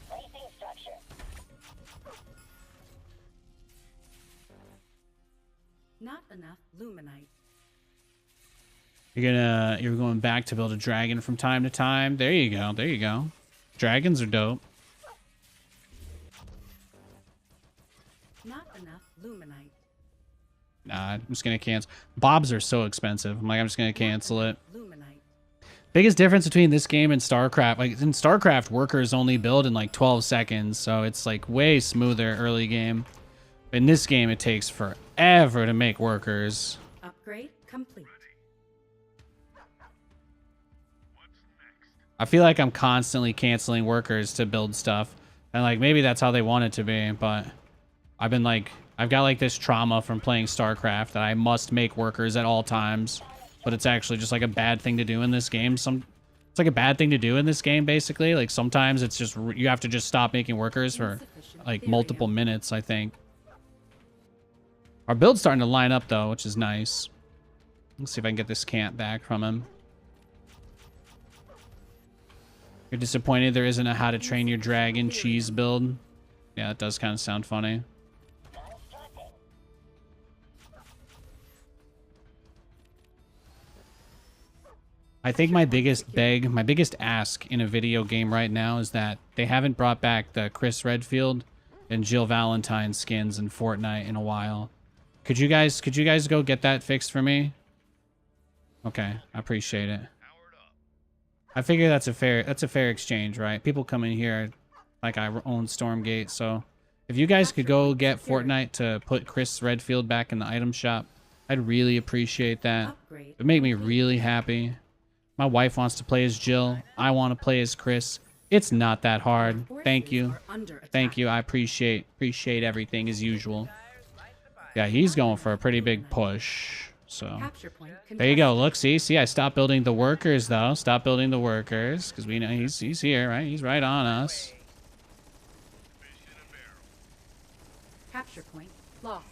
Placing structure. Not enough luminite. You're going back to build a dragon from time to time. There you go. There you go. Dragons are dope. Not enough luminite. Nah, I'm just gonna cancel. Bobs are so expensive. I'm just gonna cancel it. Luminite. Biggest difference between this game and StarCraft, like in StarCraft, workers only build in like 12 seconds, so it's like way smoother early game. In this game, it takes forever to make workers. Upgrade complete. I feel like I'm constantly canceling workers to build stuff, and like maybe that's how they want it to be, but I've got like this trauma from playing StarCraft that I must make workers at all times, but it's actually just like a bad thing to do in this game. It's like a bad thing to do in this game, basically. Like sometimes it's just, you have to just stop making workers for like multiple minutes, I think. Our build's starting to line up though, which is nice. Let's see if I can get this camp back from him. You're disappointed there isn't a how to train your dragon cheese build? Yeah, that does kind of sound funny. Constructing. I think my biggest ask in a video game right now is that they haven't brought back the Chris Redfield and Jill Valentine skins in Fortnite in a while. Could you guys go get that fixed for me? Okay, I appreciate it. I figure that's a fair exchange, right? People come in here like I own Stormgate, so if you guys could go get Fortnite to put Chris Redfield back in the item shop, I'd really appreciate that. Upgrade. It'd make me really happy. My wife wants to play as Jill. I want to play as Chris. It's not that hard. Thank you. Thank you. I appreciate everything as usual. Yeah, he's going for a pretty big push. So Capture point there you go. Look, see, I stopped building the workers though. Stop building the workers because we know he's here, right? He's right on us. Capture point lost.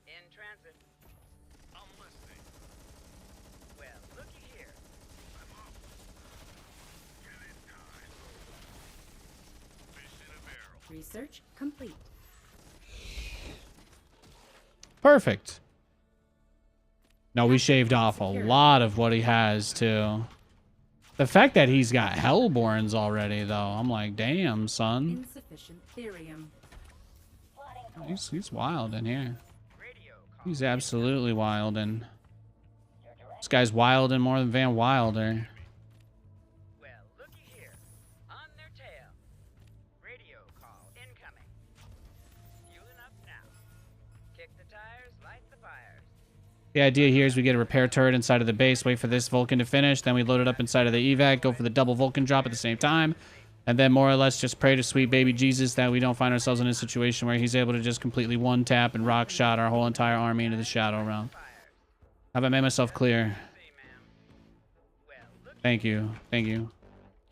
In transit. I'm listening. Well, looky here. I'm up. Get it time. Fish in a barrel. Research complete. Perfect. No, we shaved off a lot of what he has too. The fact that he's got Hellborns already though, I'm like, damn, son. Insufficient therium. He's wild in here. Radio call. He's absolutely wild, and this guy's wild and more than Van Wilder. Well, looky here. On their tail. Radio call incoming. Fueling up now. Kick the tires, light the fires. The idea here is we get a repair turret inside of the base, wait for this Vulcan to finish, then we load it up inside of the evac, go for the double Vulcan drop at the same time, and then more or less just pray to sweet baby Jesus that we don't find ourselves in a situation where he's able to just completely one tap and rock shot our whole entire army into the Shadow Realm. Have I made myself clear? See, ma'am. Well, looky. Thank you. Thank you.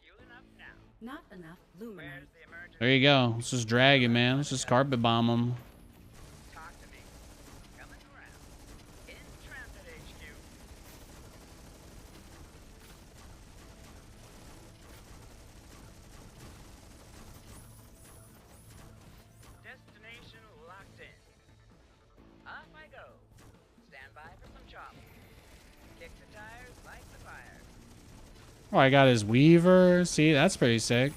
Fueling up now. Not enough luminite. Where's the emergency? There you go. Let's just drag it, man. Let's just carpet bomb him. Talk to me. Coming around. In transit HQ. Oh, I got his Weaver. See, that's pretty sick.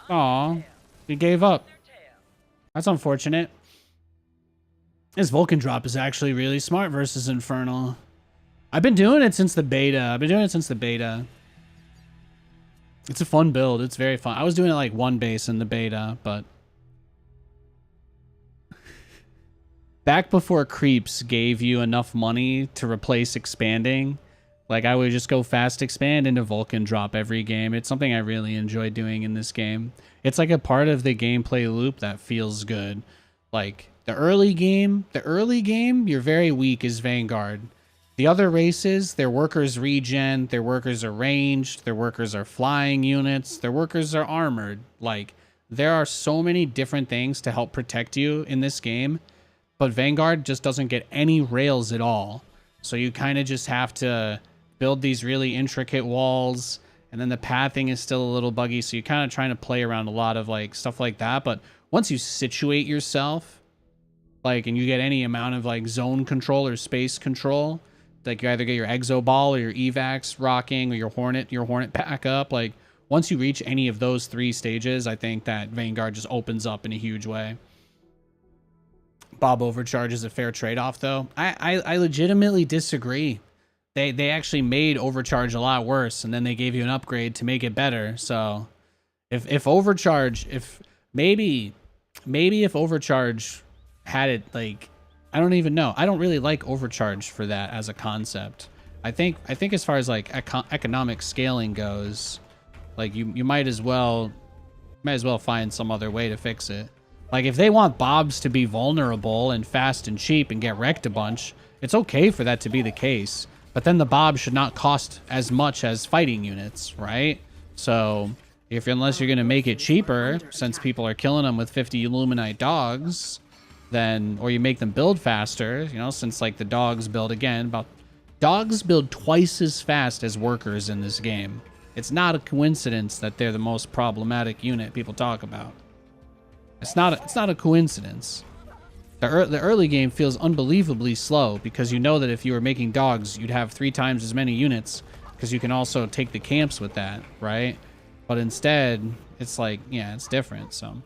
Aw, he gave up. That's unfortunate. His Vulcan drop is actually really smart versus Infernal. I've been doing it since the beta. It's a fun build. It's very fun. I was doing it like one base in the beta, but back before creeps gave you enough money to replace expanding, like I would just go fast expand into Vulcan drop every game. It's something I really enjoy doing in this game. It's like a part of the gameplay loop that feels good. Like the early game, you're very weak as Vanguard. The other races, their workers regen, their workers are ranged, their workers are flying units, their workers are armored. Like, there are so many different things to help protect you in this game, but Vanguard just doesn't get any rails at all. So you kind of just have to build these really intricate walls, and then the pathing is still a little buggy, so you're kind of trying to play around a lot of like stuff like that. But once you situate yourself, like, and you get any amount of like zone control or space control, like you either get your Exo Ball or your Evax rocking or your Hornet pack up. Like once you reach any of those 3 stages, I think that Vanguard just opens up in a huge way. Bob Overcharge is a fair trade-off though. I legitimately disagree. They actually made Overcharge a lot worse, and then they gave you an upgrade to make it better. So if Overcharge, maybe if Overcharge had it like, I don't even know. I don't really like Overcharge for that as a concept. I think as far as like economic scaling goes, like you might as well find some other way to fix it. Like if they want Bobs to be vulnerable and fast and cheap and get wrecked a bunch, it's okay for that to be the case. But then the Bob should not cost as much as fighting units, right? So unless you're gonna make it cheaper, since people are killing them with 50 Illuminite dogs, then, or you make them build faster, you know, since like the dogs build dogs build twice as fast as workers in this game. It's not a coincidence that they're the most problematic unit people talk about. It's not a coincidence. The early game feels unbelievably slow because you know that if you were making dogs, you'd have 3 times as many units because you can also take the camps with that, right? But instead, it's like, yeah, it's different, so.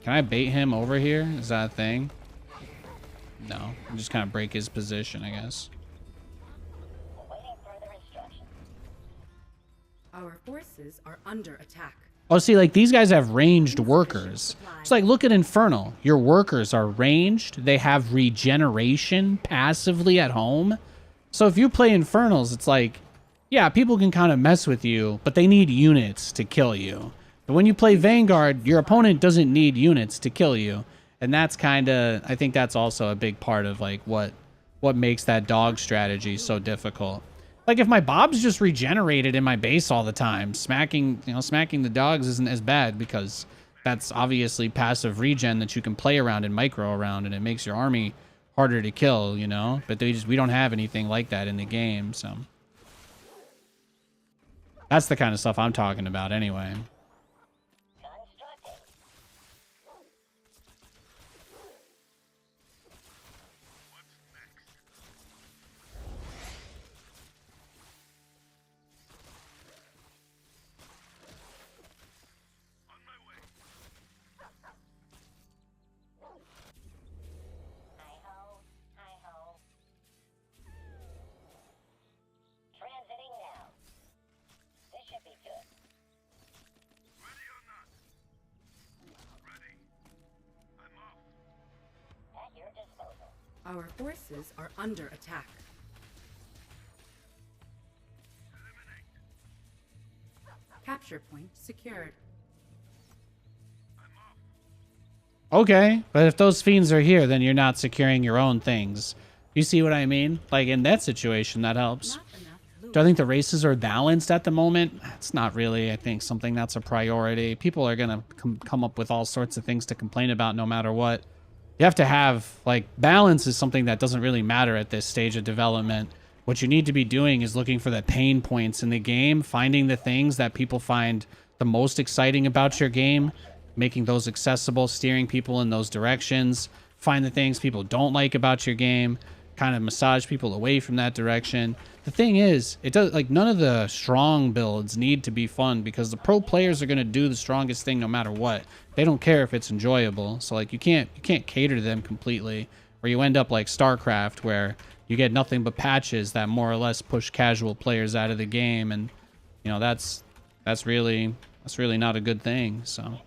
Can I bait him over here? Is that a thing? No. I'm just kind of break his position, I guess. Awaiting further instructions. Our forces are under attack. Oh, see, like, these guys have ranged workers. It's like, look at Infernal. Your workers are ranged. They have regeneration passively at home. So if you play Infernals, it's like, yeah, people can kind of mess with you, but they need units to kill you. But when you play Vanguard, your opponent doesn't need units to kill you. And that's kind of, I think that's also a big part of like what makes that dog strategy so difficult. Like if my Bob's just regenerated in my base all the time, smacking the dogs isn't as bad because that's obviously passive regen that you can play around and micro around, and it makes your army harder to kill, you know? But we don't have anything like that in the game, so. That's the kind of stuff I'm talking about anyway. Constructing. On my way. Hi-ho, hi-ho. Transiting now. This should be good. Ready or not? Ready. I'm off. At your disposal. Our forces are under attack. Eliminate. Capture point secured. I'm off. Okay, but if those fiends are here, then you're not securing your own things. You see what I mean? Like in that situation, that helps. Not enough loot. Do I think the races are balanced at the moment? It's not really, I think, something that's a priority. People are going to come up with all sorts of things to complain about no matter what. You have to have, like, balance is something that doesn't really matter at this stage of development. What you need to be doing is looking for the pain points in the game, finding the things that people find the most exciting about your game, making those accessible, steering people in those directions, find the things people don't like about your game, kind of massage people away from that direction. The thing is, it does, like, none of the strong builds need to be fun because the pro players are going to do the strongest thing no matter what. They don't care if it's enjoyable. So like you can't cater to them completely, or you end up like StarCraft where you get nothing but patches that more or less push casual players out of the game, and you know that's really not a good thing. So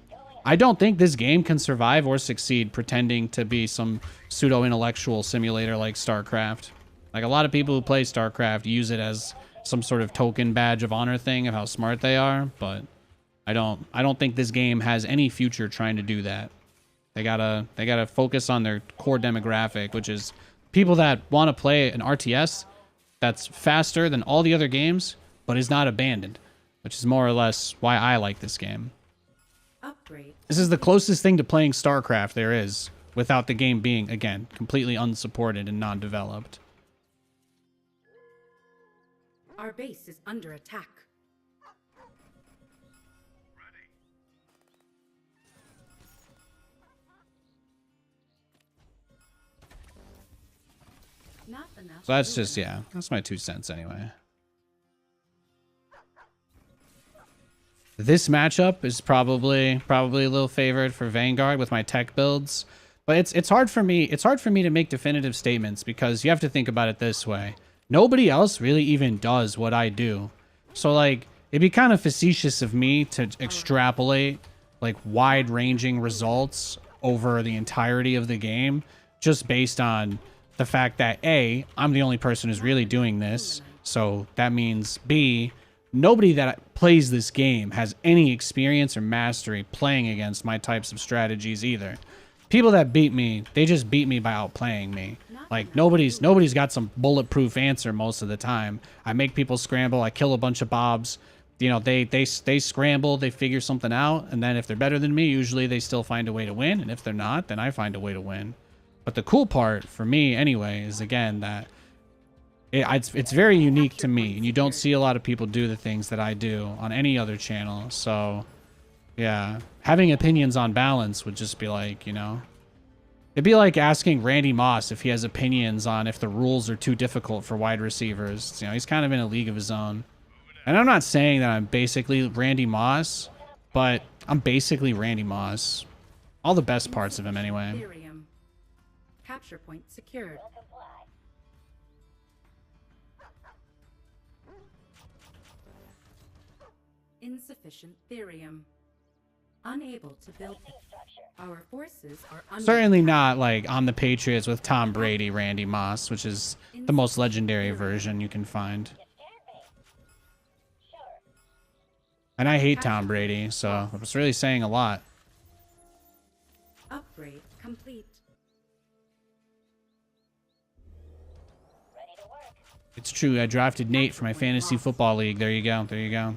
I don't think this game can survive or succeed pretending to be some pseudo-intellectual simulator like StarCraft. Like, a lot of people who play StarCraft use it as some sort of token badge of honor thing of how smart they are, but I don't think this game has any future trying to do that. They gotta focus on their core demographic, which is people that want to play an RTS that's faster than all the other games, but is not abandoned, which is more or less why I like this game. Upgrade. This is the closest thing to playing StarCraft there is, without the game being, again, completely unsupported and non-developed. Our base is under attack. Not enough. So that's just, yeah, that's my 2 cents anyway. This matchup is probably a little favored for Vanguard with my tech builds, but it's hard for me to make definitive statements because you have to think about it this way. Nobody else really even does what I do. So like it'd be kind of facetious of me to extrapolate like wide-ranging results over the entirety of the game just based on the fact that A, I'm the only person who's really doing this. So that means B, nobody that plays this game has any experience or mastery playing against my types of strategies either. People that beat me, they just beat me by outplaying me. Like nobody's got some bulletproof answer most of the time. I make people scramble, I kill a bunch of bobs. You know, they scramble, they figure something out, and then if they're better than me, usually they still find a way to win, and if they're not, then I find a way to win. But the cool part for me anyway is again that it's very unique to me, and you don't see a lot of people do the things that I do on any other channel. So yeah, having opinions on balance would just be like, you know, it'd be like asking Randy Moss if he has opinions on if the rules are too difficult for wide receivers. You know, he's kind of in a league of his own. And I'm not saying that I'm basically Randy Moss, but I'm basically Randy Moss. All the best parts of him anyway. Therium. Capture point secured. Insufficient therium. Unable to build it. Our forces are under Certainly attack. not like on the Patriots with Tom Brady, Randy Moss, which is the most legendary version you can find. And I hate Tom Brady, so it's really saying a lot. Upgrade complete. It's true, I drafted Nate for my fantasy football league. There you go, there you go.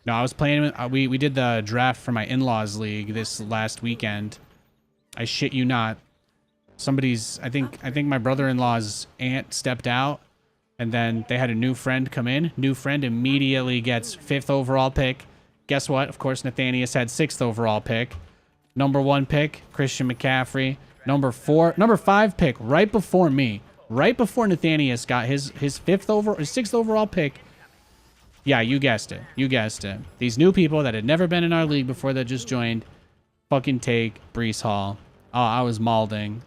No, I was playing, we did the draft for my in-laws league this last weekend. I shit you not. Somebody's, I think my brother-in-law's aunt stepped out, and then they had a new friend come in. New friend immediately gets 5th overall pick. Guess what? Of course, Nathanias had 6th overall pick. Number 1 pick, Christian McCaffrey. Number 5 pick, right before me. Right before Nathanias got his 6th overall pick. Yeah, you guessed it. You guessed it. These new people that had never been in our league before that just joined fucking take Breece Hall. Oh, I was malding.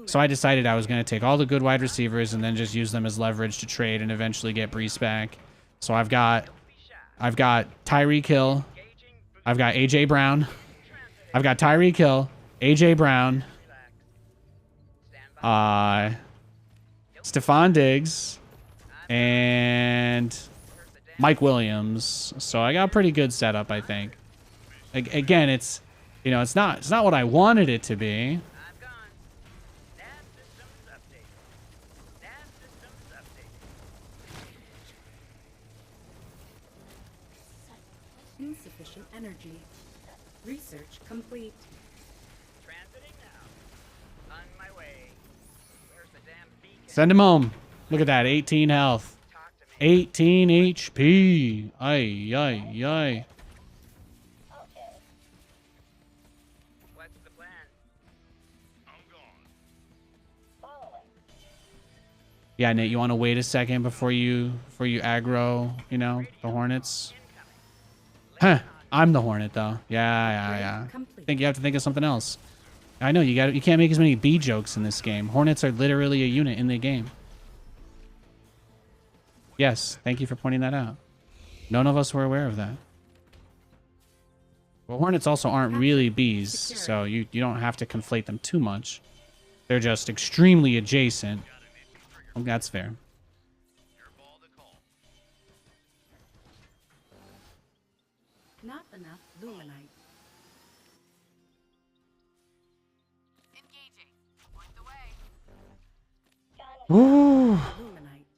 So I decided I was going to take all the good wide receivers and then just use them as leverage to trade and eventually get Breece back. So I've got Tyreek Hill. I've got AJ Brown. I've got Tyreek Hill, AJ Brown, Stephon Diggs, and Mike Williams. So I got a pretty good setup, I think. Again, it's, you know, it's not what I wanted it to be. Insufficient energy. Research complete. Transiting now. On my way. Where's the damn beacon? Send him home. Look at that, 18 health. Talk to me. 18 HP. Ay, ay, ay. Yeah, Nate, you want to wait a second before you aggro, you know, the Hornets? Huh. I'm the Hornet, though. Yeah. I think you have to think of something else. I know, you can't make as many B jokes in this game. Hornets are literally a unit in the game. Yes, thank you for pointing that out. None of us were aware of that. Well, Hornets also aren't really bees, so you don't have to conflate them too much. They're just extremely adjacent. Well, that's fair. Your ball to call. Not enough luminite. Engaging. Point the way. Ooh. Luminite.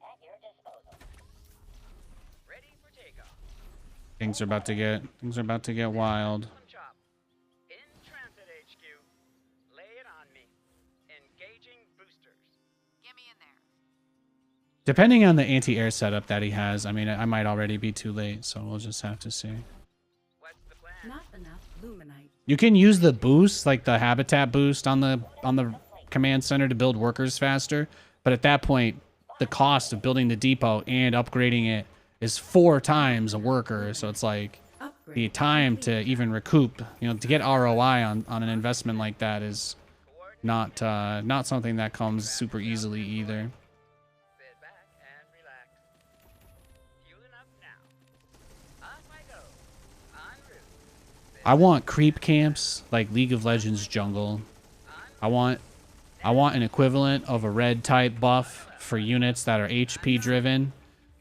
At your disposal. Ready for takeoff. Things are about to get wild. Some chop. In transit HQ. Lay it on me. Engaging boosters. Get me in there. Depending on the anti-air setup that he has, I mean, I might already be too late, so we'll just have to see. What's the plan? Not enough luminite. You can use the boost, like the habitat boost on the command center to build workers faster, but at that point, the cost of building the depot and upgrading it is 4 times a worker, so it's like Upgrade. the time to even recoup, you know, to get ROI on an investment like that is not something that comes super easily either. Sit back and relax. Fueling up now. Off I go. En route. I want creep camps like League of Legends jungle. I want an equivalent of a red type buff for units that are HP driven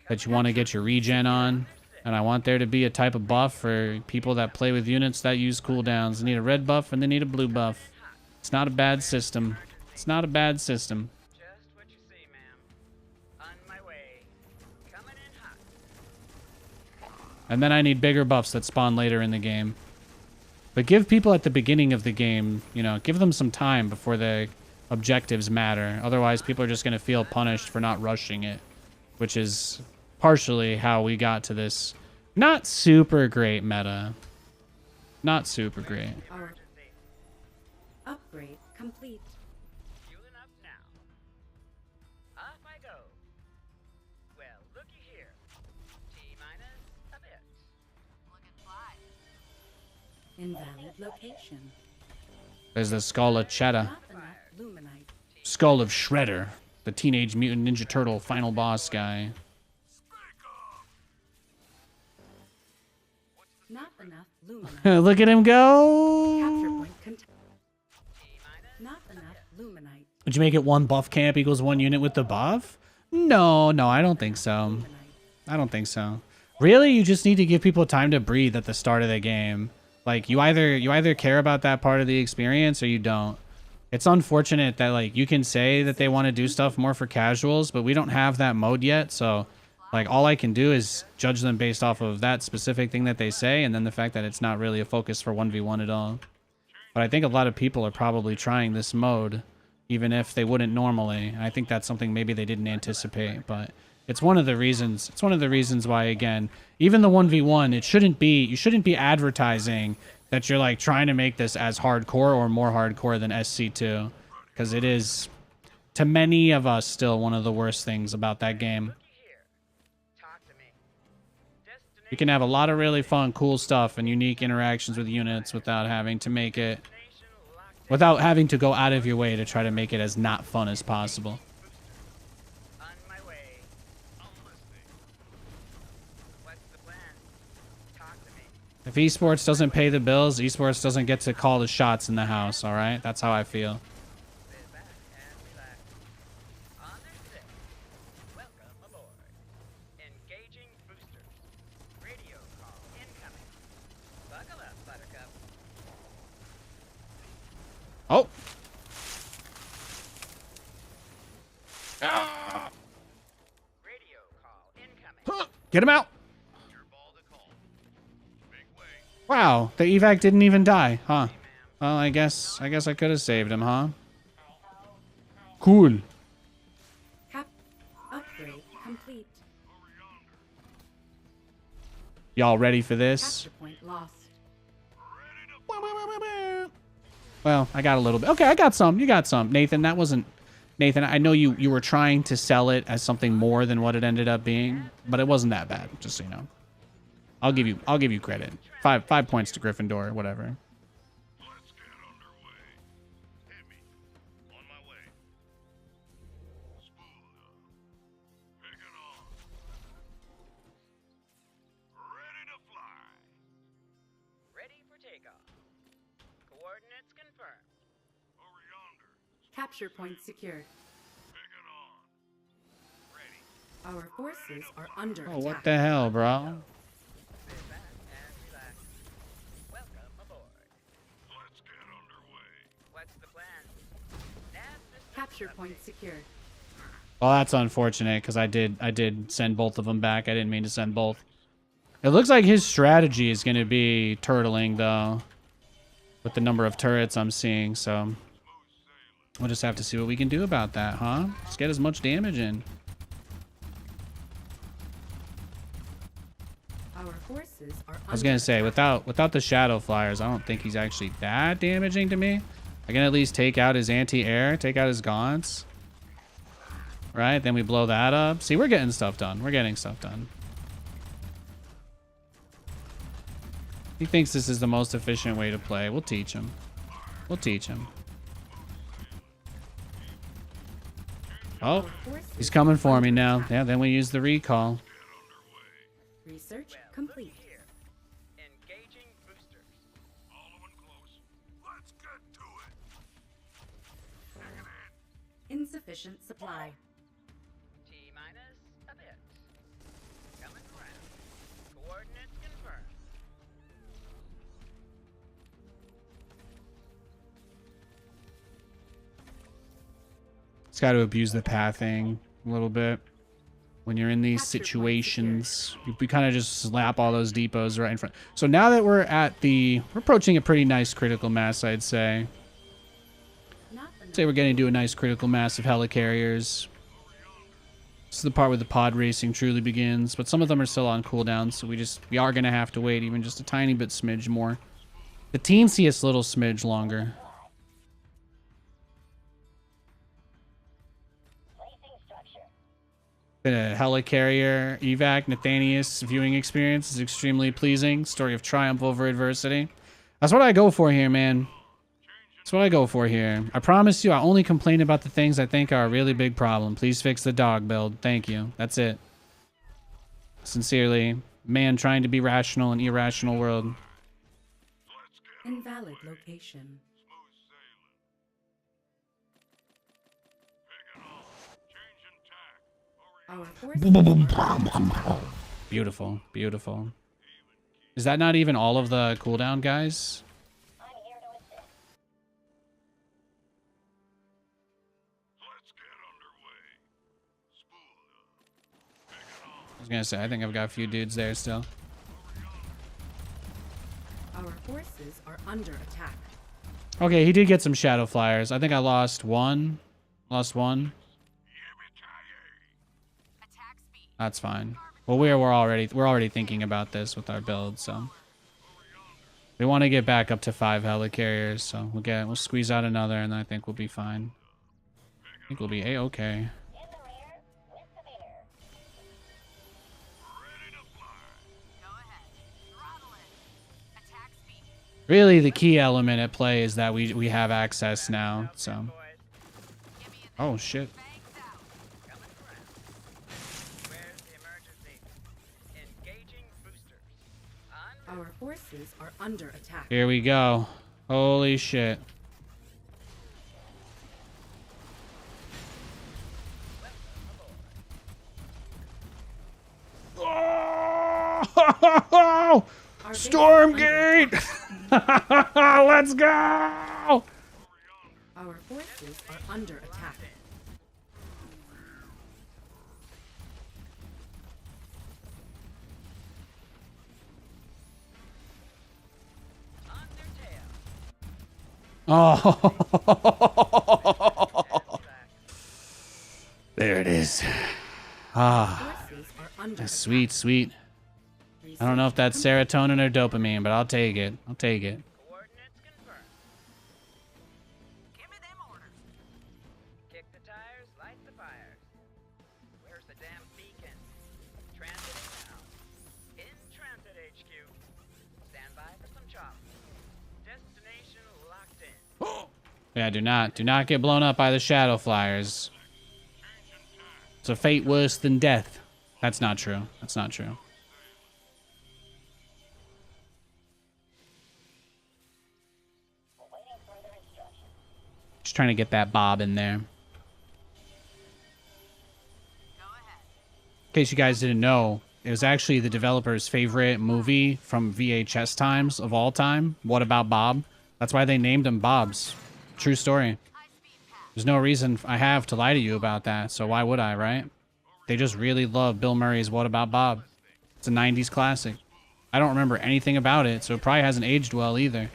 that you want to get your regen on. And I want there to be a type of buff for people that play with units that use cooldowns. They need a red buff and they need a blue buff. It's not a bad system. It's not a bad system. Just what you see, ma'am. On my way. Coming in hot. And then I need bigger buffs that spawn later in the game. But give people at the beginning of the game, you know, give them some time before the objectives matter. Otherwise, people are just going to feel punished for not rushing it, which is partially how we got to this not super great meta. Not super great. Our upgrade complete. Fueling up now. Off I go. Well, looky here. T-minus a bit. Looking fly. Invalid location. There's the Skull of Cheddar. Not enough luminite. Skull of Shredder. The Teenage Mutant Ninja Turtle final boss guy. Not enough luminite. Look at him Capture go! point not enough luminite. Would you make it 1 buff camp equals 1 unit with the buff? No, I don't think so. Luminite. I don't think so. Really, you just need to give people time to breathe at the start of the game. Like, you either care about that part of the experience or you don't. It's unfortunate that, like, you can say that they want to do stuff more for casuals, but we don't have that mode yet, so, like, all I can do is judge them based off of that specific thing that they say, and then the fact that it's not really a focus for 1v1 at all. But I think a lot of people are probably trying this mode, even if they wouldn't normally. I think that's something maybe they didn't anticipate, but it's one of the reasons. It's one of the reasons why, again, even the 1v1, you shouldn't be advertising that you're like trying to make this as hardcore or more hardcore than SC2, because it is, to many of us, still one of the worst things about that game. Looky here. Talk to me. You can have a lot of really fun, cool stuff and unique interactions with units without having to make it, Destination locked in. without having to go out of your way to try to make it as not fun as possible. On my way. I'm listening. What's the plan? Talk to me. If esports doesn't pay the bills, esports doesn't get to call the shots in the house, all right? That's how I feel. Sit back and relax. On their six. Welcome aboard. Engaging boosters. Radio call incoming. Buckle up, Buttercup. Oh! Radio call incoming. Get him out! Your ball to call. Make way. Wow, the evac didn't even die, huh? Well, I guess I could have saved him, huh? Cool. Upgrade complete. Y'all ready for this? Capture point lost. Well, I got a little bit. Okay, I got some. You got some. Nathan, that wasn't Nathan, I know you were trying to sell it as something more than what it ended up being, but it wasn't that bad, just so you know. I'll give you credit. Five points to Gryffindor, whatever. Let's get underway. Hit me. On my way. Spooled up. Pick it on. Ready to fly. Ready for takeoff. Coordinates confirmed. Over yonder. Capture point secured. Pick it on. Ready. Our forces are under Oh, attack. what the hell, bro? Sit back and relax. Welcome aboard. Let's get underway. What's the plan? Nav system Capture update. point secured. Well, that's unfortunate because I did send both of them back. I didn't mean to send both. It looks like his strategy is going to be turtling though, with the number of turrets I'm seeing. So we'll just have to see what we can do about that, huh? Let's get as much damage in. Our forces are I was gonna say without the shadow flyers, I don't think he's actually that damaging to me. I can at least take out his anti-air, take out his gaunts. Right, then we blow that up. See, we're getting stuff done. We're getting stuff done. He thinks this is the most efficient way to play. We'll teach him. We'll teach him. Oh, he's coming for me now. Yeah, then we use the recall. Research complete. Here. Engaging boosters. Following close. Let's get to it. Take it in. Insufficient supply. T-minus a bit. Coming around. Coordinates confirmed. It's got to abuse the pathing a little bit. When you're in these situations, we kind of just slap all those depots right in front. So now that we're approaching a pretty nice critical mass, I'd say. Not I'd say we're getting to a nice critical mass of helicarriers. This is the part where the pod racing truly begins, but some of them are still on cooldown, so we are going to have to wait even just a tiny bit smidge more. The teensiest little smidge longer. Placing structure. Been a helicarrier evac Nathanias viewing experience is extremely pleasing. Story of triumph over adversity. That's what I go for here, man. That's what I go for here. I promise you, I only complain about the things I think are a really big problem. Please fix the dog build. Thank you. That's it. Sincerely, man trying to be rational in an irrational world. invalid location. Our forces Beautiful, beautiful. Is that not even all of the cooldown, guys? I'm here to assist. Let's get underway. Spooled up. Pick it on. I was gonna say, I think I've got a few dudes there still. our forces are under attack. Okay, he did get some shadow flyers. I think I lost one. Lost one. Attack speed. That's fine. Well, we're already thinking about this with our build, so we want to get back up to 5 helicarriers. So we'll squeeze out another, and I think we'll be fine. I think we'll be a-okay. In the rear, with the meter. Go ahead. Throttle it. Attack speed. Really, the key element at play is that we have access now. So, Boys, Give me a oh shit. bangs out. coming around. Where's the emergency? Engaging boosters. En route. Our forces are under attack. Here we go. Holy shit. Oh! Our base is Stormgate! under- Let's go! Our forces are under attack. On their tail. Oh, And back. there it is. Ah, Forces are under that's attack. sweet, sweet. I don't know if that's serotonin or dopamine, but I'll take it. I'll take it. Coordinates confirmed. Give me them orders. Kick the tires Yeah, do not get blown up by the shadow flyers. It's a fate worse than death. That's not true. That's not true. Awaiting further instructions. Just trying to get that bob in there. In case you guys didn't know, it was actually the developer's favorite movie from VHS times of all time. What About Bob? That's why they named him Bob's. True story. There's no reason I have to lie to you about that, so why would I, right? They just really love Bill Murray's What About Bob. It's a 90s classic. I don't remember anything about it, so it probably hasn't aged well either.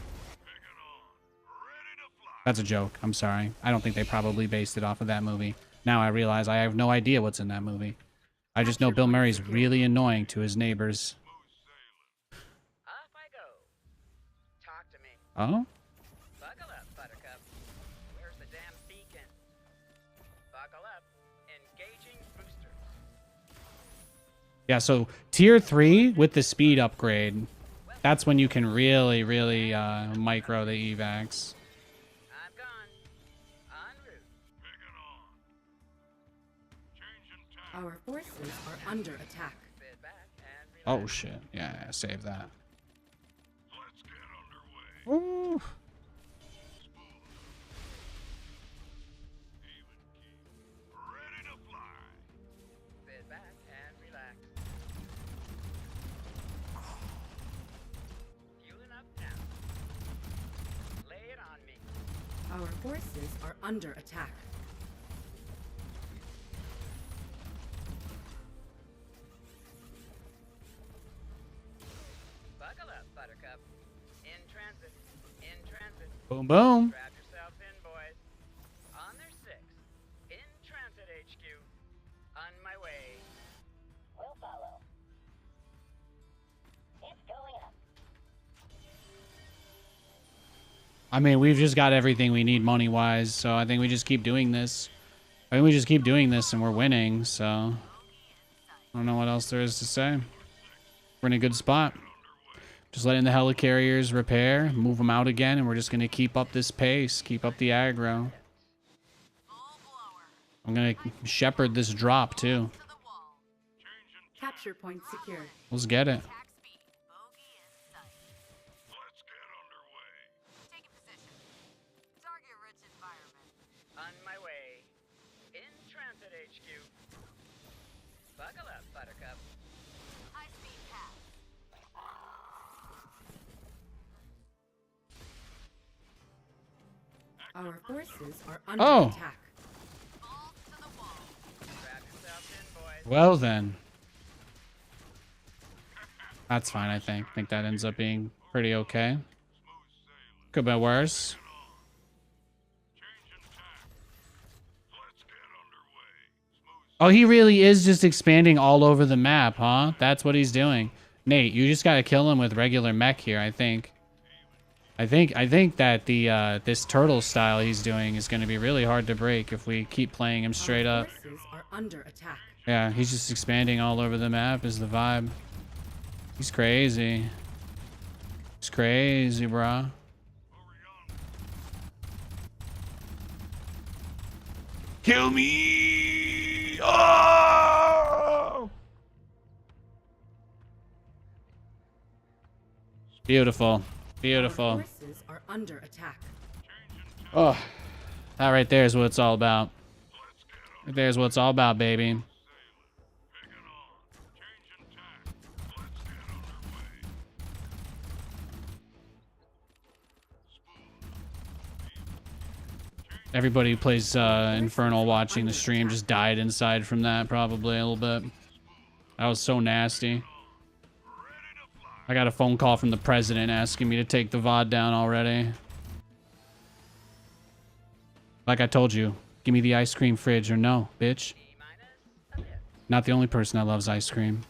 That's a joke. I'm sorry. I don't think they probably based it off of that movie. Now I realize I have no idea what's in that movie. I just know Bill Murray's really annoying to his neighbors. Off I go. Talk to me. Oh? Buckle up, Buttercup. Where's the damn beacon? Buckle up. Engaging boosters. Yeah, so tier 3 with the speed upgrade, that's when you can really, really micro the evacs. I'm gone. En route. Our forces are under attack. Sit back and relax. Oh shit. Yeah, save that. Ooh. Sit back and relax. Fueling up now. Lay it on me. Our forces are under attack. Buckle up, Buttercup. In transit. In transit. Boom, boom. Strap yourselves in, boys. On their 6. In transit HQ. On my way. We'll follow. It's going up. I mean, we've just got everything we need money-wise, so I think we just keep doing this. I think we just keep doing this and we're winning, so... I don't know what else there is to say. We're in a good spot. Just letting the helicarriers repair, move them out again, and we're just going to keep up this pace, keep up the aggro. I'm going to shepherd this drop, too. Capture point secured. Let's get it. Attack speed. Bogey in sight. Taking position. Target-rich environment. On my way. In transit HQ. Buckle up, Buttercup. High-speed path. Our forces are under Oh. attack. Balls to the wall. Strap yourselves in, boys. Well, then. That's fine, I think. I think that ends up being pretty okay. Could be worse. Oh, he really is just expanding all over the map, huh? That's what he's doing. Nate, you just gotta kill him with regular mech here, I think. I think that the this turtle style he's doing is gonna be really hard to break if we keep playing him straight Our up. forces are under attack. Yeah, he's just expanding all over the map is the vibe. He's crazy. He's crazy, bruh. Kill me! Oh! Beautiful. Beautiful. Our forces are under attack. Oh, that right there is what it's all about. Right there's what it's all about, baby. Everybody who plays Infernal watching the stream just died inside from that, probably a little bit. That was so nasty. I got a phone call from the president asking me to take the VOD down already. Like I told you, give me the ice cream fridge or no, bitch. Not the only person that loves ice cream.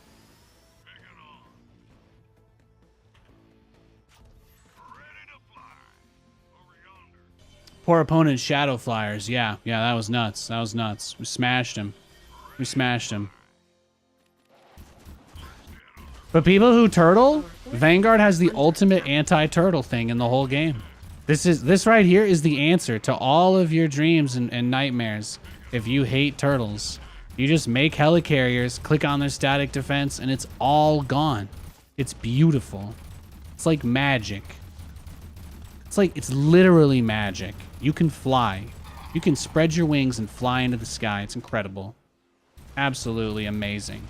Poor opponent Shadow Flyers. Yeah, that was nuts. That was nuts. We smashed him. We smashed him. But people who turtle, Vanguard has the ultimate anti-turtle thing in the whole game. This right here is the answer to all of your dreams and nightmares. If you hate turtles, you just make helicarriers, click on their static defense, and it's all gone. It's beautiful. It's like magic. It's literally magic. You can fly. You can spread your wings and fly into the sky. It's incredible. Absolutely amazing.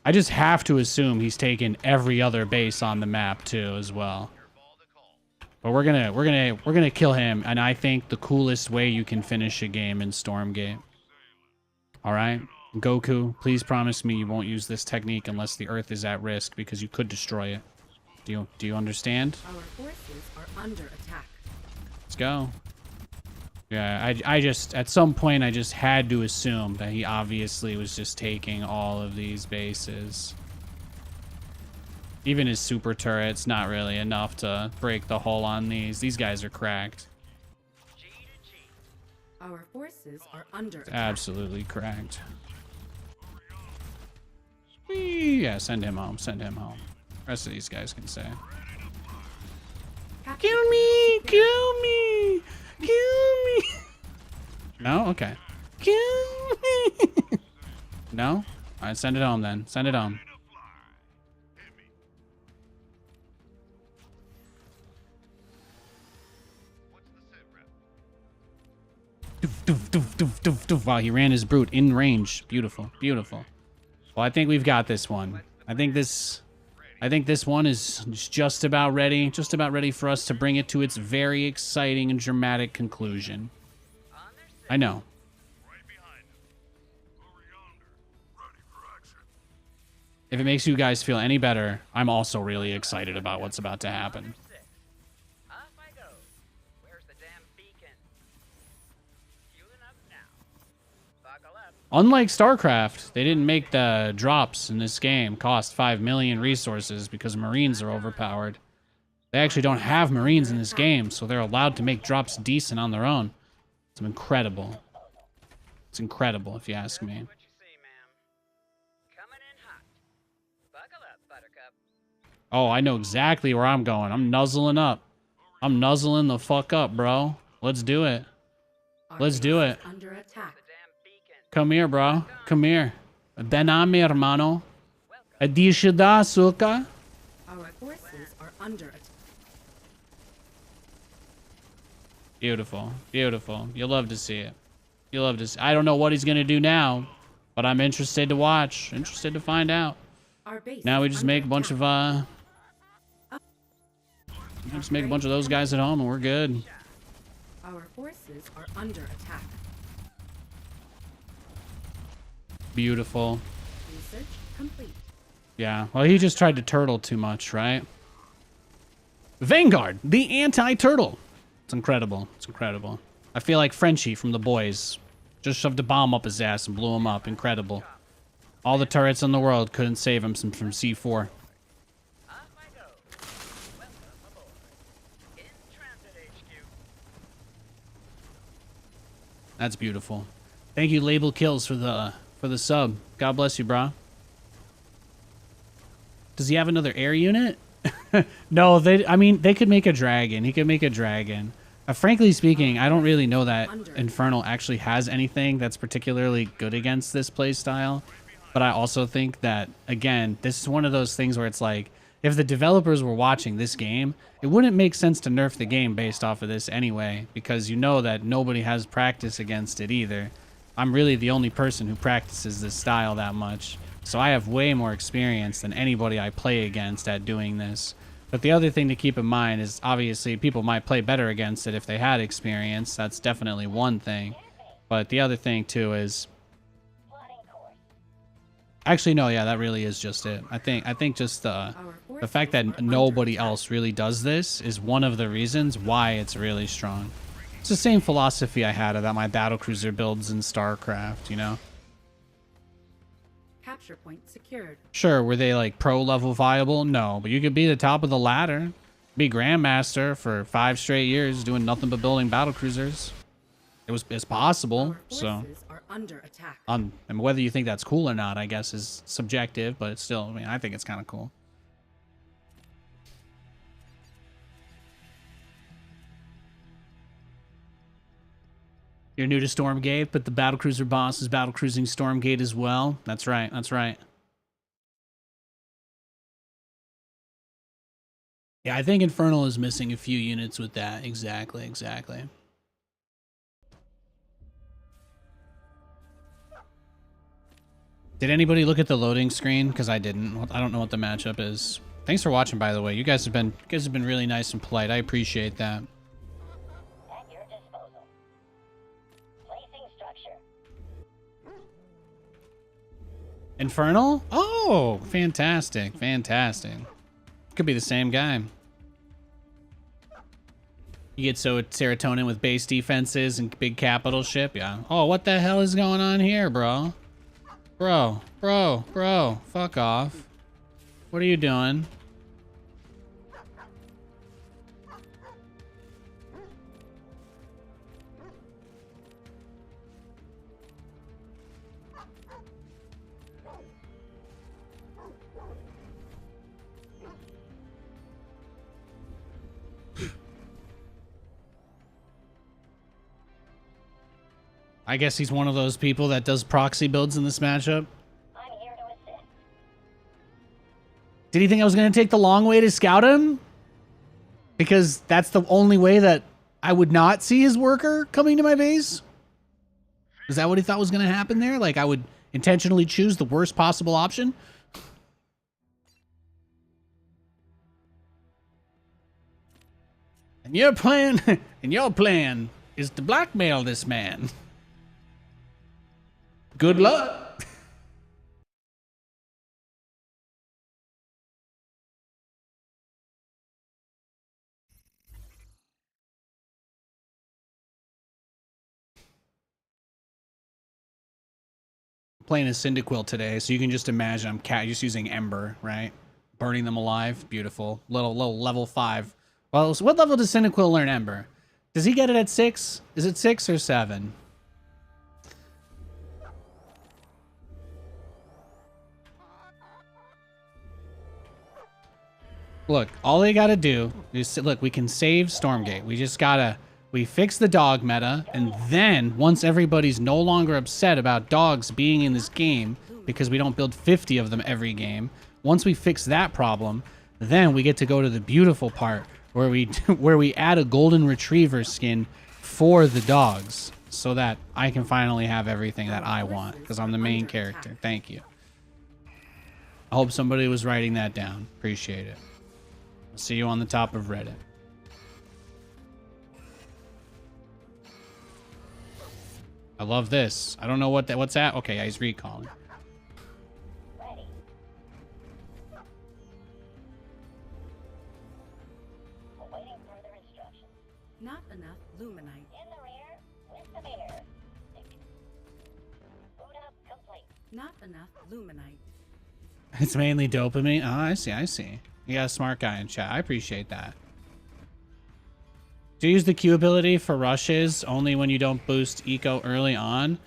I just have to assume he's taken every other base on the map too as well. But we're gonna kill him, and I think the coolest way you can finish a game in Stormgate. All right, Goku, please promise me you won't use this technique unless the Earth is at risk, because you could destroy it. Do you understand? Our forces are under attack. Let's go. Yeah, I just, at some point, I just had to assume that he obviously was just taking all of these bases. Even his super turret's not really enough to break the hull on these. These guys are cracked. Our forces are under attack. Absolutely cracked. Whee! Yeah, send him home. Send him home. The rest of these guys can stay. Capture Kill me! Kill me! Kill me! No? Okay. Kill me! No? Alright, send it home then. Send it home. Doof, doof, doof, doof, doof. Wow, he ran his brute in range. Beautiful, beautiful. Well, I think we've got this one. I think this one is just about ready for us to bring it to its very exciting and dramatic conclusion. I know. If it makes you guys feel any better, I'm also really excited about what's about to happen. Off I go. Where's the damn beacon? Fueling up now. Buckle up. Unlike StarCraft, they didn't make the drops in this game cost 5 million resources because Marines are overpowered. They actually don't have Marines in this game, so they're allowed to make drops decent on their own. It's incredible. It's incredible, if you ask me. What you see, ma'am? Coming in hot. Buckle up, Buttercup. Oh, I know exactly where I'm going. I'm nuzzling up. I'm nuzzling the fuck up, bro. Let's do it. Our Let's do base it. is under attack. The damn beacon. Come here, bro. Come here. Ven a mi, hermano. Adishida, suka. Our forces are under attack. Beautiful. Beautiful. You'll love to see it. You'll love to see. I don't know what he's going to do now, but I'm interested to watch. Interested to find out. Our base Now we is just under make a bunch of, attack. just make a bunch of those guys at home and we're good. Our forces are under attack. Beautiful. Research complete. Yeah. Well, he just tried to turtle too much, right? Vanguard, the anti-turtle. It's incredible. It's incredible. I feel like Frenchie from The Boys. Just shoved a bomb up his ass and blew him up. Incredible. All the turrets in the world couldn't save him from C4. Off I go. Welcome aboard. In Transit HQ. That's beautiful. Thank you, Label Kills, for the sub. God bless you, brah. Does he have another air unit? No, I mean, they could make a dragon. He could make a dragon. Frankly speaking, I don't really know that Infernal actually has anything that's particularly good against this playstyle. But I also think that, again, this is one of those things where it's like, if the developers were watching this game, it wouldn't make sense to nerf the game based off of this anyway, because you know that nobody has practice against it either. I'm really the only person who practices this style that much, so I have way more experience than anybody I play against at doing this. But the other thing to keep in mind is, obviously, people might play better against it if they had experience. That's definitely one thing. But the other thing, too, is... Actually, no, yeah, that really is just it. I think just the fact that nobody else really does this is one of the reasons why it's really strong. It's the same philosophy I had about my battlecruiser builds in StarCraft, you know? Capture point secured. Sure, were they like pro level viable? No, but you could be the top of the ladder. Be Grandmaster for 5 straight years doing nothing but building battlecruisers. It's possible, Our so... forces are under attack. And whether you think that's cool or not, I guess, is subjective, but it's still, I mean, I think it's kind of cool. You're new to Stormgate, but the battlecruiser boss is battlecruising Stormgate as well. That's right. That's right. Yeah, I think Infernal is missing a few units with that. Exactly, exactly. Did anybody look at the loading screen? Because I didn't. I don't know what the matchup is. Thanks for watching, by the way. You guys have been really nice and polite. I appreciate that. At your disposal. Placing structure. Infernal? Oh, fantastic, fantastic. Could be the same guy. You get so serotonin with base defenses and big capital ship, yeah. Oh, what the hell is going on here, bro? Bro, fuck off. What are you doing? I guess he's one of those people that does proxy builds in this matchup. I'm here to assist. Did he think I was going to take the long way to scout him? Because that's the only way that I would not see his worker coming to my base? Is that what he thought was going to happen there? Like I would intentionally choose the worst possible option? And your plan is to blackmail this man. Good luck. Playing a Cyndaquil today, so you can just imagine I'm just using Ember, right? Burning them alive. Beautiful. Little level 5. Well, so what level does Cyndaquil learn Ember? Does he get it at 6? Is it 6 or 7? Look, all they gotta do is, look, we can save Stormgate. We just gotta, we fix the dog meta, and then, once everybody's no longer upset about dogs being in this game, because we don't build 50 of them every game, once we fix that problem, then we get to go to the beautiful part, where we add a golden retriever skin for the dogs, so that I can finally have everything that I want, because I'm the main character. Thank you. I hope somebody was writing that down. Appreciate it. See you on the top of Reddit. I love this. I don't know what's that. Okay, yeah, he's recalling. Ready. Awaiting further instructions. Not enough luminite. In the rear, with the mirror. Boot up complete. Not enough luminite. It's mainly dopamine. Oh, I see. You got a smart guy in chat. I appreciate that. Do you use the Q ability for rushes only when you don't boost eco early on?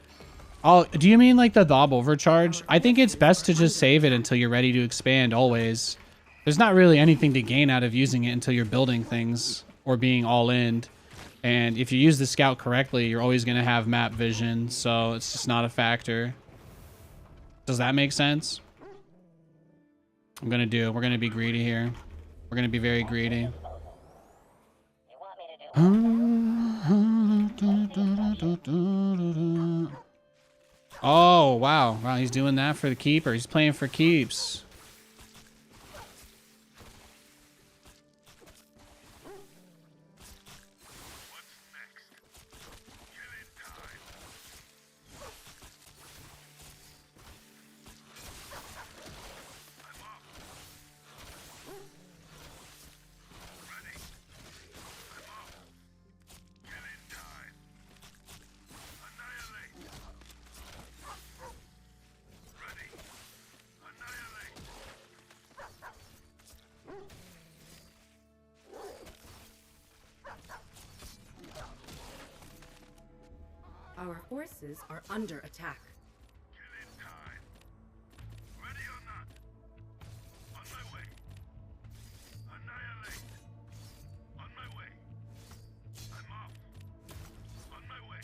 Oh, do you mean like the Thob overcharge? I think it's best to just save it until you're ready to expand always. There's not really anything to gain out of using it until you're building things or being all in. And if you use the scout correctly, you're always going to have map vision. So it's just not a factor. Does that make sense? We're gonna be greedy here. We're gonna be very greedy. You want me to do Oh, wow. Wow, he's doing that for the keeper. He's playing for keeps. Our forces are under attack. Killing time. Ready or not? On my way. Annihilate. On my way. I'm off. On my way.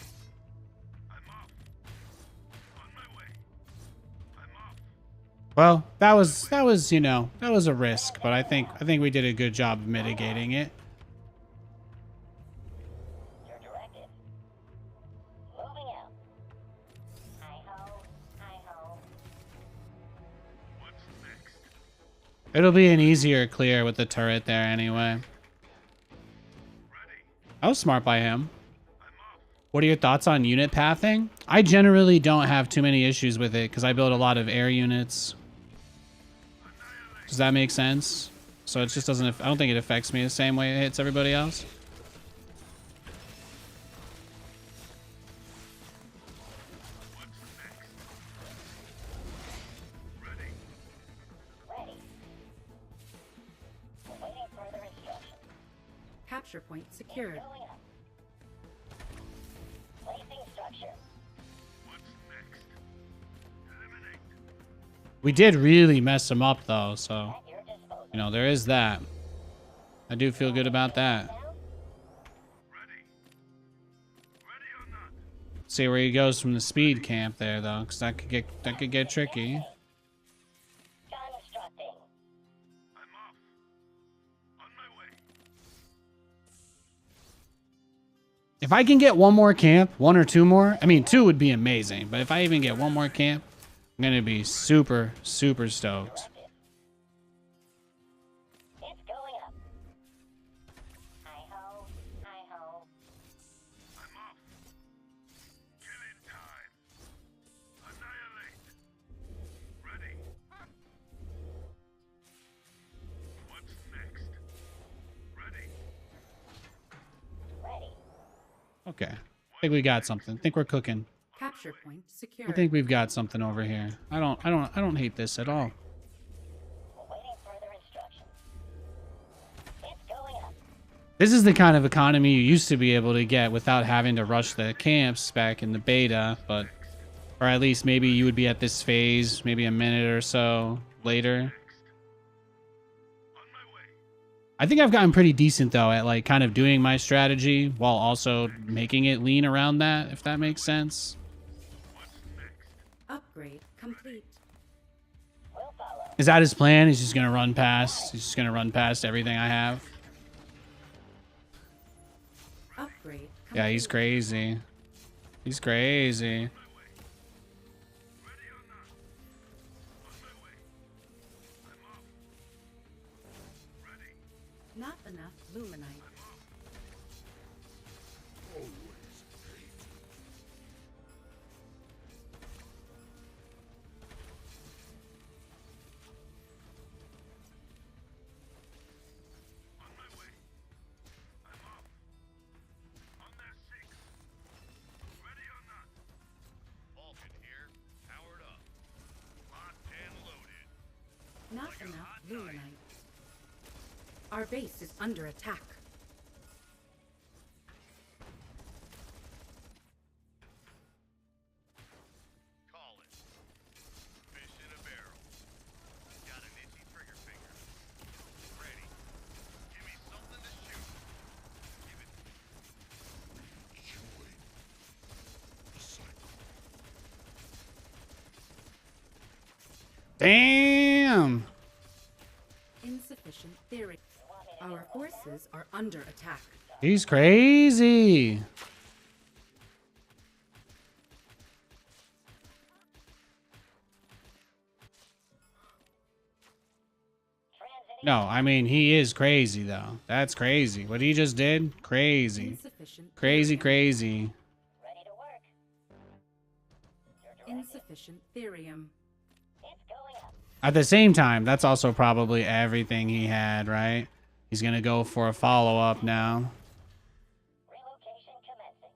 Well, that was, you know, that was a risk, but I think we did a good job of mitigating it. Your directive. Moving out. Hi-ho, hi-ho. What's next? It'll be an easier clear with the turret there anyway. Ready. That was smart by him. I'm off. What are your thoughts on unit pathing? I generally don't have too many issues with it because I build a lot of air units. Does that make sense? So it just doesn't, I don't think it affects me the same way it hits everybody else. What's next? Ready. Ready. Awaiting further instructions. Capture point secured. Going up. Placing structure. What's next? Eliminate. We did really mess him up though, so, At your disposal. you know, there is that. I do feel good about that. Now, Ready. Ready or not? See where he goes from the speed camp there though, because that could get tricky. constructing. I'm off. On my way. If I can get one more camp, one or two more, I mean, two would be amazing, but if I even get one more camp, I'm gonna be super, super stoked. It's going up. Hi-ho, hi-ho. I'm off. Killing time. Annihilate. Ready. What's next? Ready. Ready. Okay. I think we got something. I think we're cooking. Capture point I secured. think we've got something over here. I don't hate this at all. Awaiting further instructions. It's going up. This is the kind of economy you used to be able to get without having to rush the camps back in the beta, but, or at least maybe you would be at this phase maybe a minute or so later. On my way. I think I've gotten pretty decent though at like kind of doing my strategy while also making it lean around that, if that makes sense. What's next? Upgrade complete. We'll follow. Is that his plan? He's just gonna run past. He's just gonna run past everything I have. Upgrade complete. Yeah, he's crazy. He's crazy. Ready or not? On my way. I'm off. Ready. Not enough luminite. On my way. I'm off. On their six. Ready or not? Vulcan here. Powered up. Locked and loaded. Not enough luminite. Our base is under attack. Call it. Fish in a barrel. Got an itchy trigger finger. Ready. Give me something to shoot. Give it. Join the cycle. Damn. Insufficient theory. Our forces are under attack. He's crazy. No, I mean, he is crazy, though. That's crazy. What he just did? Crazy. Insufficient. Crazy, therium. crazy. Ready to work. Your directive. Insufficient therium. It's going up. At the same time, that's also probably everything he had, right? He's gonna go for a follow-up now. Relocation commencing.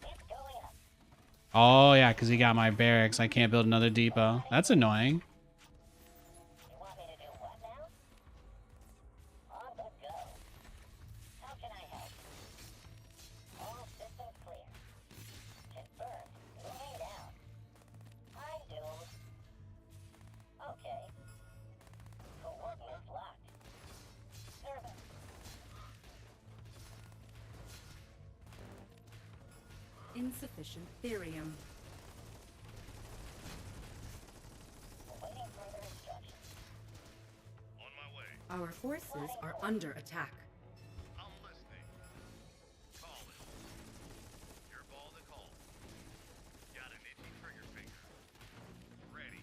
It's going up. Oh, yeah, because he got my barracks. I can't build another depot. That's annoying. You want me to do what now? On the go. How can I help? All systems clear. Confirmed. Moving down. I'm doomed. Okay. Coordinates locked. Service. Insufficient therium. forces are under attack. I'm listening. Call it. Your ball to call. Got an itchy trigger finger. Ready.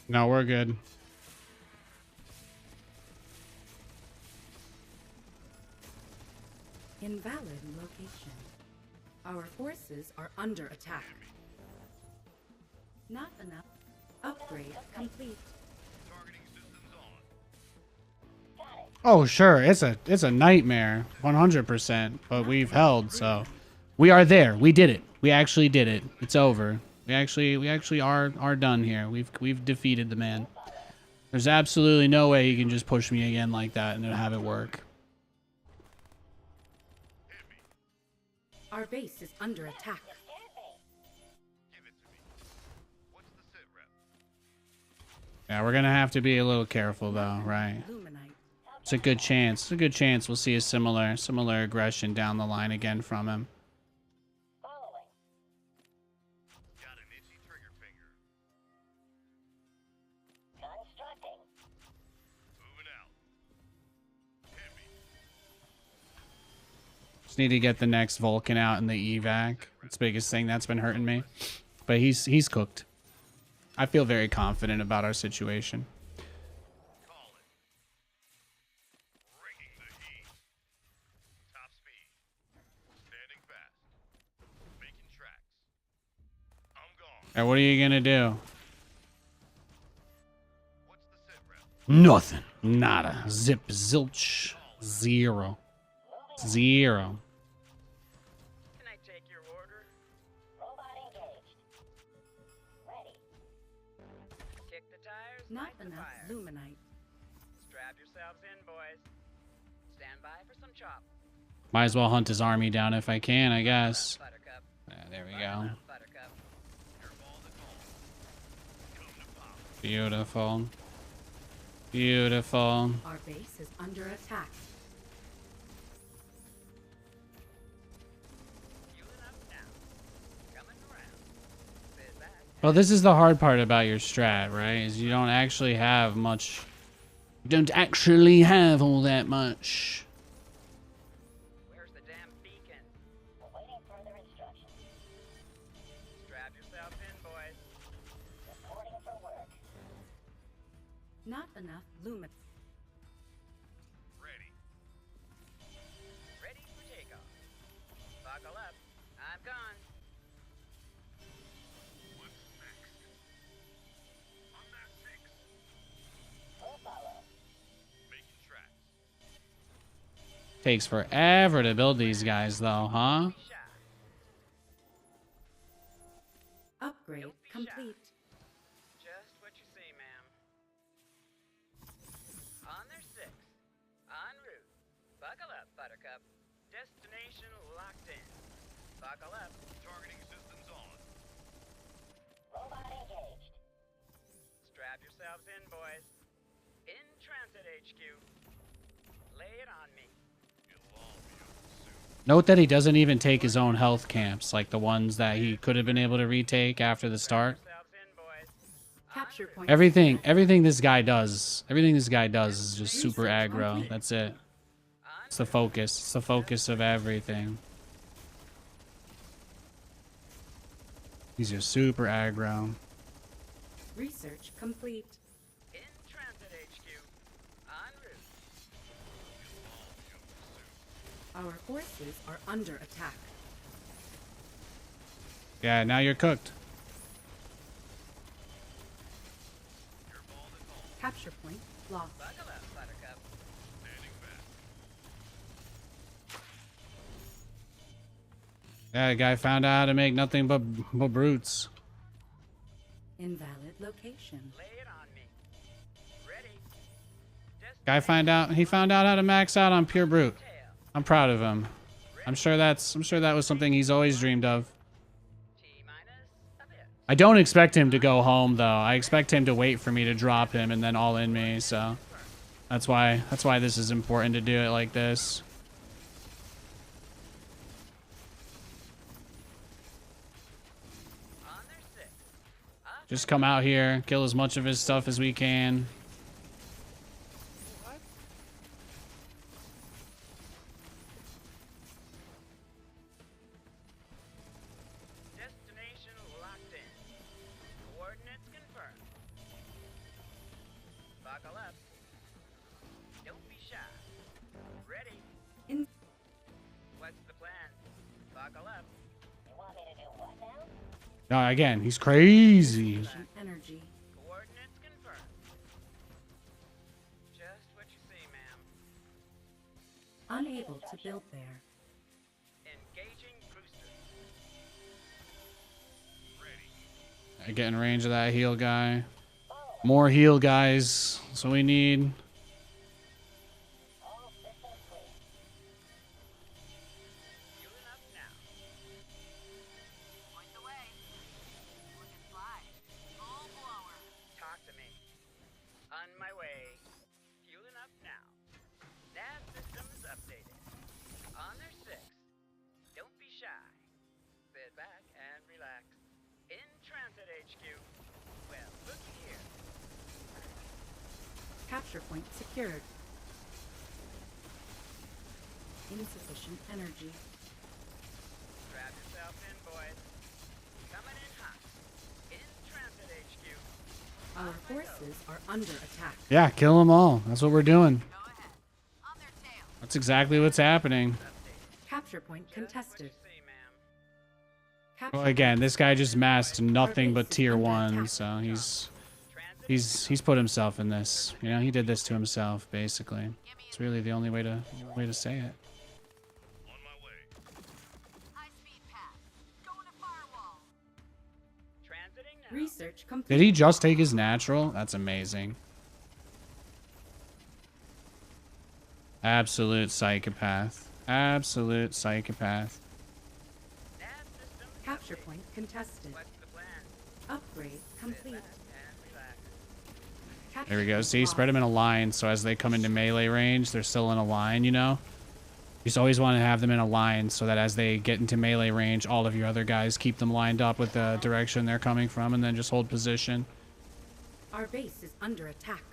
No, we're good. Invalid location. Our forces are under attack. Not enough. Upgrade complete. Targeting systems on. Oh, sure. It's a nightmare. 100%. But we've held, so we are there. We did it. We actually did it. It's over. We actually are done here. We've defeated the man. There's absolutely no way he can just push me again like that and then have it work. Our base is under attack. Give it to me. What's the sit rep? Yeah, we're gonna have to be a little careful though, right? Luminite. It's a good chance. It's a good chance we'll see a similar aggression down the line again from him. Following. Got an itchy trigger finger. Constructing. Moving out. Hit me. Just need to get the next Vulcan out in the evac. It's the biggest thing that's been hurting me. But he's cooked. I feel very confident about our situation. Call it. Ringing the heat. Top speed. Standing fast. Making tracks. I'm gone. Now, what are you gonna do? What's the sit rep? Nothing. Nada. Zip. Zilch. Zero. Zero. Can I take your order? Robot engaged. Ready. Kick the tires, Not light the enough fire. luminite. Strap yourselves in, boys. Stand by for some chop. Might as well hunt his army down if I can, I guess. Buttercup. There we go. Buttercup. Your ball to call. Come to pop. Beautiful. Beautiful. Our base is under attack. Fueling up now. Coming around. Sit back. Well, this is the hard part about your strat, right? Is you don't actually have much. You don't actually have all that much. Where's the damn beacon? Awaiting further instructions. Strap yourselves in, boys. Reporting for work. Not enough luminite. Ready. Ready for takeoff. Buckle up. I'm gone. What's next? On that 6. We'll follow. Making tracks. Takes forever to build these guys, though, huh? Shot. Upgrade Don't be complete. Just what you see, ma'am. On their 6. En route. Buckle up, Buttercup. Destination locked in. Buckle up. Targeting systems on. Robot engaged. Strap yourselves in, boys. In transit HQ. Lay it on me. It'll all be over soon. Note that he doesn't even take his own health camps, like the ones that he could have been able to retake after the start. Yourselves in, boys. Capture point. Everything this guy does is just super Research aggro. complete. That's it. It's the focus. It's the focus of everything. He's just super aggro. Research complete. In transit HQ. En route. Our forces are under attack. Yeah, now you're cooked. Your ball to call. Capture point lost. Buckle up, Buttercup. Standing fast. Yeah, the guy found out how to make nothing but brutes. Invalid location. Lay it on me. Ready. He found out how to max out on pure brute. Tail. I'm proud of him. I'm sure that was something he's always dreamed of. T-minus a bit. I don't expect him to go home though. I expect him to wait for me to drop him and then all in me, so that's why this is important to do it like this. Just come out here, kill as much of his stuff as we can. Destination locked in. Coordinates confirmed. Buckle up. Don't be shy. Ready? In What's the plan? Buckle up. You want me to do what now? No, again, he's crazy. insufficient energy. Coordinates confirmed. Just what you see, ma'am. Unable to build there. Engaging boosters. I get in range of that heal guy. More heal guys. That's what we need. All systems clear. Fueling up now. Point the way. Look and fly. Full blower. Talk to me. On my way. Fueling up now. Nav systems updated. On their 6. Don't be shy. Sit back and relax. In transit HQ. Well, looky here. Capture point secured. Insufficient energy. Grab yourself in, boys. Coming in hot. In transit HQ. Our forces are under attack. Yeah, kill them all. That's what we're doing. Go ahead. On their tail. That's exactly what's happening. Capture point contested. See, ma'am. Capture Well, again, point this guy just masked nothing but base is tier under 1, attack. so Transit he's put himself in this. You know, he did this to himself, basically. It's really the only way to say it. On my way. High speed path. Going to firewall. transiting now. Research complete. Did he just take his natural? That's amazing. Absolute psychopath. Absolute psychopath. Nav systems Capture updated. point contested. What's the plan? Upgrade complete. And relax. Capture There we go. point See, spread them in a lost. line, so as they come into melee range, they're still in a line, you know? You just always want to have them in a line so that as they get into melee range, all of your other guys keep them lined up with the direction they're coming from, and then just hold position. Our base is under attack.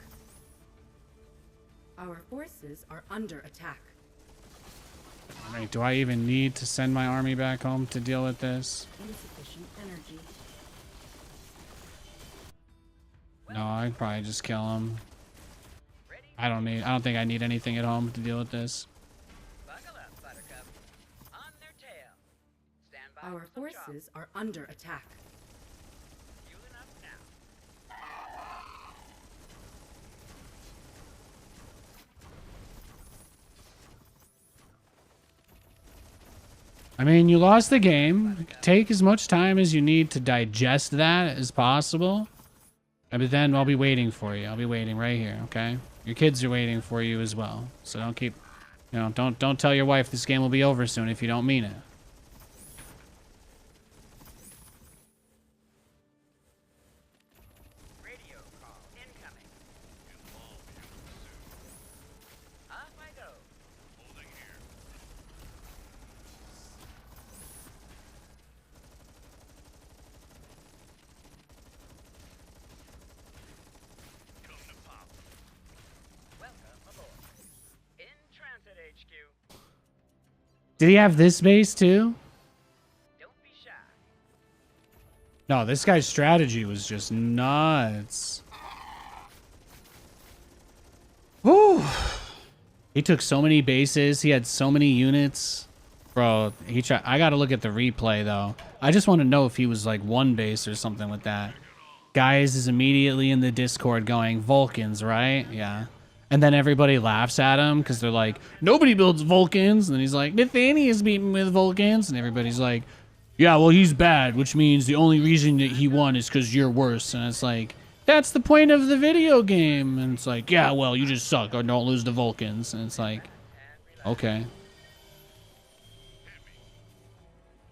Our forces are under attack. Alright, do I even need to send my army back home to deal with this? Insufficient energy. No, I'd probably just kill him. Ready? I don't think I need anything at home to deal with this. Buckle up, Buttercup. On their tail. Stand by Our for some chop. forces are under attack. Fueling up now. I mean, you lost the game. Take as much time as you need to digest that as possible. But then I'll be waiting for you. I'll be waiting right here, okay? Your kids are waiting for you as well. So don't keep, you know, don't tell your wife this game will be over soon if you don't mean it. Radio call incoming. Involve you soon. Off I go. Holding here. Come to pop. Welcome aboard. In transit HQ. Did he have this base too? Don't be shy. No, this guy's strategy was just nuts. Woo! He took so many bases. He had so many units. Bro, I gotta look at the replay though. I just want to know if he was like one base or something with that. Guys is immediately in the Discord going, Vulcans, right? Yeah. And then everybody laughs at him because they're like, nobody builds Vulcans. And then he's like, Nathanias beat me with Vulcans. And everybody's like, yeah, well, he's bad, which means the only reason that he won is because you're worse. And it's like, that's the point of the video game. And it's like, yeah, well, you just suck or don't lose the Vulcans. And it's like, okay.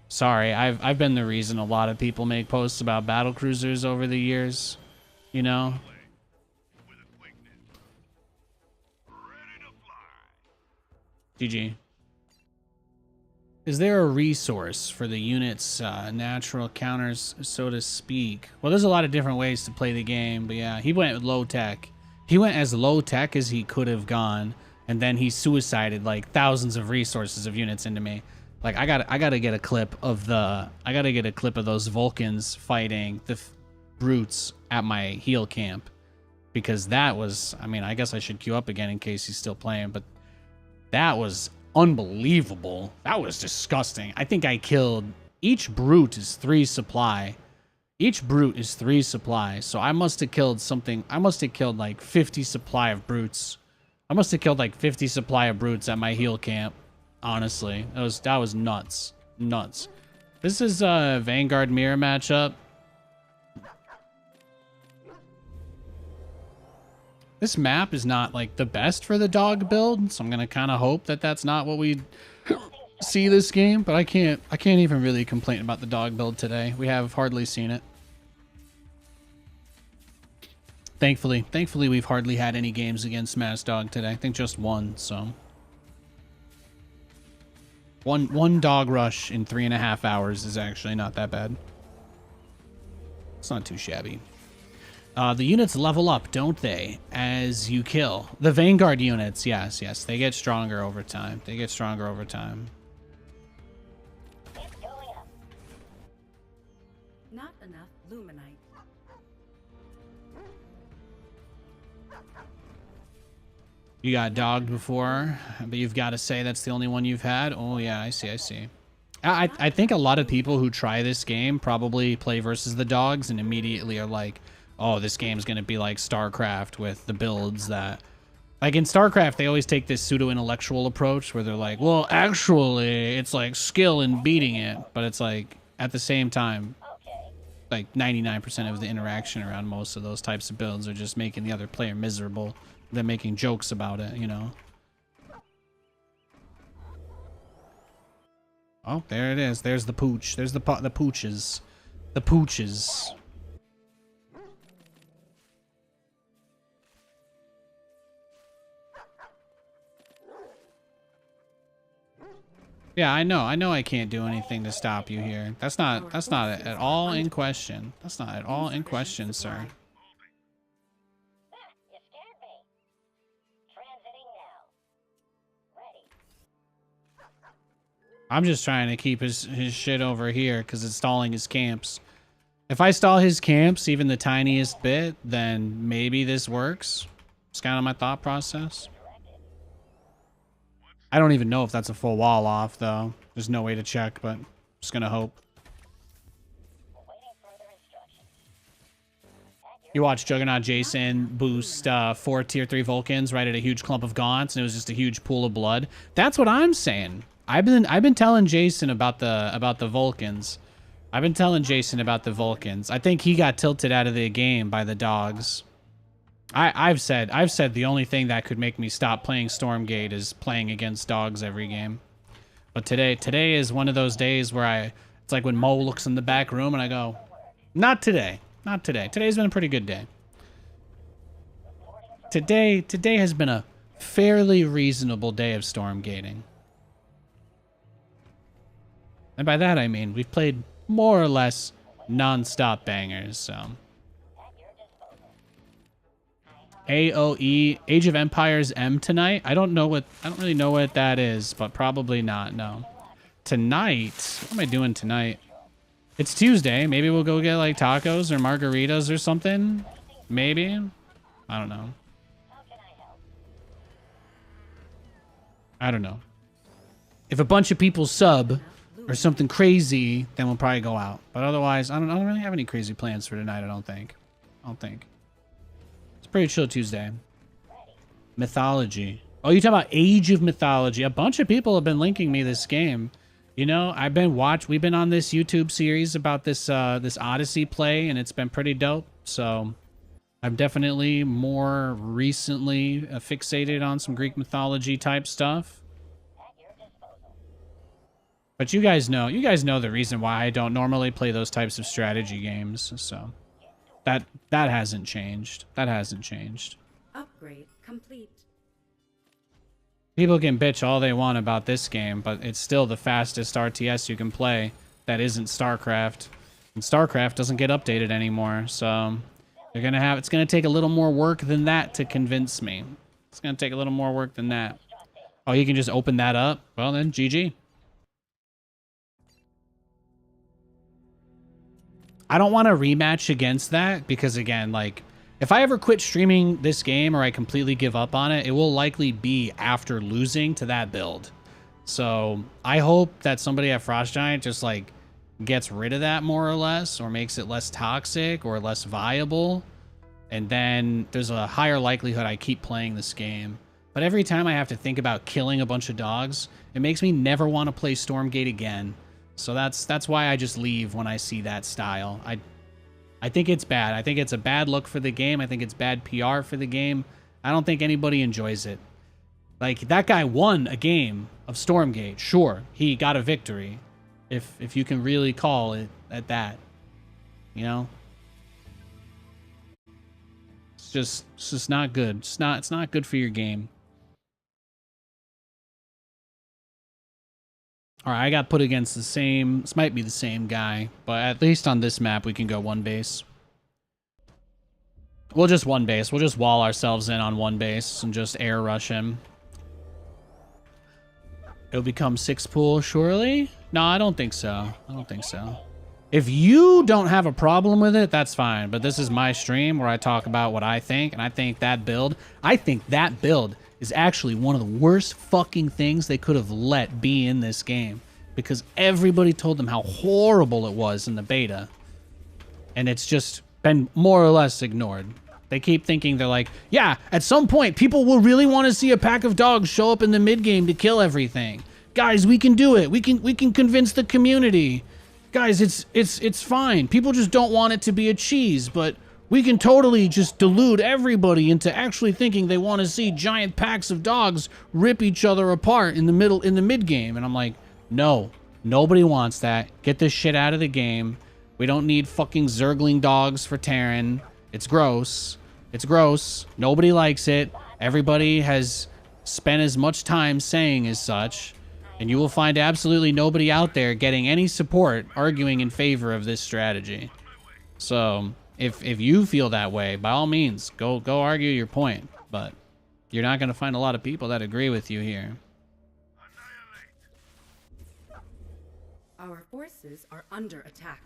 Sorry, I've been the reason a lot of people make posts about battle cruisers over the years. You know? With a quickness. Ready to fly. GG. Is there a resource for the unit's natural counters, so to speak? Well, there's a lot of different ways to play the game, but yeah, he went low tech. He went as low tech as he could have gone, and then he suicided like thousands of resources of units into me. Like I gotta get a clip of those Vulcans fighting the brutes at my heal camp, because that was, I mean, I guess I should queue up again in case he's still playing, but that was unbelievable. That was disgusting. I think I killed, each brute is 3 supply. Each brute is 3 supply. So I must have killed something. I must have killed like 50 supply of brutes. I must have killed like 50 supply of brutes at my heal camp. Honestly, that was nuts. Nuts. This is a Vanguard mirror matchup. This map is not like the best for the dog build, so I'm gonna kind of hope that that's not what we see this game. But I can't even really complain about the dog build today. We have hardly seen it. Thankfully, we've hardly had any games against Mass Dog today. I think just one. So one dog rush in 3.5 hours is actually not that bad. It's not too shabby. The units level up, don't they, as you kill? The Vanguard units, yes, they get stronger over time. They get stronger over time. It's going up. Not enough luminite. You got dogged before, but you've got to say that's the only one you've had? Oh, yeah, I see. I think a lot of people who try this game probably play versus the dogs and immediately are like, oh, this game's going to be like StarCraft with the builds that... Like in StarCraft, they always take this pseudo-intellectual approach where they're like, well, actually, it's like skill in beating it. But it's like, at the same time, like 99% of the interaction around most of those types of builds are just making the other player miserable. They're making jokes about it, you know? Oh, there it is. There's the pooch. There's the pooches. The pooches. Yeah, I know I can't do anything to stop you here. That's not at all in question. That's not at all in question, sir. You scared me. Transiting now. Ready. I'm just trying to keep his shit over here because it's stalling his camps. If I stall his camps even the tiniest bit, then maybe this works. It's kind of my thought process. I don't even know if that's a full wall off, though. There's no way to check, but I'm just gonna hope. You watched Juggernaut Jason boost 4 tier 3 Vulcans right at a huge clump of gaunts, and it was just a huge pool of blood. That's what I'm saying. I've been telling Jason about the Vulcans. I've been telling Jason about the Vulcans. I think he got tilted out of the game by the dogs. I've said the only thing that could make me stop playing Stormgate is playing against dogs every game. But today is one of those days where it's like when Mo looks in the back room and I go, not today. Not today. Today's been a pretty good day. Today has been a fairly reasonable day of Stormgating. And by that I mean we've played more or less non-stop bangers, so. AOE, Age of Empires M tonight? I don't really know what that is, but probably not, no. Tonight? What am I doing tonight? It's Tuesday. Maybe we'll go get like tacos or margaritas or something. Maybe. I don't know. I don't know. If a bunch of people sub or something crazy, then we'll probably go out. But otherwise, I don't really have any crazy plans for tonight, I don't think. Pretty chill Tuesday. Mythology. Oh, you talking about Age of Mythology? A bunch of people have been linking me this game. You know, we've been on this YouTube series about this this Odyssey play, and it's been pretty dope. So I'm definitely more recently fixated on some Greek mythology type stuff. But you guys know the reason why I don't normally play those types of strategy games, so. That hasn't changed. That hasn't changed. Upgrade complete. People can bitch all they want about this game, but it's still the fastest RTS you can play that isn't StarCraft. And StarCraft doesn't get updated anymore, so it's gonna take a little more work than that to convince me. It's gonna take a little more work than that. Oh, you can just open that up? Well then, GG. I don't want to rematch against that because, again, like, if I ever quit streaming this game or I completely give up on it, it will likely be after losing to that build. So I hope that somebody at Frost Giant just, like, gets rid of that more or less, or makes it less toxic or less viable. And then there's a higher likelihood I keep playing this game. But every time I have to think about killing a bunch of dogs, it makes me never want to play Stormgate again. So that's why I just leave when I see that style. I think it's bad. I think it's a bad look for the game. I think it's bad PR for the game. I don't think anybody enjoys it. Like, that guy won a game of Stormgate. Sure, he got a victory. If you can really call it at that. You know? It's just not good. It's not good for your game. All right, I got put against the same... This might be the same guy, but at least on this map, we can go one base. We'll just one base. We'll just wall ourselves in on one base and just air rush him. It'll become 6 pool, surely? No, I don't think so. I don't think so. If you don't have a problem with it, that's fine. But this is my stream where I talk about what I think, and I think that build is actually one of the worst fucking things they could have let be in this game, because everybody told them how horrible it was in the beta, and it's just been more or less ignored. They keep thinking, they're like, yeah, at some point people will really want to see a pack of dogs show up in the mid game to kill everything. Guys, we can do it. We can convince the community. Guys, it's fine. People just don't want it to be a cheese, but we can totally just delude everybody into actually thinking they want to see giant packs of dogs rip each other apart in the mid game. And I'm like, no, nobody wants that. Get this shit out of the game. We don't need fucking Zergling dogs for Terran. It's gross. It's gross. Nobody likes it. Everybody has spent as much time saying as such. And you will find absolutely nobody out there getting any support arguing in favor of this strategy. So if you feel that way, by all means, go argue your point. But you're not going to find a lot of people that agree with you here. Our forces are under attack.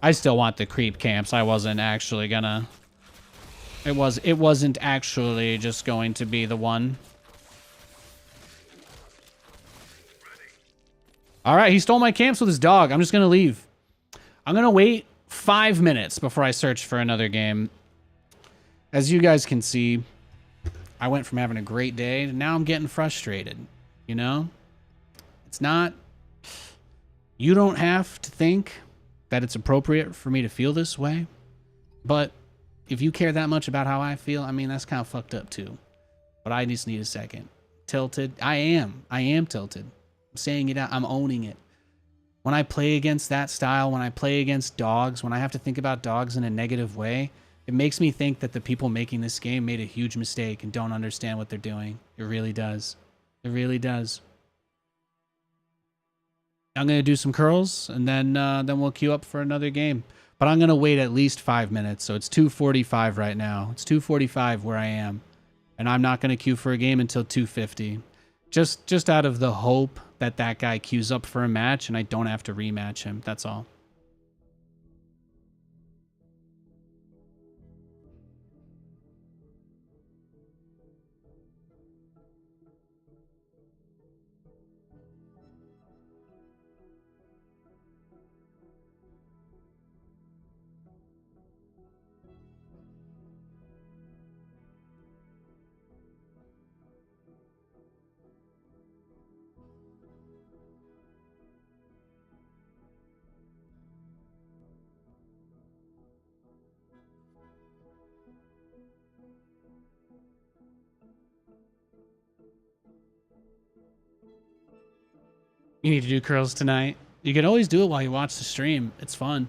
I still want the creep camps. I wasn't actually gonna... It wasn't actually just going to be the one. Alright, he stole my camps with his dog. I'm just gonna leave. I'm gonna wait 5 minutes before I search for another game. As you guys can see, I went from having a great day to now I'm getting frustrated. You know? It's not... You don't have to think that it's appropriate for me to feel this way, but if you care that much about how I feel, I mean, that's kind of fucked up too. But I just need a second. Tilted. I am tilted. I'm saying it out. I'm owning it. When I play against that style, when I play against dogs, when I have to think about dogs in a negative way, it makes me think that the people making this game made a huge mistake and don't understand what they're doing. It really does. It really does. I'm going to do some curls, and then we'll queue up for another game. But I'm going to wait at least 5 minutes, so it's 2:45 right now. It's 2:45 where I am, and I'm not going to queue for a game until 2:50. Just out of the hope that that guy queues up for a match, and I don't have to rematch him. That's all. You need to do curls tonight. You can always do it while you watch the stream. It's fun.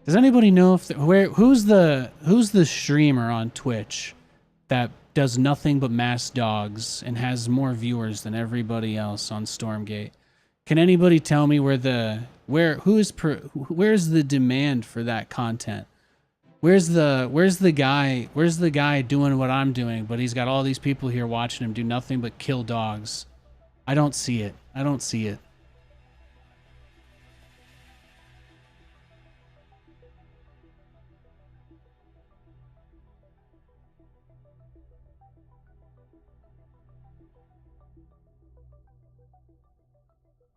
Does anybody know if who's the streamer on Twitch that does nothing but mass dogs and has more viewers than everybody else on Stormgate? Can anybody tell me where's the demand for that content? Where's the guy doing what I'm doing, but he's got all these people here watching him do nothing but kill dogs? I don't see it. I don't see it.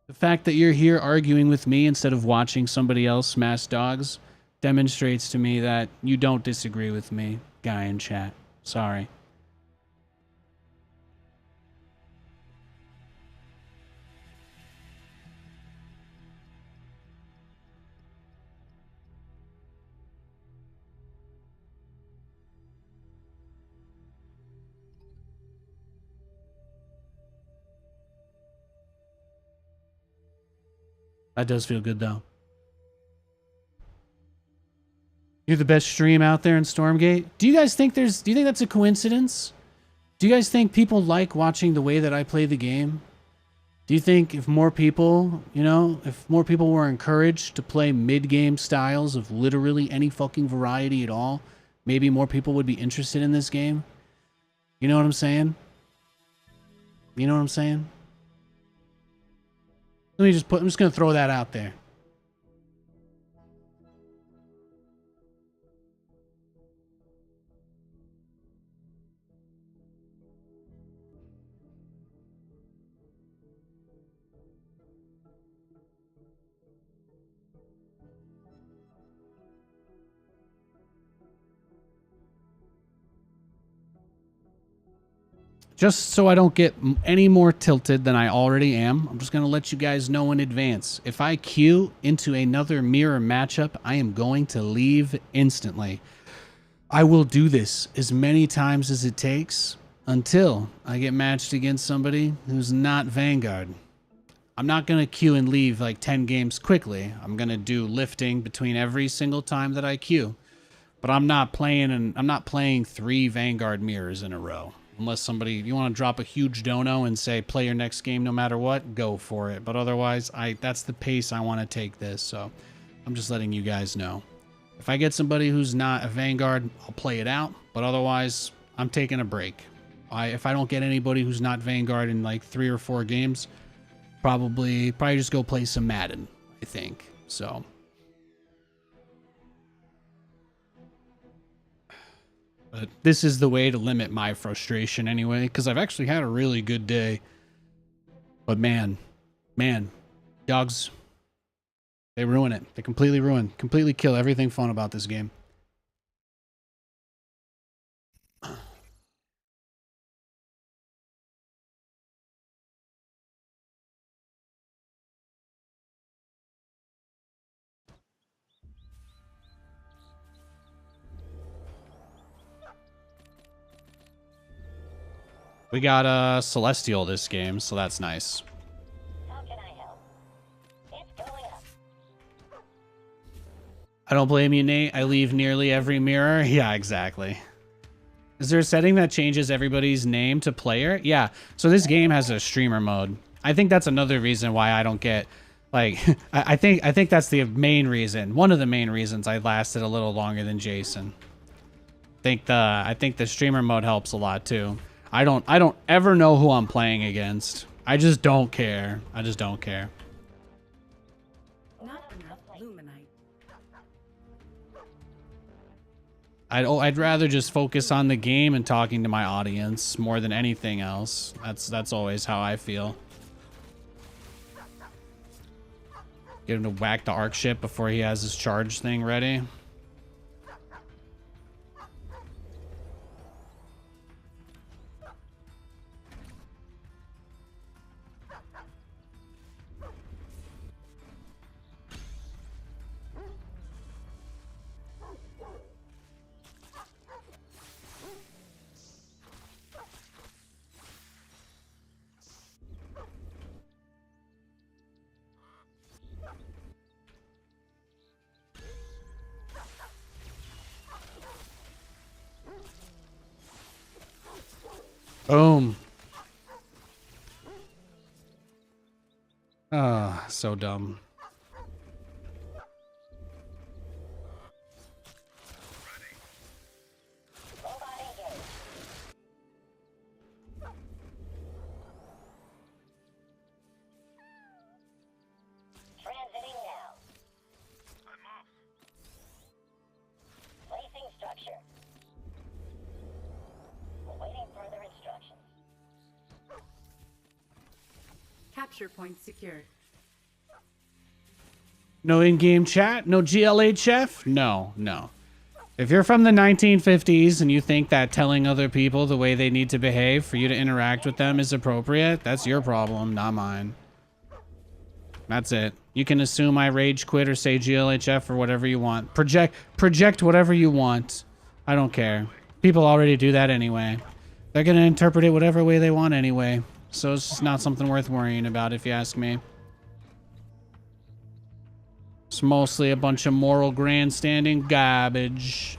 The fact that you're here arguing with me instead of watching somebody else smash dogs demonstrates to me that you don't disagree with me, guy in chat. Sorry. That does feel good, though. You're the best stream out there in Stormgate. Do you guys think do you think that's a coincidence? Do you guys think people like watching the way that I play the game? Do you think if more people, if more people were encouraged to play mid-game styles of literally any fucking variety at all, maybe more people would be interested in this game? You know what I'm saying? You know what I'm saying? I'm just going to throw that out there. Just so I don't get any more tilted than I already am, I'm just going to let you guys know in advance. If I queue into another mirror matchup, I am going to leave instantly. I will do this as many times as it takes until I get matched against somebody who's not Vanguard. I'm not going to queue and leave like 10 games quickly. I'm going to do lifting between every single time that I queue. But I'm not playing 3 Vanguard mirrors in a row. Unless you want to drop a huge dono and say, play your next game no matter what, go for it. But otherwise, that's the pace I want to take this. So I'm just letting you guys know. If I get somebody who's not a Vanguard, I'll play it out. But otherwise, I'm taking a break. If I don't get anybody who's not Vanguard in like 3 or 4 games, probably just go play some Madden, I think. So... But this is the way to limit my frustration anyway, because I've actually had a really good day. But man, dogs, they ruin it. They completely kill everything fun about this game. We got Celestial this game, so that's nice. How can I help? It's going up. I don't blame you, Nate. I leave nearly every mirror. Yeah, exactly. Is there a setting that changes everybody's name to player? Yeah. So this game has a streamer mode. I think that's another reason why I don't get like I think that's the main reason. One of the main reasons I lasted a little longer than Jason. I think the streamer mode helps a lot too. I don't ever know who I'm playing against. I just don't care. I just don't care. Not enough luminite. I'd rather just focus on the game and talking to my audience more than anything else. That's always how I feel. Get him to whack the arc ship before he has his charge thing ready. Boom. Ah, so dumb. Robot engaged. Transiting now. I'm off. Placing structure. Awaiting further instructions. Capture point secured. No in-game chat? No GLHF? No, no. If you're from the 1950s and you think that telling other people the way they need to behave for you to interact with them is appropriate, that's your problem, not mine. That's it. You can assume I rage quit or say GLHF or whatever you want. Project whatever you want. I don't care. People already do that anyway. They're gonna interpret it whatever way they want anyway. So it's just not something worth worrying about if you ask me. It's mostly a bunch of moral grandstanding garbage.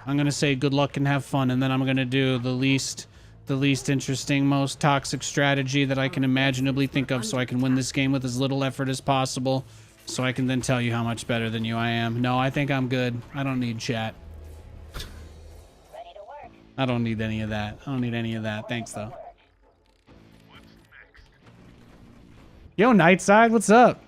I'm gonna say good luck and have fun, and then I'm gonna do the least interesting, most toxic strategy that I can imaginably think of so I can win this game with as little effort as possible, so I can then tell you how much better than you I am. No, I think I'm good. I don't need chat. Ready to work. I don't need any of that. I don't need any of that. Thanks, though. Yo, Nightside, what's up?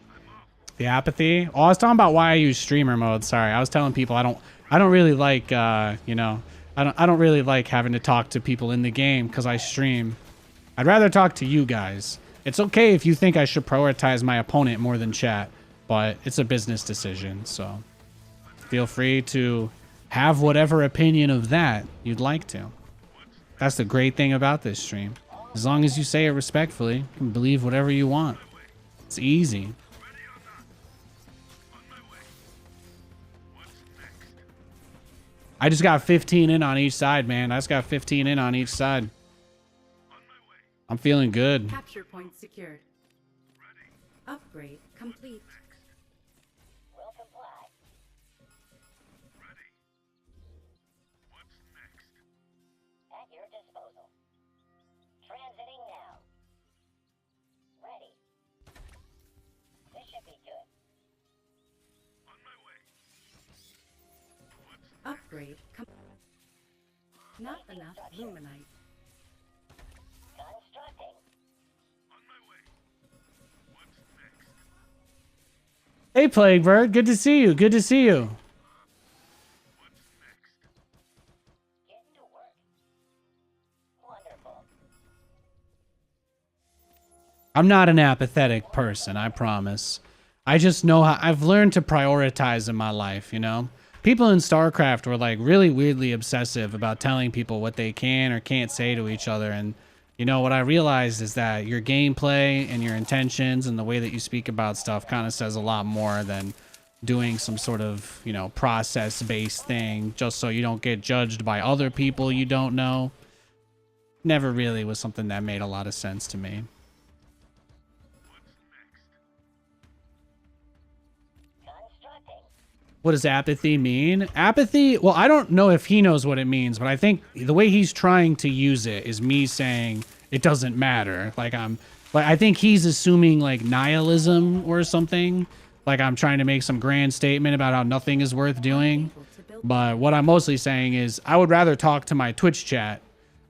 The apathy. Oh, I was talking about why I use streamer mode. Sorry, I was telling people I don't really like, you know, I don't really like having to talk to people in the game because I stream. I'd rather talk to you guys. It's okay if you think I should prioritize my opponent more than chat, but it's a business decision, so feel free to have whatever opinion of that you'd like to. That's the great thing about this stream. As long as you say it respectfully, you can believe whatever you want. It's easy. I just got 15 in on each side, man. I just got 15 in on each side. I'm feeling good. Capture point secured. Upgrade complete. Will comply. At your disposal. Transiting now. Ready. This should be good. Upgrade not enough luminite. Constructing. Hey, Plague Bird. Good to see you. Good to see you. Getting to work. Wonderful. I'm not an apathetic person, I promise. I just know how I've learned to prioritize in my life, you know? People in StarCraft were like really weirdly obsessive about telling people what they can or can't say to each other. And, you know, what I realized is that your gameplay and your intentions and the way that you speak about stuff kind of says a lot more than doing some sort of, you know, process-based thing just so you don't get judged by other people you don't know. Never really was something that made a lot of sense to me. What does apathy mean? Apathy, well, I don't know if he knows what it means, but I think the way he's trying to use it is me saying it doesn't matter. Like I think he's assuming like nihilism or something. Like I'm trying to make some grand statement about how nothing is worth doing. But what I'm mostly saying is I would rather talk to my Twitch chat.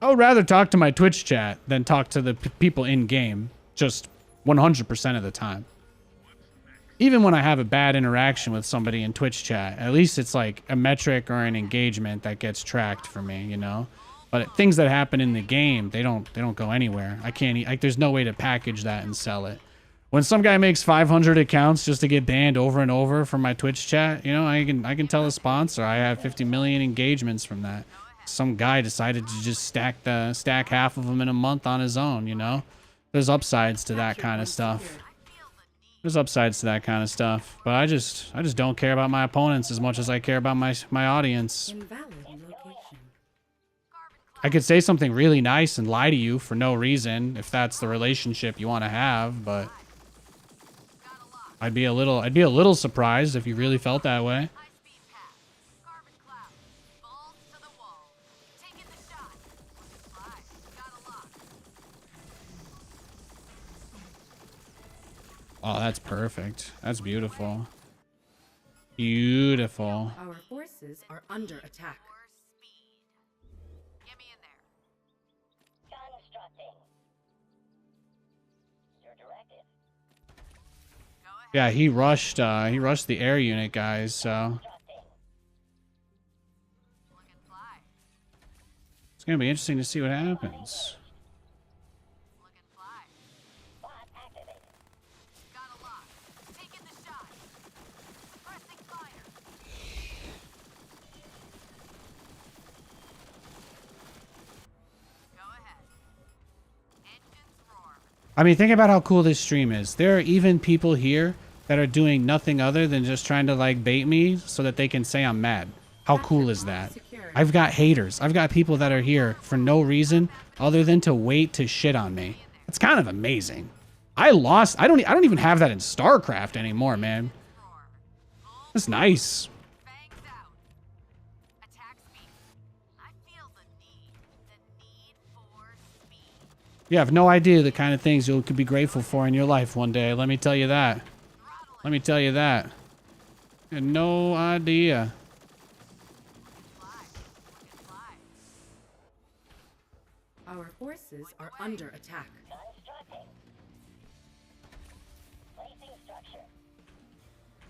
I would rather talk to my Twitch chat than talk to the people in game just 100% of the time. Even when I have a bad interaction with somebody in Twitch chat, at least it's like a metric or an engagement that gets tracked for me, you know? But things that happen in the game, they don't go anywhere. I can't like there's no way to package that and sell it. When some guy makes 500 accounts just to get banned over and over from my Twitch chat, you know, I can tell a sponsor I have 50 million engagements from that. Some guy decided to just stack half of them in a month on his own, you know? There's upsides to that kind of stuff. There's upsides to that kind of stuff. But I just don't care about my opponents as much as I care about my audience. Invalid location. I could say something really nice and lie to you for no reason if that's the relationship you want to have, but I'd be a little surprised if you really felt that way. Oh, that's perfect. That's beautiful. Beautiful. Our forces are under attack. Constructing. Your directive. Yeah, he rushed the air unit guys, so it's gonna be interesting to see what happens. Bot activated. I mean, think about how cool this stream is. There are even people here that are doing nothing other than just trying to like bait me so that they can say I'm mad. How cool is that? I've got haters. I've got people that are here for no reason other than to wait to shit on me. It's kind of amazing. I don't even have that in StarCraft anymore, man. That's nice. You have no idea the kind of things you could be grateful for in your life one day. Let me tell you that. Let me tell you that. You had no idea. Our forces are under attack. Constructing. Placing structure.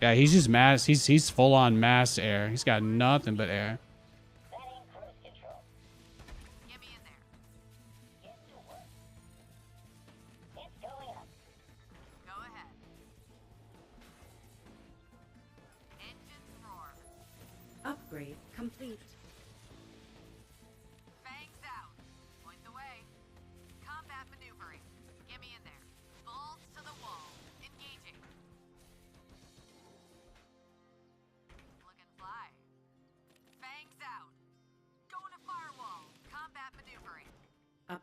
Yeah, he's just mass. He's full on mass air. He's got nothing but air. Setting cruise control. Get to work. It's going up. Upgrade complete.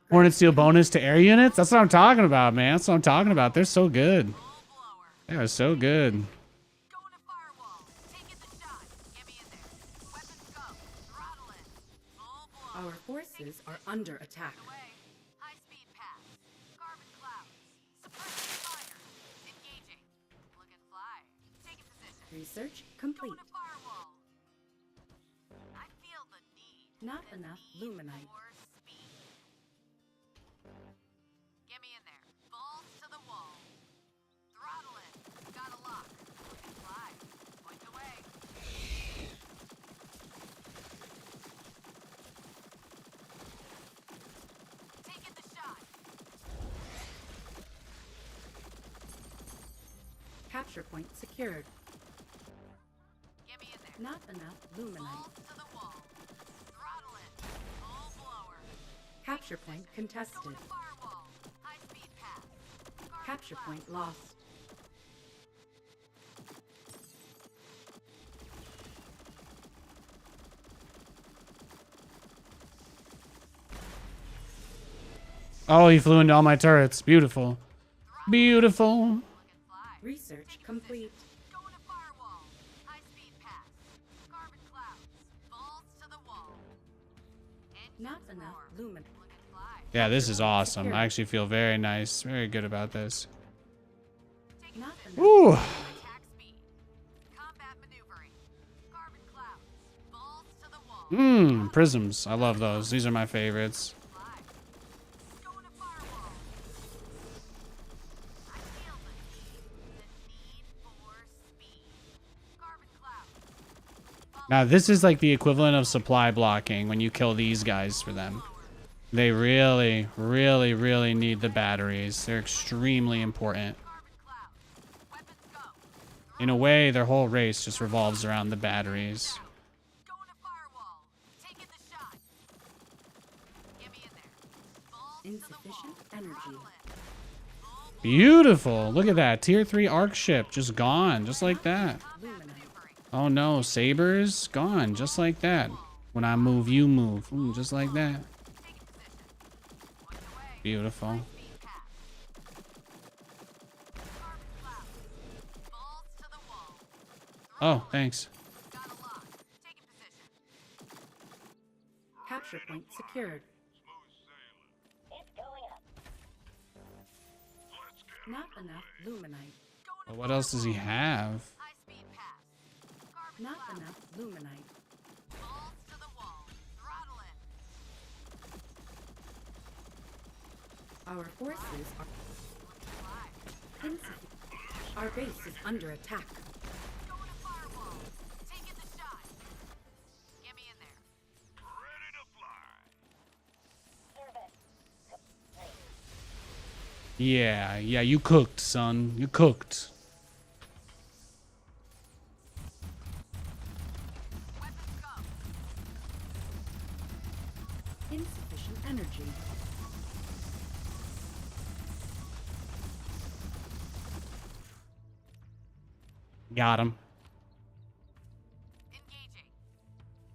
Hornet Steel bonus to air units? That's what I'm talking about, man. That's what I'm talking about. They're so good. They are so good. Our forces are under attack. Research complete. Not enough luminite. Capture point secured. Not enough luminite. Capture point contested. Capture point lost. Oh, he flew into all my turrets. Beautiful. Beautiful. Research complete. Not enough luminite. Yeah, this is awesome. I actually feel very nice. Very good about this. Not enough. Ooh. Prisms. I love those. These are my favorites. Now, this is like the equivalent of supply blocking when you kill these guys for them. They really, really, really need the batteries. They're extremely important. In a way, their whole race just revolves around the batteries. Insufficient energy. Beautiful. Look at that. Tier 3 arc ship just gone. Just like that. Luminite. Oh no. Sabers gone. Just like that. When I move, you move. Ooh, just like that. Beautiful. Oh, thanks. Capture point secured. It's going up. Not enough luminite. Well, what else does he have? Not enough luminite. Our forces are insufficient. Our base is under attack. Ready to fly. Service complete. Yeah, you cooked, son. You cooked. Insufficient energy. Got him.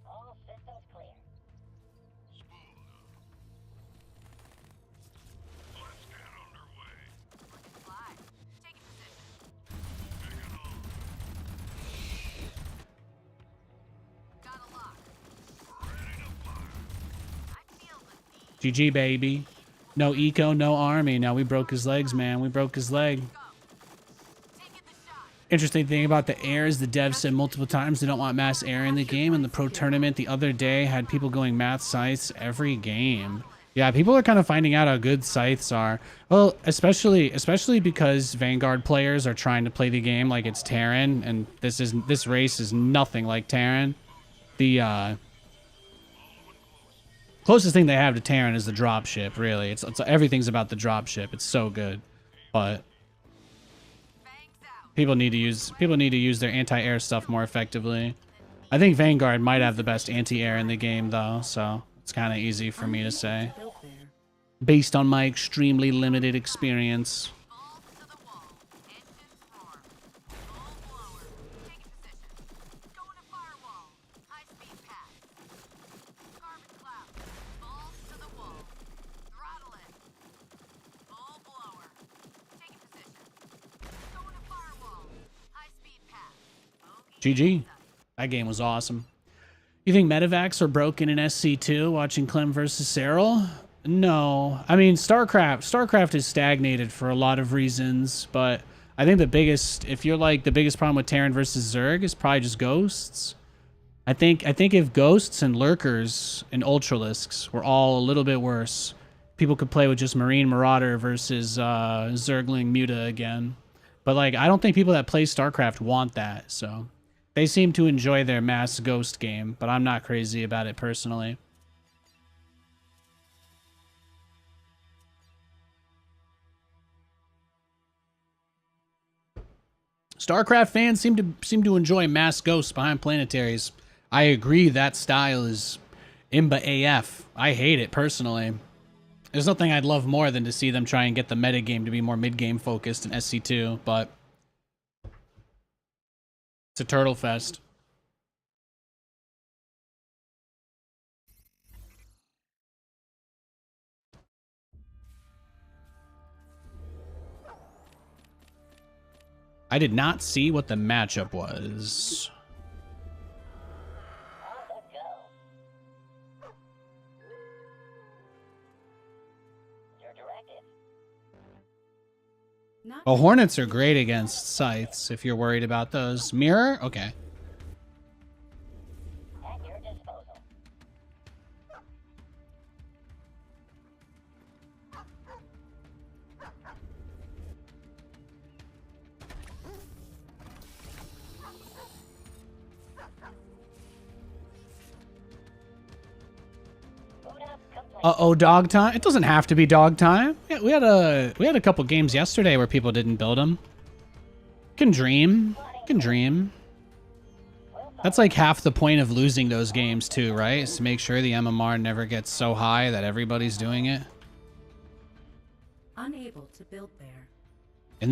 All systems clear. Let's get underway. GG, baby. No eco, no army. Now we broke his legs, man. We broke his leg. Interesting thing about the air is the devs said multiple times they don't want mass air in the game. And the pro tournament the other day had people going math scythes every game. Yeah, people are kind of finding out how good scythes are. Well, especially because Vanguard players are trying to play the game like it's Terran, and this race is nothing like Terran. The closest thing they have to Terran is the dropship. Really, it's everything's about the dropship. It's so good, but people need to use their anti-air stuff more effectively. I think Vanguard might have the best anti-air in the game though, so it's kind of easy for me to say, Built there. based on my extremely limited experience. GG. That game was awesome. You think medevacs are broken in SC2 watching Clem versus Cyril? No. I mean, StarCraft is stagnated for a lot of reasons, but I think the biggest problem with Terran versus Zerg is probably just ghosts. I think if ghosts and lurkers and ultralisks were all a little bit worse, people could play with just Marine Marauder versus Zergling Muta again. But like, I don't think people that play StarCraft want that, so they seem to enjoy their mass ghost game, but I'm not crazy about it personally. StarCraft fans seem to enjoy mass ghosts behind planetaries. I agree that style is imba AF. I hate it personally. There's nothing I'd love more than to see them try and get the metagame to be more mid-game focused in SC2, but it's a turtle fest. I did not see what the matchup was. On the go. Your directive. Not Oh, Hornets are great against scythes if you're worried about those. Mirror? Okay. At your disposal. Uh-oh, dog time. It doesn't have to be dog time. Yeah, we had a couple games yesterday where people didn't build them. Can dream. Can dream. That's like half the point of losing those games too, right? Is to make sure the MMR never gets so high that everybody's doing it. Unable to build there. In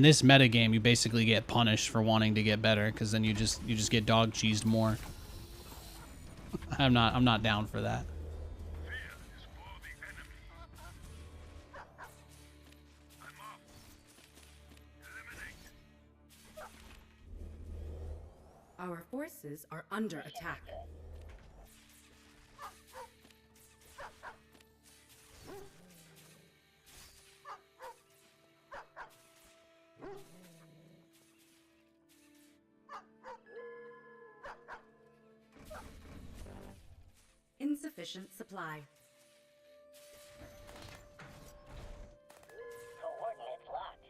this meta game, you basically get punished for wanting to get better, because then you just get dog cheesed more. I'm not down for that. Fear is for the enemy. I'm off. Eliminate. Our forces are under attack. Insufficient supply. Coordinates locked.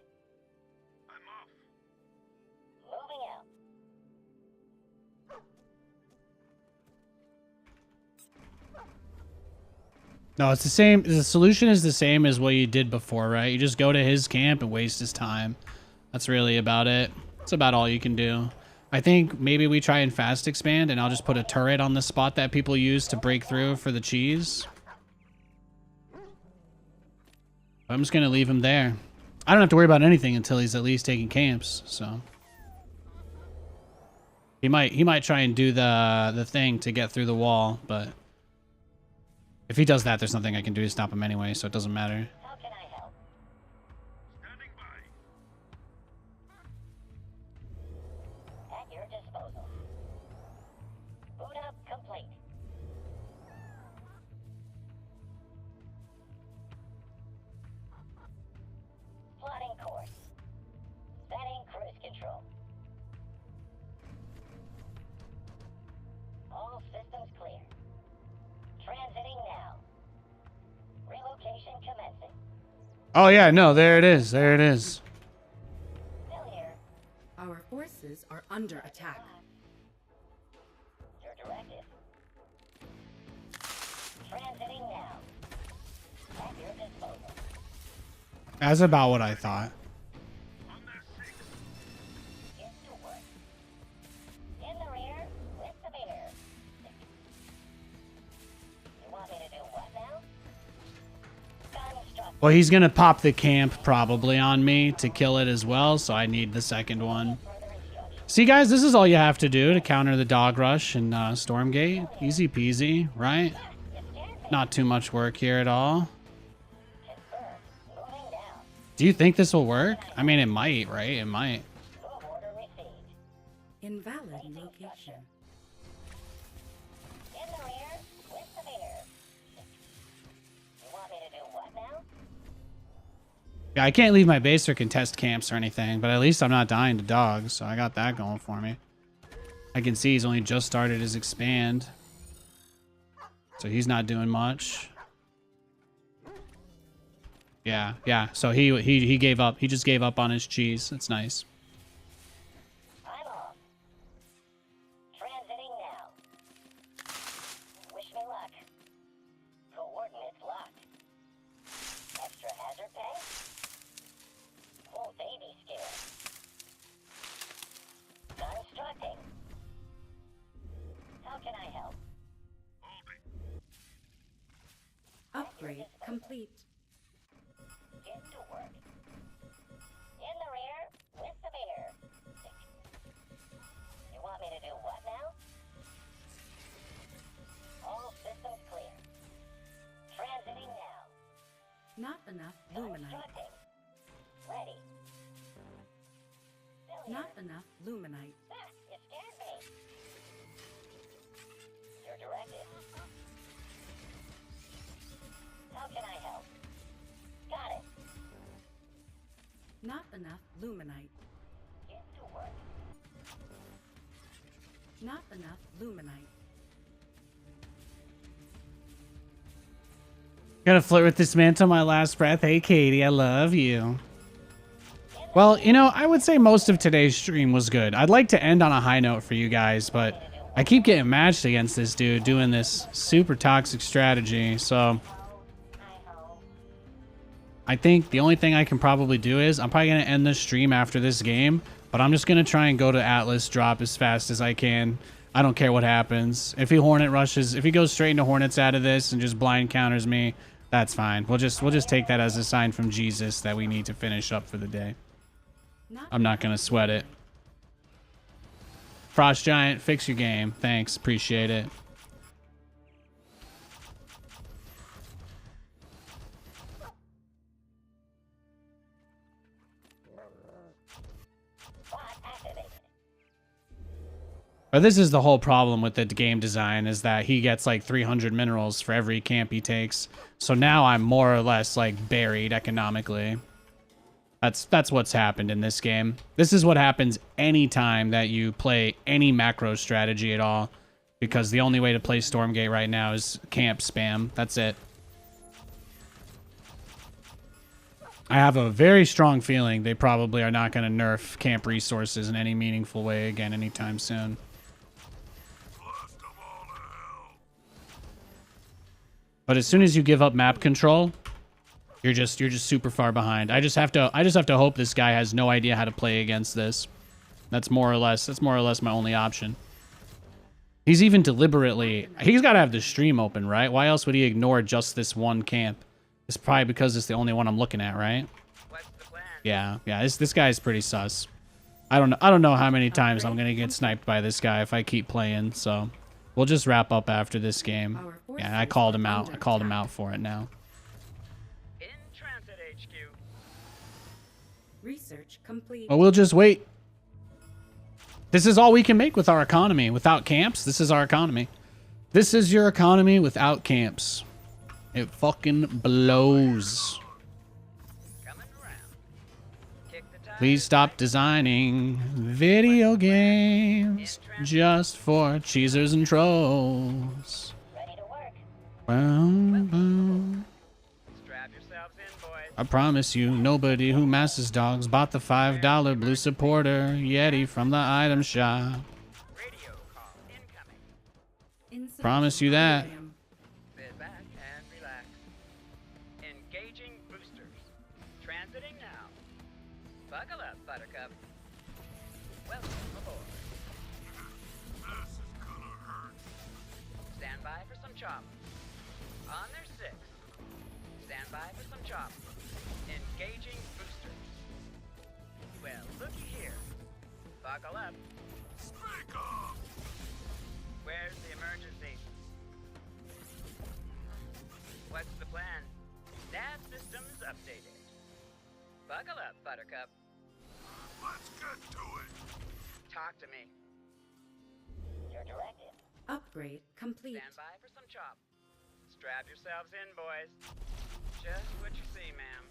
I'm off. Moving out. No, it's the same. The solution is the same as what you did before, right? You just go to his camp and waste his time. That's really about it. That's about all you can do. I think maybe we try and fast expand, and I'll just put a turret on the spot that people use to break through for the cheese. I'm just gonna leave him there. I don't have to worry about anything until he's at least taking camps, so. He might try and do the thing to get through the wall, but if he does that, there's nothing I can do to stop him anyway, so it doesn't matter. How can I help? Standing by. At your disposal. Boot up complete. Plotting course. Setting cruise control. All systems clear. Transiting now. Relocation commencing. Oh yeah, no, there it is. There it is. Still here. Our forces are under attack. Your directive. Transiting now. At your disposal. That's about what I thought. On their six. Get to work. In the rear, with the beer. You want me to do what now? Construct. Well, he's gonna pop the camp probably on me to kill it as well, so I need the second one. Further instructions. See, guys, this is all you have to do to counter the dog rush and Stormgate. Easy peasy, right? You scared me. Not too much work here at all. Confirm. Moving down. Do you think this will work? I mean, it might, right? It might. Move order received. Invalid location. In the rear, with the beer. You want me to do what now? Yeah, I can't leave my base or contest camps or anything, but at least I'm not dying to dogs, so I got that going for me. I can see he's only just started his expand, so he's not doing much. Yeah. So he gave up. He just gave up on his cheese. That's nice. I'm off. Transiting now. Wish me luck. Coordinates locked. Extra hazard pay? Full baby skill. Constructing. How can I help? Upgrade complete. Get to work. In the rear, with the beer. You want me to do what now? All systems clear. Transiting now. Not enough luminite. Constructing. Ready. Still here. Not enough luminite. Ah, you scared me. Your directive. How can I help? Got it. Not enough luminite. Get to work. Not enough luminite. Gonna flirt with this man till my last breath. Hey, Katie, I love you. Well, you know, I would say most of today's stream was good. I'd like to end on a high note for you guys, but I keep getting matched against this dude doing this super toxic strategy, so I think the only thing I can probably do is I'm probably going to end this stream after this game, but I'm just going to try and go to Atlas drop as fast as I can. I don't care what happens. If he Hornet rushes, if he goes straight into Hornets out of this and just blind counters me, that's fine. We'll just take that as a sign from Jesus that we need to finish up for the day. I'm not going to sweat it. Frost Giant, fix your game. Thanks. Appreciate it. But this is the whole problem with the game design, is that he gets like 300 minerals for every camp he takes. So now I'm more or less like buried economically. That's what's happened in this game. This is what happens anytime that you play any macro strategy at all, because the only way to play Stormgate right now is camp spam. That's it. I have a very strong feeling they probably are not going to nerf camp resources in any meaningful way again anytime soon. But as soon as you give up map control, you're just super far behind. I just have to hope this guy has no idea how to play against this. That's more or less my only option. He's even deliberately, he's got to have the stream open, right? Why else would he ignore just this one camp? It's probably because it's the only one I'm looking at, right? Yeah, this guy's pretty sus. I don't know how many times I'm going to get sniped by this guy if I keep playing, so we'll just wrap up after this game. Yeah, I called him out. I called him out for it now. Research complete. Well, we'll just wait. This is all we can make with our economy. Without camps, this is our economy. This is your economy without camps. It fucking blows. Please stop designing video games just for cheesers and trolls. Well, I promise you, nobody who masses dogs bought the $5 blue supporter Yeti from the item shop. Promise you that. Sit back and relax. Engaging boosters. Transiting now. Buckle up, Buttercup. Welcome aboard. This is gonna hurt. Stand by for some chop. On their 6. Stand by for some chop. Engaging boosters. Well, looky here. Buckle up. Speak up! Where's the emergency? What's the plan? Nav systems updated. Buckle up, Buttercup. Let's get to it! Talk to me. Your directive. Upgrade complete. Stand by for some chop. Strap yourselves in, boys. Just what you see, ma'am.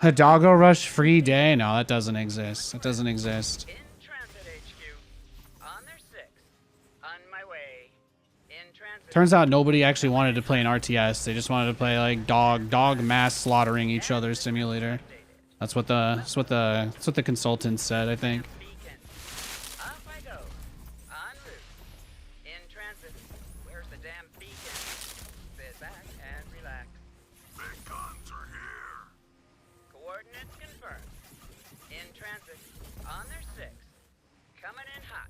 A doggo rush free day? No, that doesn't exist. That doesn't exist. In transit HQ. On their 6. On my way. In transit. Turns out nobody actually wanted to play an RTS. They just wanted to play like dog mass slaughtering each other simulator. That's what the consultants said, I think. Beacon. Off I go. En route. In transit. Where's the damn beacon? Sit back and relax. Big guns are here! Coordinates confirmed. In transit. On their 6. Coming in hot.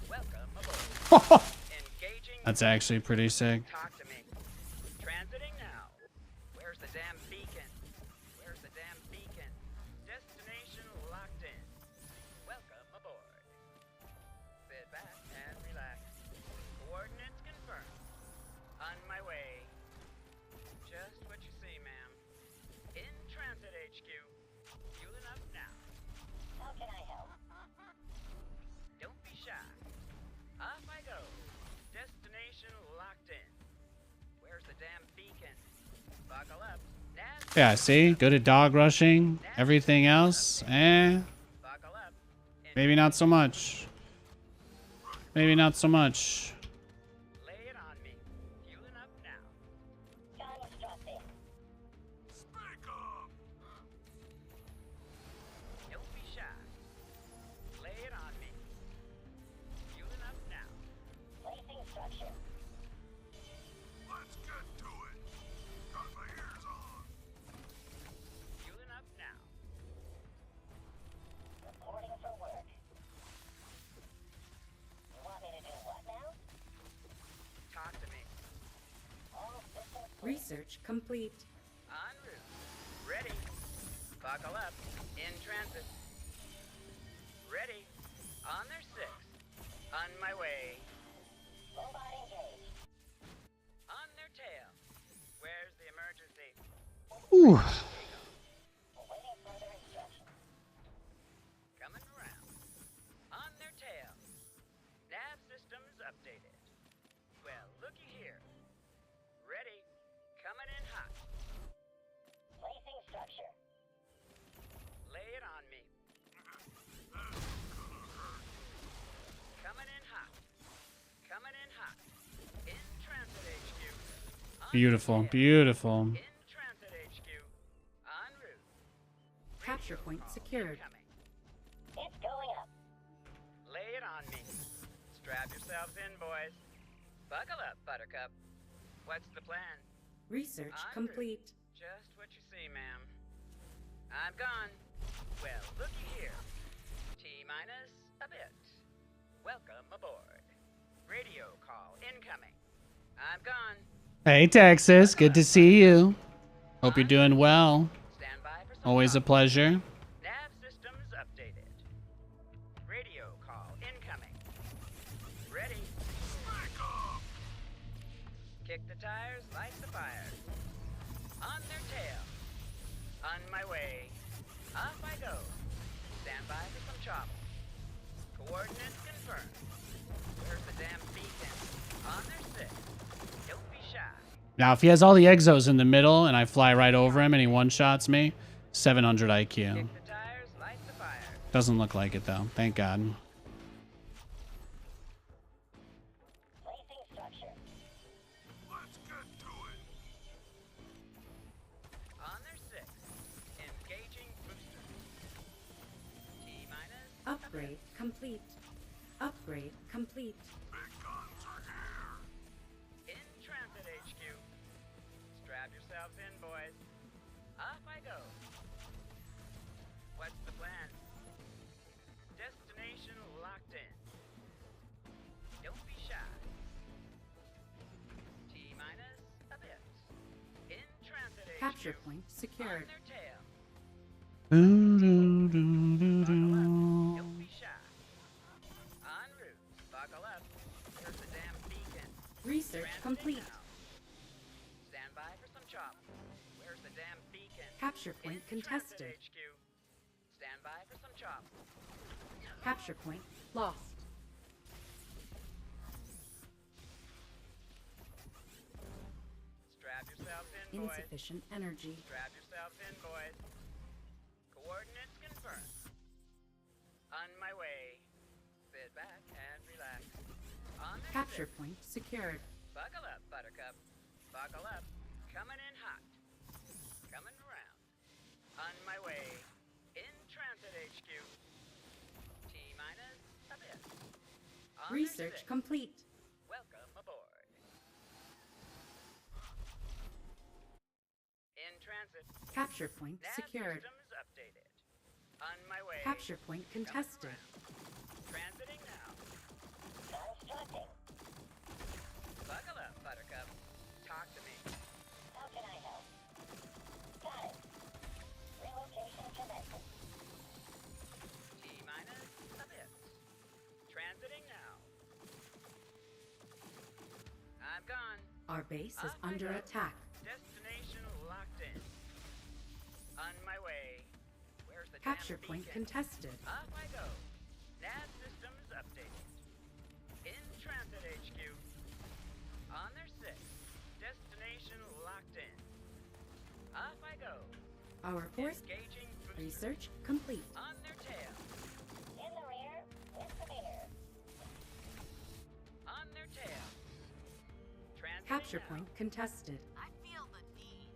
Welcome aboard. Engaging. That's actually pretty sick. Talk to me. Transiting now. Where's the damn beacon? Where's the damn beacon? Destination locked in. Welcome aboard. Sit back and relax. Coordinates confirmed. On my way. Just what you see, ma'am. In transit HQ. Fueling up now. How can I help? Don't be shy. Off I go. Destination locked in. Where's the damn beacon? Buckle up. Nav. Yeah, see? Good at dog rushing. Everything else, Buckle up. maybe not so much. Maybe not so much. Lay it on me. Fueling up now. Time instructing. Speak up! Don't be shy. Lay it on me. Fueling up now. Research complete. En route. Ready. Buckle up. In transit. Ready. On their six. On my way. Robot engaged. On their tail. Where's the emergency? Ooh. Awaiting further instructions. Coming around. On their tail. Nav systems updated. Well, looky here. Ready. Coming in hot. Placing structure. Lay it on me. Coming in hot. Coming in hot. In transit HQ. On Beautiful, tail. beautiful. In transit HQ. En route. Capture point secured. Coming. It's going up. Lay it on me. Strap yourselves in, boys. Buckle up, Buttercup. What's the plan? Research En route. complete. Just what you see, ma'am. I'm gone. Well, looky here. T-minus a bit. Welcome aboard. Radio call incoming. I'm gone. Hey, Texas. Good to see you. Hope you're doing well. Stand by for some Always a talk. pleasure. Nav systems updated. Radio call incoming. Ready. Kick the tires, light the fire. On their tail. On my way. Off I go. Stand by for some chop. Coordinates confirmed. Where's the damn beacon? On their six. Don't be shy. Now, if he has all the exos in the middle and I fly right over him and he one-shots me, 700 IQ. Kick the tires, light the fire. Doesn't look like it, though. Thank God. Placing structure. Let's get to it. On their six. Engaging booster. T-minus. Upgrade complete. Upgrade complete. Big guns are here. In transit HQ. Strap yourselves in, boys. Off I go. What's the plan? Destination locked in. Don't be shy. T-minus a bit. In transit HQ. Capture point On secured. their tail. Doo, doo, doo, doo, Buckle up. doo. Don't be shy. En route. Buckle up. Here's the damn beacon. Research Transiting complete. now. Stand by for some chop. Where's the damn beacon? Capture point In transit contested. HQ. Stand by for some chop. Capture point lost. Strap yourselves in, boys. Insufficient energy. Strap yourselves in, boys. Coordinates confirmed. On my way. Sit back and relax. On their Capture six. point secured. Buckle up, Buttercup. Buckle up. Coming in hot. Coming around. On my way. In transit HQ. T-minus a bit. On their Research six. complete. Welcome aboard. In transit. Capture point Nav secured. systems updated. On my way. Capture point Coming contested. around. Transiting now. Constructing. Buckle up, Buttercup. Talk to me. How can I help? Got it. Relocation commencing. T-minus a bit. Transiting now. I'm gone. Our base is Off I under go. attack. Destination locked in. On my way. Where's the Capture damn point beacon? contested. Off I go. Nav systems updated. In transit HQ. On their six. Destination locked in. Off I go. Our force Engaging booster. research complete. On their tail. In the rear, with the beer. On their tail. Transiting Capture now. point contested. I feel the need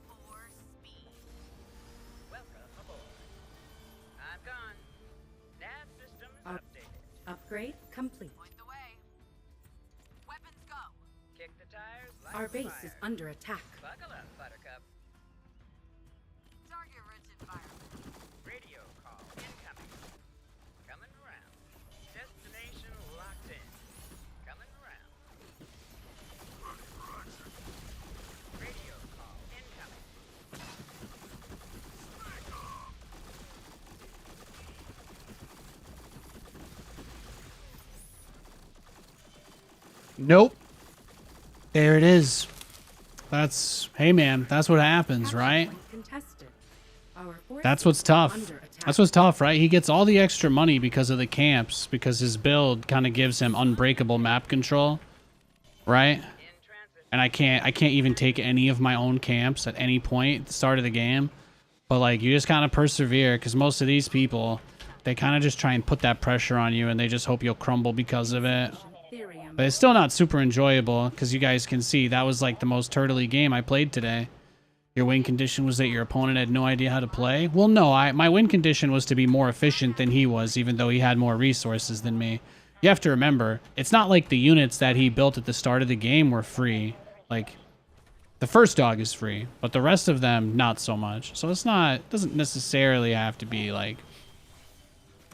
for speed. Welcome aboard. I'm gone. Nav systems Up. updated. Upgrade complete. Point the way. Weapons go. Kick the tires, light Our the base fire. is under attack. Buckle up, Buttercup. Target-rich environment. Radio call incoming. Coming around. Destination locked in. Coming around. Nope. There it is. That's, hey man, that's what happens, right? Contested. Our That's what's tough. under attack. That's what's tough, right? He gets all the extra money because of the camps, because his build kind of gives him unbreakable map control, right? And I can't even take any of my own camps at any point at the start of the game. But like, you just kind of persevere, because most of these people, they kind of just try and put that pressure on you, and they just hope you'll crumble because of it. Therium. But it's still not super enjoyable, because you guys can see that was like the most turtley game I played today. Your win condition was that your opponent had no idea how to play? Well, no, my win condition was to be more efficient than he was, even though he had more resources than me. You have to remember, it's not like the units that he built at the start of the game were free. Like, the first dog is free, but the rest of them, not so much. So it's not, it doesn't necessarily have to be, like,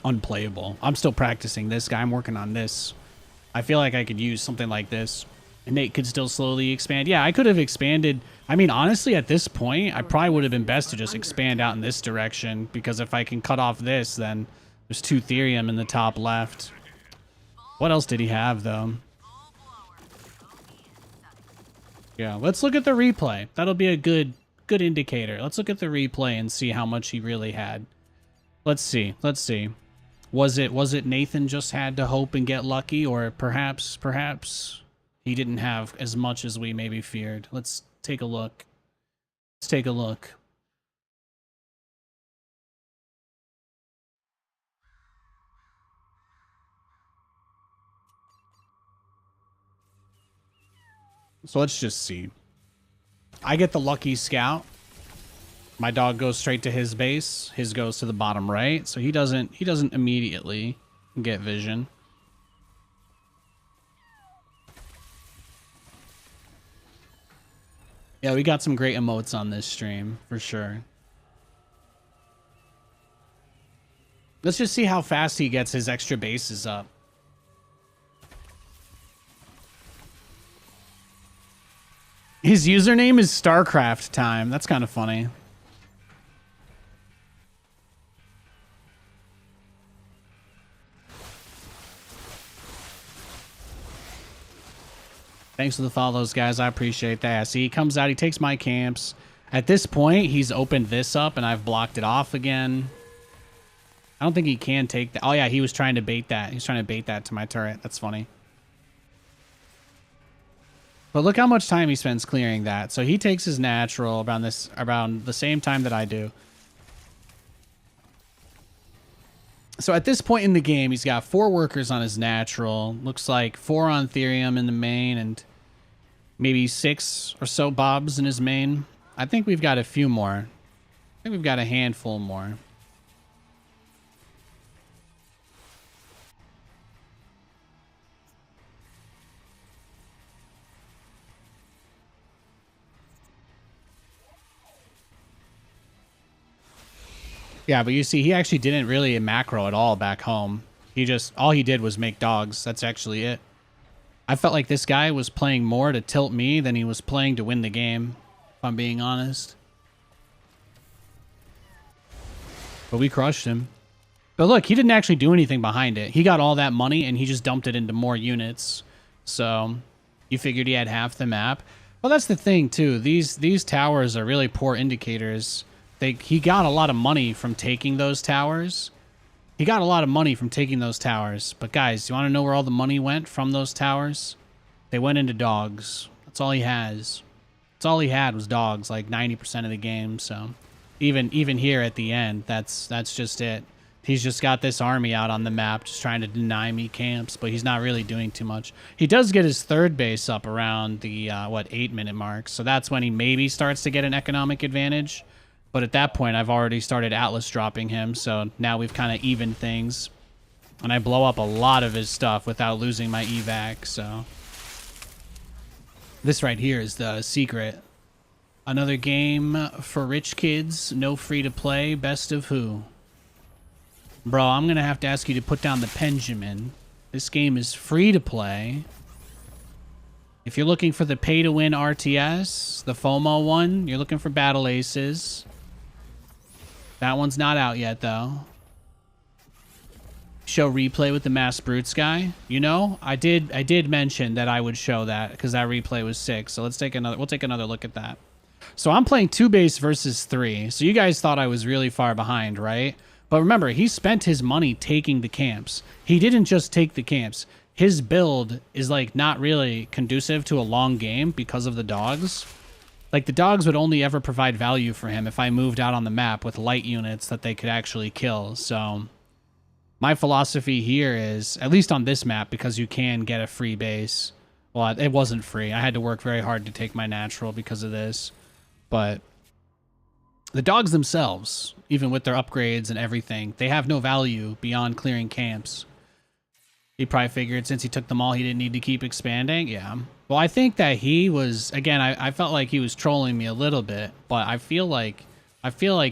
unplayable. I'm still practicing this guy. I'm working on this. I feel like I could use something like this. And Nate could still slowly expand. Yeah, I could have expanded. I mean, honestly, at this point, I probably would have been best to just expand out in this direction. Because if I can cut off this, then there's 2 Therium in the top left. What else did he have, though? Yeah, let's look at the replay. That'll be a good indicator. Let's look at the replay and see how much he really had. Let's see. Let's see. Was it Nathan just had to hope and get lucky, or perhaps he didn't have as much as we maybe feared? Let's take a look. Let's take a look. So let's just see. I get the lucky scout. My dog goes straight to his base. His goes to the bottom right, so he doesn't immediately get vision. Yeah, we got some great emotes on this stream, for sure. Let's just see how fast he gets his extra bases up. His username is StarCraft Time. That's kind of funny. Thanks for the follows, guys. I appreciate that. See, he comes out. He takes my camps. At this point, he's opened this up, and I've blocked it off again. I don't think he can take that. Oh, yeah, he was trying to bait that. He's trying to bait that to my turret. That's funny. But look how much time he spends clearing that. So he takes his natural around the same time that I do. So at this point in the game, he's got 4 workers on his natural. Looks like 4 on Therium in the main and maybe 6 or so Bobs in his main. I think we've got a few more. I think we've got a handful more. Yeah, but you see, he actually didn't really macro at all back home. All he did was make dogs. That's actually it. I felt like this guy was playing more to tilt me than he was playing to win the game, if I'm being honest. But we crushed him. But look, he didn't actually do anything behind it. He got all that money and he just dumped it into more units. So you figured he had half the map. Well, that's the thing too. These towers are really poor indicators. He got a lot of money from taking those towers. But guys, you want to know where all the money went from those towers? They went into dogs. That's all he has. That's all he had was dogs, like 90% of the game. So even here at the end, that's just it. He's just got this army out on the map just trying to deny me camps, but he's not really doing too much. He does get his 3rd base up around the 8-minute mark. So that's when he maybe starts to get an economic advantage. But at that point, I've already started Atlas dropping him, so now we've kind of evened things. And I blow up a lot of his stuff without losing my evac, so... This right here is the secret. Another game for rich kids, no free-to-play, best of who? Bro, I'm going to have to ask you to put down the Benjamin. This game is free-to-play. If you're looking for the pay-to-win RTS, the FOMO one, you're looking for Battle Aces. That one's not out yet, though. show replay with the mass brutes guy. You know, I did mention that I would show that because that replay was sick. So let's take another. We'll take another look at that. So I'm playing 2 base versus 3. So you guys thought I was really far behind, right? But remember, he spent his money taking the camps. He didn't just take the camps. His build is like not really conducive to a long game because of the dogs. Like the dogs would only ever provide value for him if I moved out on the map with light units that they could actually kill. So my philosophy here is, at least on this map, because you can get a free base. Well, it wasn't free. I had to work very hard to take my natural because of this. But the dogs themselves, even with their upgrades and everything, they have no value beyond clearing camps. He probably figured since he took them all, he didn't need to keep expanding. Yeah. Well, I think that he was, again, I felt like he was trolling me a little bit, but I feel like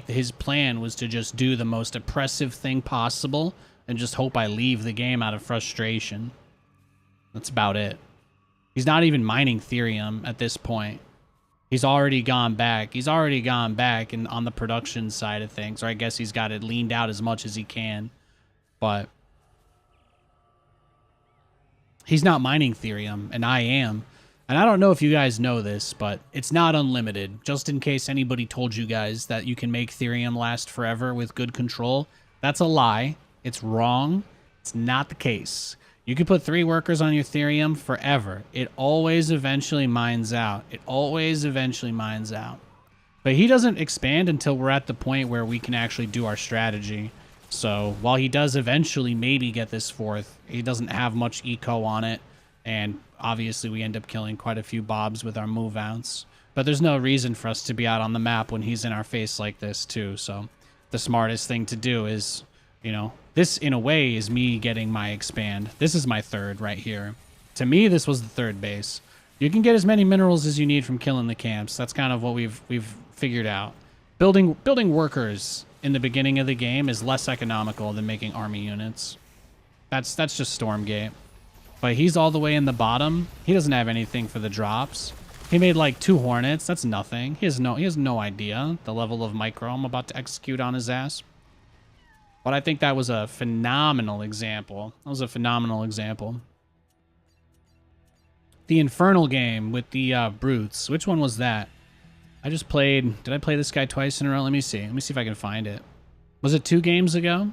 his plan was to just do the most oppressive thing possible and just hope I leave the game out of frustration. That's about it. He's not even mining Therium at this point. He's already gone back. He's already gone back and on the production side of things, or I guess he's got it leaned out as much as he can. But he's not mining Therium, and I am. And I don't know if you guys know this, but it's not unlimited. Just in case anybody told you guys that you can make Therium last forever with good control, that's a lie. It's wrong. It's not the case. You can put 3 workers on your Therium forever. It always eventually mines out. It always eventually mines out. But he doesn't expand until we're at the point where we can actually do our strategy. So while he does eventually maybe get this 4th, he doesn't have much eco on it. And obviously we end up killing quite a few bobs with our move outs. But there's no reason for us to be out on the map when he's in our face like this too. So the smartest thing to do is, you know, this in a way is me getting my expand. This is my 3rd right here. To me, this was the 3rd base. You can get as many minerals as you need from killing the camps. That's kind of what we've figured out. Building workers in the beginning of the game is less economical than making army units. That's just Stormgate. But he's all the way in the bottom. He doesn't have anything for the drops. He made like 2 hornets. That's nothing. He has no idea the level of micro I'm about to execute on his ass. But I think that was a phenomenal example. That was a phenomenal example. The Infernal game with the brutes. Which one was that? I just played... Did I play this guy twice in a row? Let me see. Let me see if I can find it. Was it 2 games ago?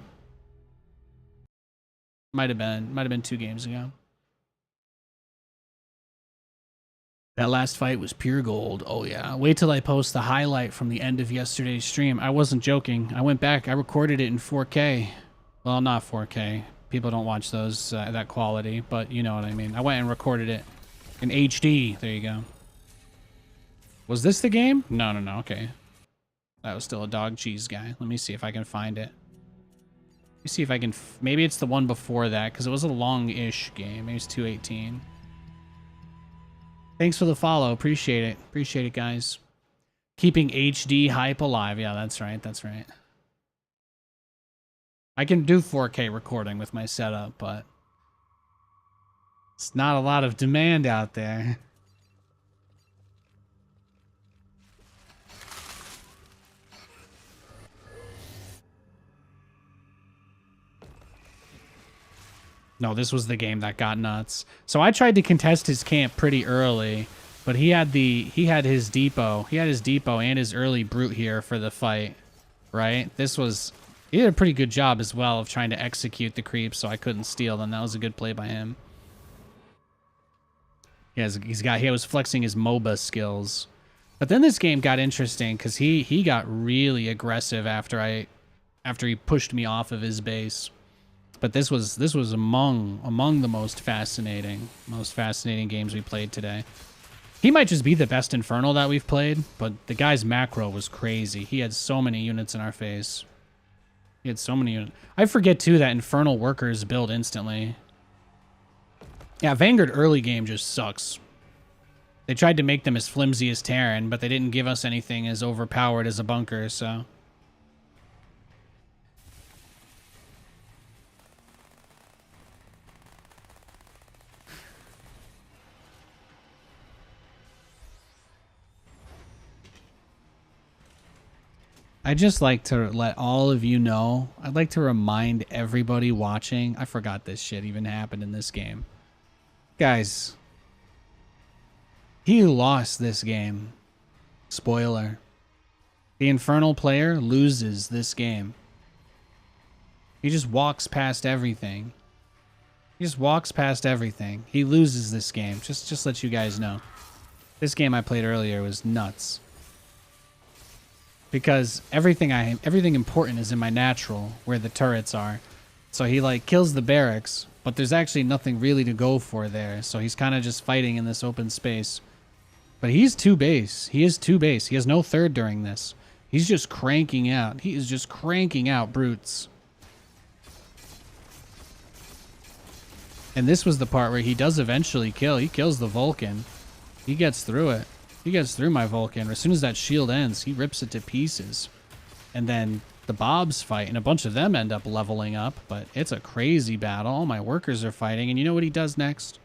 Might have been 2 games ago. That last fight was pure gold. Oh, yeah. Wait till I post the highlight from the end of yesterday's stream. I wasn't joking. I went back. I recorded it in 4K. Well, not 4K. People don't watch those that quality, but you know what I mean. I went and recorded it in HD. There you go. Was this the game? No. Okay. That was still a dog cheese guy. Let me see if I can find it. Let me see if I can... Maybe it's the one before that, because it was a long-ish game. Maybe it's 218. Thanks for the follow. Appreciate it. Appreciate it, guys. Keeping HD hype alive. Yeah, that's right. That's right. I can do 4K recording with my setup, but it's not a lot of demand out there. No, this was the game that got nuts. So I tried to contest his camp pretty early, but he had his depot. He had his depot and his early brute here for the fight, right? He did a pretty good job as well of trying to execute the creeps so I couldn't steal them. That was a good play by him. He was flexing his MOBA skills. But then this game got interesting because he got really aggressive after he pushed me off of his base. But this was among the most fascinating games we played today. He might just be the best Infernal that we've played, but the guy's macro was crazy. He had so many units in our face. He had so many units. I forget too that Infernal workers build instantly. Yeah, Vanguard early game just sucks. They tried to make them as flimsy as Terran, but they didn't give us anything as overpowered as a bunker, so... I just like to let all of you know. I'd like to remind everybody watching. I forgot this shit even happened in this game. Guys, he lost this game. Spoiler. The Infernal player loses this game. He just walks past everything. He just walks past everything. He loses this game. Just let you guys know. This game I played earlier was nuts. Because everything important is in my natural, where the turrets are. So he like kills the barracks, but there's actually nothing really to go for there. So he's kind of just fighting in this open space. But he's 2 base. He is 2 base. He has no third during this. He's just cranking out. He is just cranking out brutes. And this was the part where he does eventually kill. He kills the Vulcan. He gets through it. He gets through my Vulcan. As soon as that shield ends, he rips it to pieces. And then the Bobs fight, and a bunch of them end up leveling up. But it's a crazy battle. All my workers are fighting. And you know what he does next?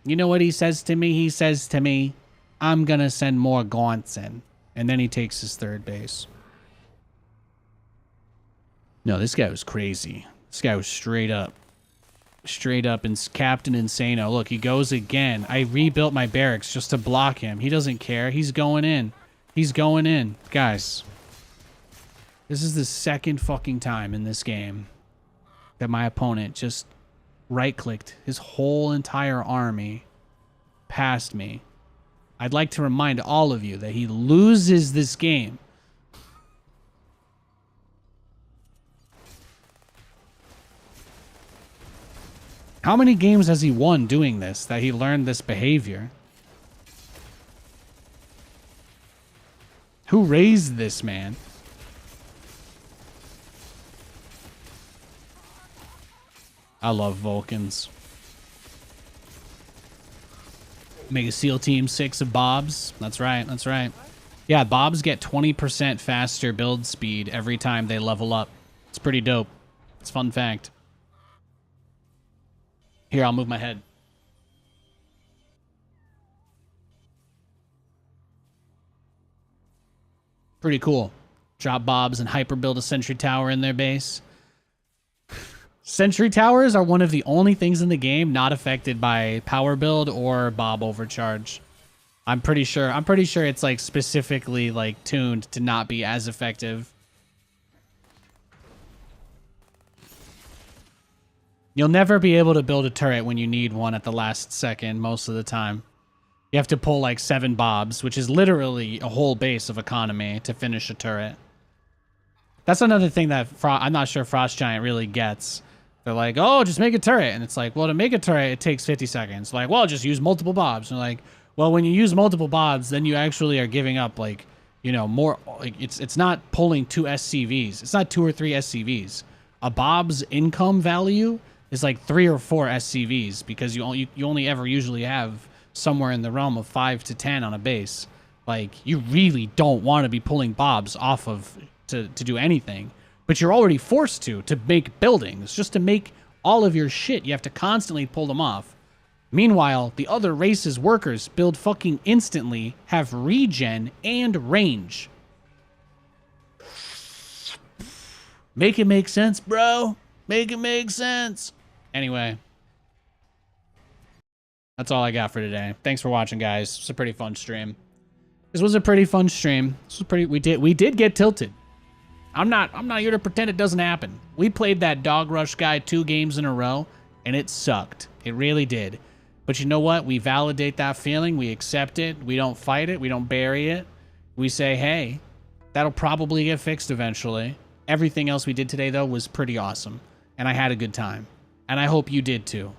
You know what he says to me? He says to me, I'm going to send more gaunts in. And then he takes his 3rd base. No, this guy was crazy. This guy was straight up and Captain Insano. Look, he goes again. I rebuilt my barracks just to block him. He doesn't care. He's going in. He's going in. Guys, this is the 2nd fucking time in this game that my opponent just right-clicked his whole entire army past me. I'd like to remind all of you that he loses this game. How many games has he won doing this, that he learned this behavior? Who raised this man? I love Vulcans. Mega SEAL Team 6 of Bobs. That's right, that's right. Yeah, Bobs get 20% faster build speed every time they level up. It's pretty dope. It's a fun fact. Here, I'll move my head. Pretty cool. Drop Bobs and hyper build a sentry tower in their base. Sentry towers are one of the only things in the game not affected by power build or Bob overcharge. I'm pretty sure it's like specifically like tuned to not be as effective. You'll never be able to build a turret when you need one at the last second most of the time. You have to pull like 7 Bobs, which is literally a whole base of economy to finish a turret. That's another thing that I'm not sure Frost Giant really gets. They're like, oh, just make a turret. And it's like, well, to make a turret, it takes 50 seconds. Like, well, just use multiple Bobs. And they're like, well, when you use multiple Bobs, then you actually are giving up like, you know, more. Like, it's not pulling 2 SCVs. It's not 2 or 3 SCVs. A Bob's income value is like 3 or 4 SCVs because you only ever usually have somewhere in the realm of 5 to 10 on a base. Like, you really don't want to be pulling Bobs off of to do anything, but you're already forced to make buildings. Just to make all of your shit, you have to constantly pull them off. Meanwhile, the other race's workers build fucking instantly, have regen and range. Make it make sense, bro. Make it make sense. Anyway, that's all I got for today. Thanks for watching, guys. It's a pretty fun stream. This was a pretty fun stream. This was pretty. We did get tilted. I'm not here to pretend it doesn't happen. We played that Dog Rush guy 2 games in a row, and it sucked. It really did. But you know what? We validate that feeling. We accept it. We don't fight it. We don't bury it. We say, hey, that'll probably get fixed eventually. Everything else we did today, though, was pretty awesome. And I had a good time. And I hope you did, too.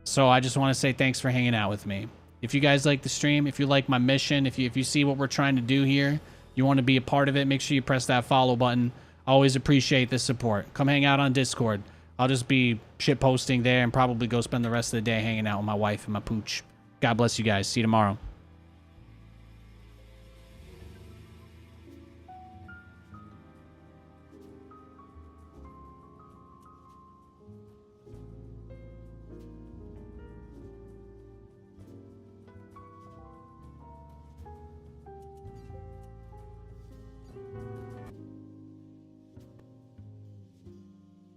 So I just want to say thanks for hanging out with me. If you guys like the stream, if you like my mission, if you see what we're trying to do here, you want to be a part of it, make sure you press that follow button. Always appreciate the support. Come hang out on Discord. I'll just be shit posting there and probably go spend the rest of the day hanging out with my wife and my pooch. God bless you guys. See you tomorrow.